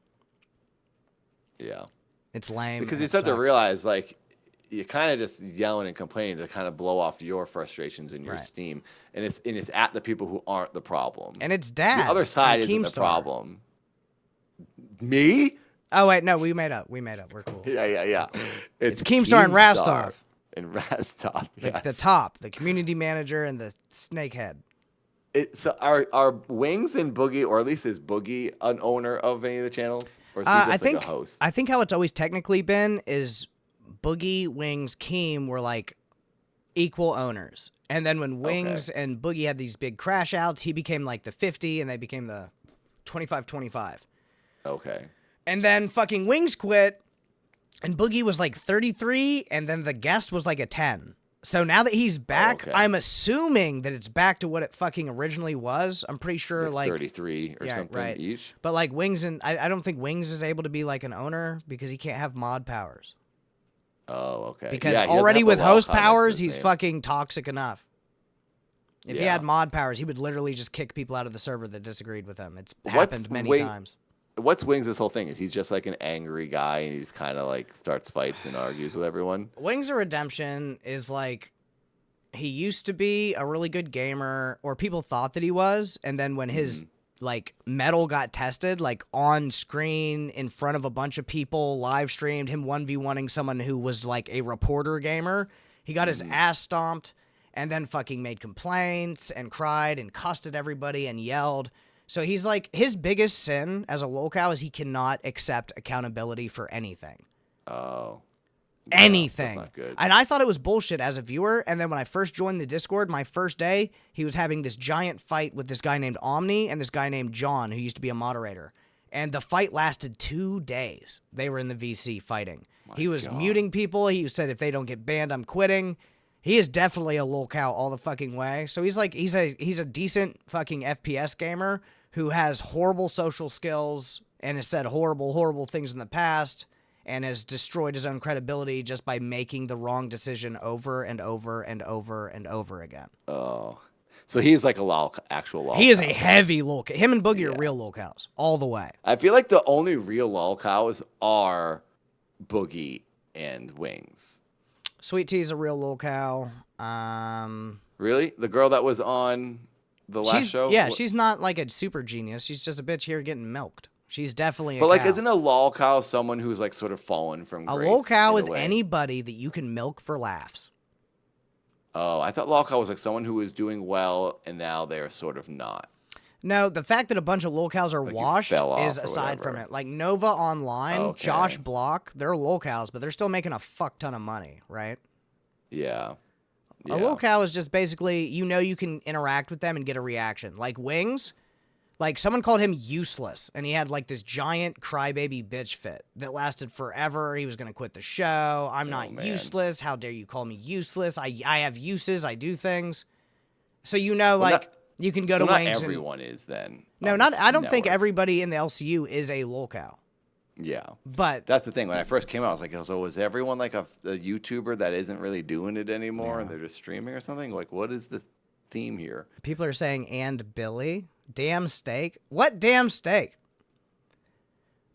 Yeah. It's lame. Because you start to realize, like, you're kind of just yelling and complaining to kind of blow off your frustrations and your steam. And it's at the people who aren't the problem. And it's Dad. The other side isn't the problem. Me? Oh, wait, no, we made up. We're cool. Yeah. It's Keemstar and Rastoff. And Rastoff, yes. The top, the community manager, and the snakehead. So are Wings and Boogie, or at least is Boogie an owner of any of the channels? Or is he just like a host? I think how it's always technically been is Boogie, Wings, Keem were like equal owners. And then when Wings and Boogie had these big crash outs, he became like the 50 and they became the 25-25. Okay. And then fucking Wings quit, and Boogie was like 33, and then the guest was like a 10. So now that he's back, I'm assuming that it's back to what it fucking originally was. I'm pretty sure like 33 or something each. But like Wings and I don't think Wings is able to be like an owner because he can't have mod powers. Oh, okay. Because already with host powers, he's fucking toxic enough. If he had mod powers, he would literally just kick people out of the server that disagreed with him. It's happened many times. What's Wings' this whole thing? Is he's just like an angry guy and he's kind of like starts fights and argues with everyone? Wings of Redemption is like, he used to be a really good gamer, or people thought that he was, and then when his like metal got tested, like on screen in front of a bunch of people, live streamed him 1v1ing someone who was like a reporter gamer, he got his ass stomped and then fucking made complaints and cried and cussed at everybody and yelled. So he's like, his biggest sin as a Lolcow is he cannot accept accountability for anything. Oh. Anything. That's not good. And I thought it was bullshit as a viewer. And then when I first joined the Discord, my first day, he was having this giant fight with this guy named Omni and this guy named John, who used to be a moderator. And the fight lasted 2 days. They were in the VC fighting. He was muting people. He said, if they don't get banned, I'm quitting. He is definitely a Lolcow all the fucking way. So he's like, he's a decent fucking FPS gamer who has horrible social skills and has said horrible things in the past and has destroyed his own credibility just by making the wrong decision over and over and over and over again. Oh. So he's like actual Lolcow. He is a heavy Lolcow. Him and Boogie are real Lolcows all the way. I feel like the only real Lolcows are Boogie and Wings. Sweet Tea's a real Lolcow. Really? The girl that was on the last show? Yeah, she's not like a super genius. She's just a bitch here getting milked. She's definitely a But like, cow. isn't a Lolcow someone who's like sort of fallen from grace? A Lolcow is anybody that you can milk for laughs. Oh, I thought Lolcow was like someone who was doing well and now they're sort of not. No, the fact that a bunch of Lolcows are Like washed is aside from whatever. it. Like Nova Online, Okay. Josh Block, they're Lolcows, but they're still making a fuck ton of money, right? Yeah. A Lolcow is just basically, you can interact with them and get a reaction. Like Wings, like someone called him useless, and he had like this giant crybaby bitch fit that lasted forever. He was going to quit the show. I'm not useless. How dare you call me useless? I have uses. I do things. So you can go to not Wings. Everyone is then. No, I don't think everybody in the LCU is a Lolcow. Yeah. But that's the thing. When I first came out, I was like, so is everyone like a YouTuber that isn't really doing it anymore and they're just streaming or something? Like, what is the theme here? People are saying, and Billy? Damn steak? What damn steak?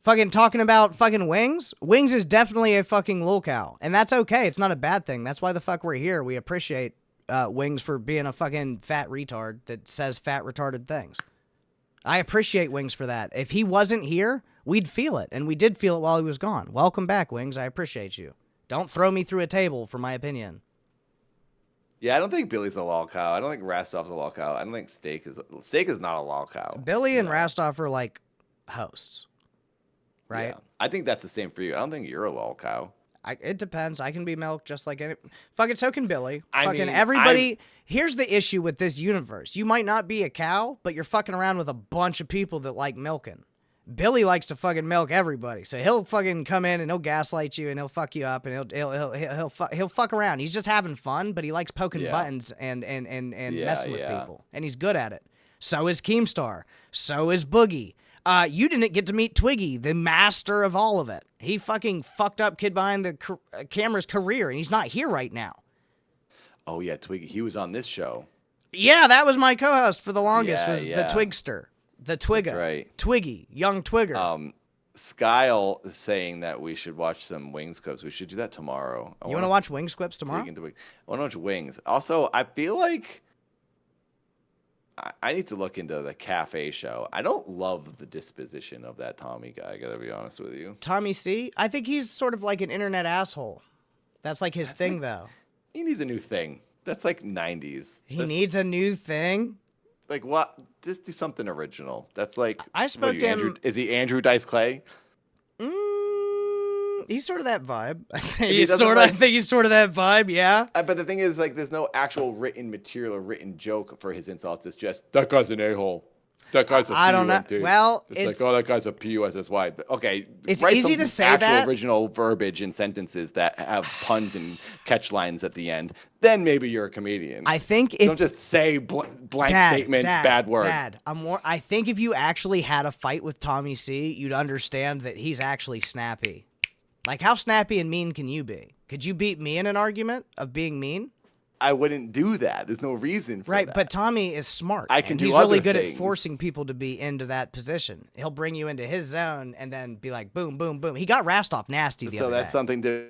Fucking talking about fucking Wings? Wings is definitely a fucking Lolcow. And that's okay. It's not a bad thing. That's why the fuck we're here. We appreciate Wings for being a fucking fat retard that says fat retarded things. I appreciate Wings for that. If he wasn't here, we'd feel it. And we did feel it while he was gone. Welcome back, Wings. I appreciate you. Don't throw me through a table for my opinion. Yeah, I don't think Billy's a Lolcow. I don't think Rastoff's a Lolcow. I don't think Steak is not a Lolcow. Billy and Rastoff are like hosts, right? Yeah. I think that's the same for you. I don't think you're a Lolcow. It depends. I can be milked just like any. Fucking so can Billy. I Fucking mean, everybody. Here's the issue with this universe. You might not be a cow, but you're fucking around with a bunch of people that like milking. Billy likes to fucking milk everybody, so he'll fucking come in and he'll gaslight you and he'll fuck you up and he'll fuck around. He's just having fun, but he likes poking buttons and messing with people, and he's good at it. So is Keemstar. So is Boogie. You didn't get to meet Twiggy, the master of all of it. He fucking fucked up Kid Behind the Camera's career, and he's not here right now. Oh yeah, Twiggy. He was on this show. Yeah, that was my co-host for the longest. Yeah, was yeah. the Twigster, the Twigga, That's right. Twiggy, young Twigger. Skyle is saying that we should watch some Wings clips. We should do that tomorrow. You want to watch Wings clips tomorrow? I want to watch Wings. Also, I feel like I need to look into the cafe show. I don't love the disposition of that Tommy guy. I gotta be honest with you. Tommy C? I think he's sort of like an internet asshole. That's like his thing, though. He needs a new thing. That's like 90s. He needs a new thing? Like what? Just do something original. That's like. I spoke to him. Is he Andrew Dice Clay? He's sort of that vibe. I think He he's doesn't sort of. I think he's sort of that vibe. Yeah. But the thing is, like, there's no actual written material or written joke for his insults. It's just that guy's an a-hole. That guy's a I don't know. PUNT. Well, it's like, oh, that guy's a PUSSY. Okay, It's write easy some to say actual that. original verbiage and sentences that have puns and catch lines at the end. Then maybe you're a comedian. I think if Don't just say blank statement, Dad, bad word. Dad, I think if you actually had a fight with Tommy C, you'd understand that he's actually snappy. Like, how snappy and mean can you be? Could you beat me in an argument of being mean? I wouldn't do that. There's no reason for Right, that. but Tommy is smart. I can and do he's really other good at things. forcing people to be into that position. He'll bring you into his zone and then be like, boom, boom, boom. He got Rastoff nasty the So other that's day. something to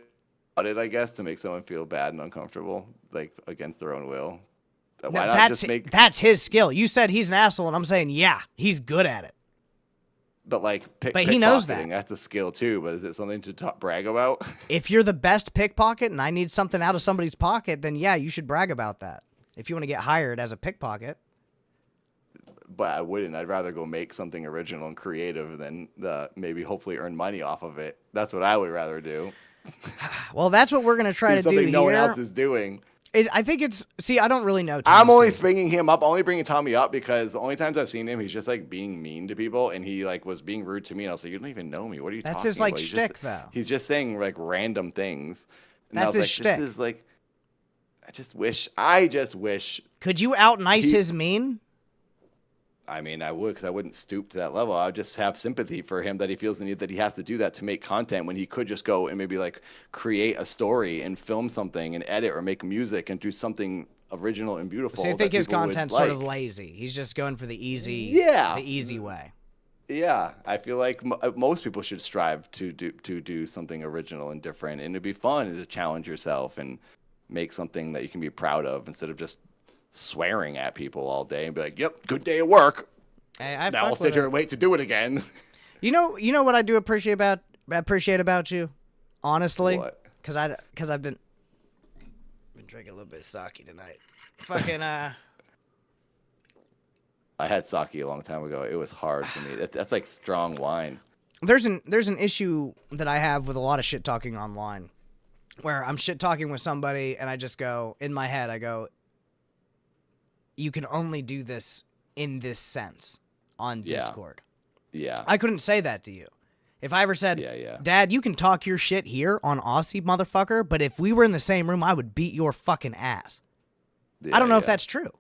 about it, I guess, to make someone feel bad and uncomfortable, like against their own will. No, Why not just make? that's his skill. You said he's an asshole, and I'm saying, yeah, he's good at it. But like, But he knows that. pickpocketing, that's a skill too. But is it something to brag about? If you're the best pickpocket and I need something out of somebody's pocket, then yeah, you should brag about that. If you want to get hired as a pickpocket. But I wouldn't. I'd rather go make something original and creative than maybe hopefully earn money off of it. That's what I would rather do. Well, that's what we're going to try Do to do something no one here. else is doing. I think it's, see, I don't really know Tommy I'm only C. bringing him up, only bringing Tommy up because the only times I've seen him, he's just like being mean to people, and he like was being rude to me, and I was like, you don't even know me. What are you That's talking his, like, about? He's shtick, just, though. He's just saying like random things. And That's I was his like, shtick. This is like, I just wish. Could you out nice his mean? I mean, I would, because I wouldn't stoop to that level. I would just have sympathy for him that he feels the need that he has to do that to make content when he could just go and maybe like create a story and film something and edit or make music and do something original and beautiful. So you that think his people would content's sort of like. lazy. He's just going for the easy, Yeah. the easy way. Yeah, I feel like most people should strive to do something original and different, and it'd be fun to challenge yourself and make something that you can be proud of instead of just swearing at people all day and be like, "Yep, good day at work." Hey, I Now fuck I'll with sit here it. and wait to do it again. You know what I do appreciate about you, honestly, What? because I've been drinking a little bit of sake tonight. Fucking I had sake a long time ago. It was hard for me. That's like strong wine. there's an issue that I have with a lot of shit talking online, where I'm shit talking with somebody and I just go in my head, I go, you can only do this in this sense on Yeah. Discord. Yeah. I couldn't say that to you. If I ever said, Yeah. Dad, you can talk your shit here on Aussy, motherfucker, but if we were in the same room, I would beat your fucking ass. I don't know if that's true,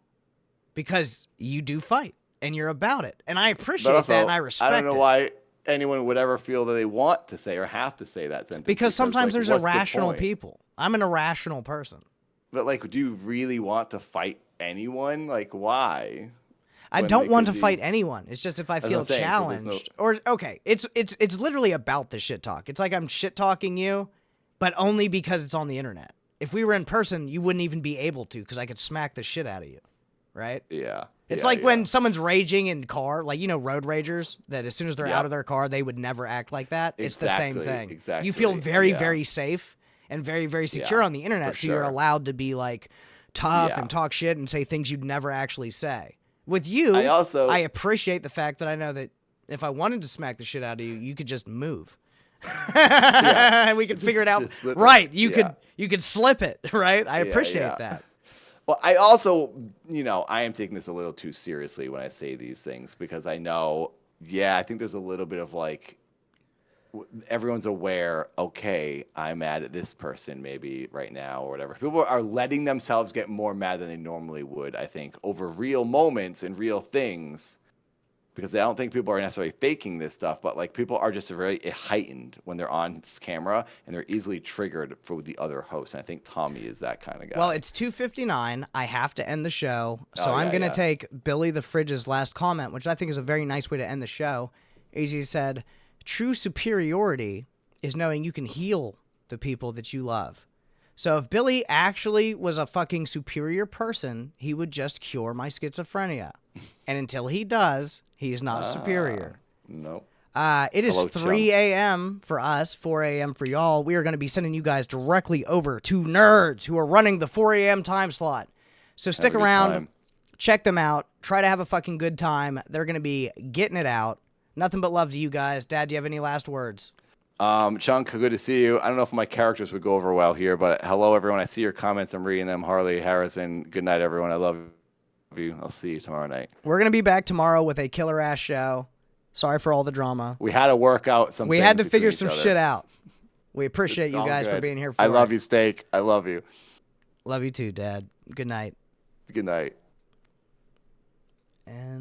because you do fight and you're about it, and I appreciate But also, that and I respect I don't know it. why anyone would ever feel that they want to say or have to say that sentence. Because sometimes like, there's what's the irrational point? people. I'm an irrational person. But like, do you really want to fight anyone? Like, why? I When don't they want could to be- fight anyone. It's just if I That's feel what I'm saying, so there's challenged, no- or okay, it's literally about the shit talk. It's like I'm shit talking you, but only because it's on the internet. If we were in person, you wouldn't even be able to, because I could smack the shit out of you, right? Yeah. It's Yeah, like yeah. when someone's raging in car, like, you know, road ragers, that as soon as they're Yep. out of their car, they would never act like that. It's the same Exactly, thing. exactly, You feel very, yeah. very safe and very, very secure Yeah, on the internet, for so you're sure. allowed to be, like, tough Yeah. and talk shit and say things you'd never actually say. With you, I appreciate the fact that I know that if I wanted to smack the shit out of you, you could just move. And we could figure it out. just slip it. Right. Yeah. You could slip it, right? I Yeah, appreciate yeah. that. Well, I also, I am taking this a little too seriously when I say these things because I know Yeah, I think there's a little bit of like everyone's aware, okay, I'm mad at this person maybe right now or whatever. People are letting themselves get more mad than they normally would, I think, over real moments and real things. Because I don't think people are necessarily faking this stuff, but like people are just very heightened when they're on camera and they're easily triggered for the other hosts. And I think Tommy is that kind of guy. Well, it's 2:59. I have to end the show. So Oh, I'm yeah, going to yeah. take Billy the Fridge's last comment, which I think is a very nice way to end the show. Is he said, true superiority is knowing you can heal the people that you love. So if Billy actually was a fucking superior person, he would just cure my schizophrenia. And until he does, he is not superior. Nope. It is Hello, 3 a.m. for us, 4 a.m. for y'all. We are going to be sending you guys directly over to Nerds, who are running the 4 a.m. time slot. So stick Have a good around, time. check them out, try to have a fucking good time. They're going to be getting it out. Nothing but love to you guys. Dad, do you have any last words? Chunk, good to see you. I don't know if my characters would go over well here, but hello, everyone. I see your comments. I'm reading them. Harley, Harrison, good night, everyone. I love you. I'll see you tomorrow night. We're going to be back tomorrow with a killer-ass show. Sorry for all the drama. We had to work out some We things had to between figure each some other. shit out. We appreciate It's you all guys for good. being here for I it. love you, Steak. I love you. Love you too, Dad. Good night. Good night. And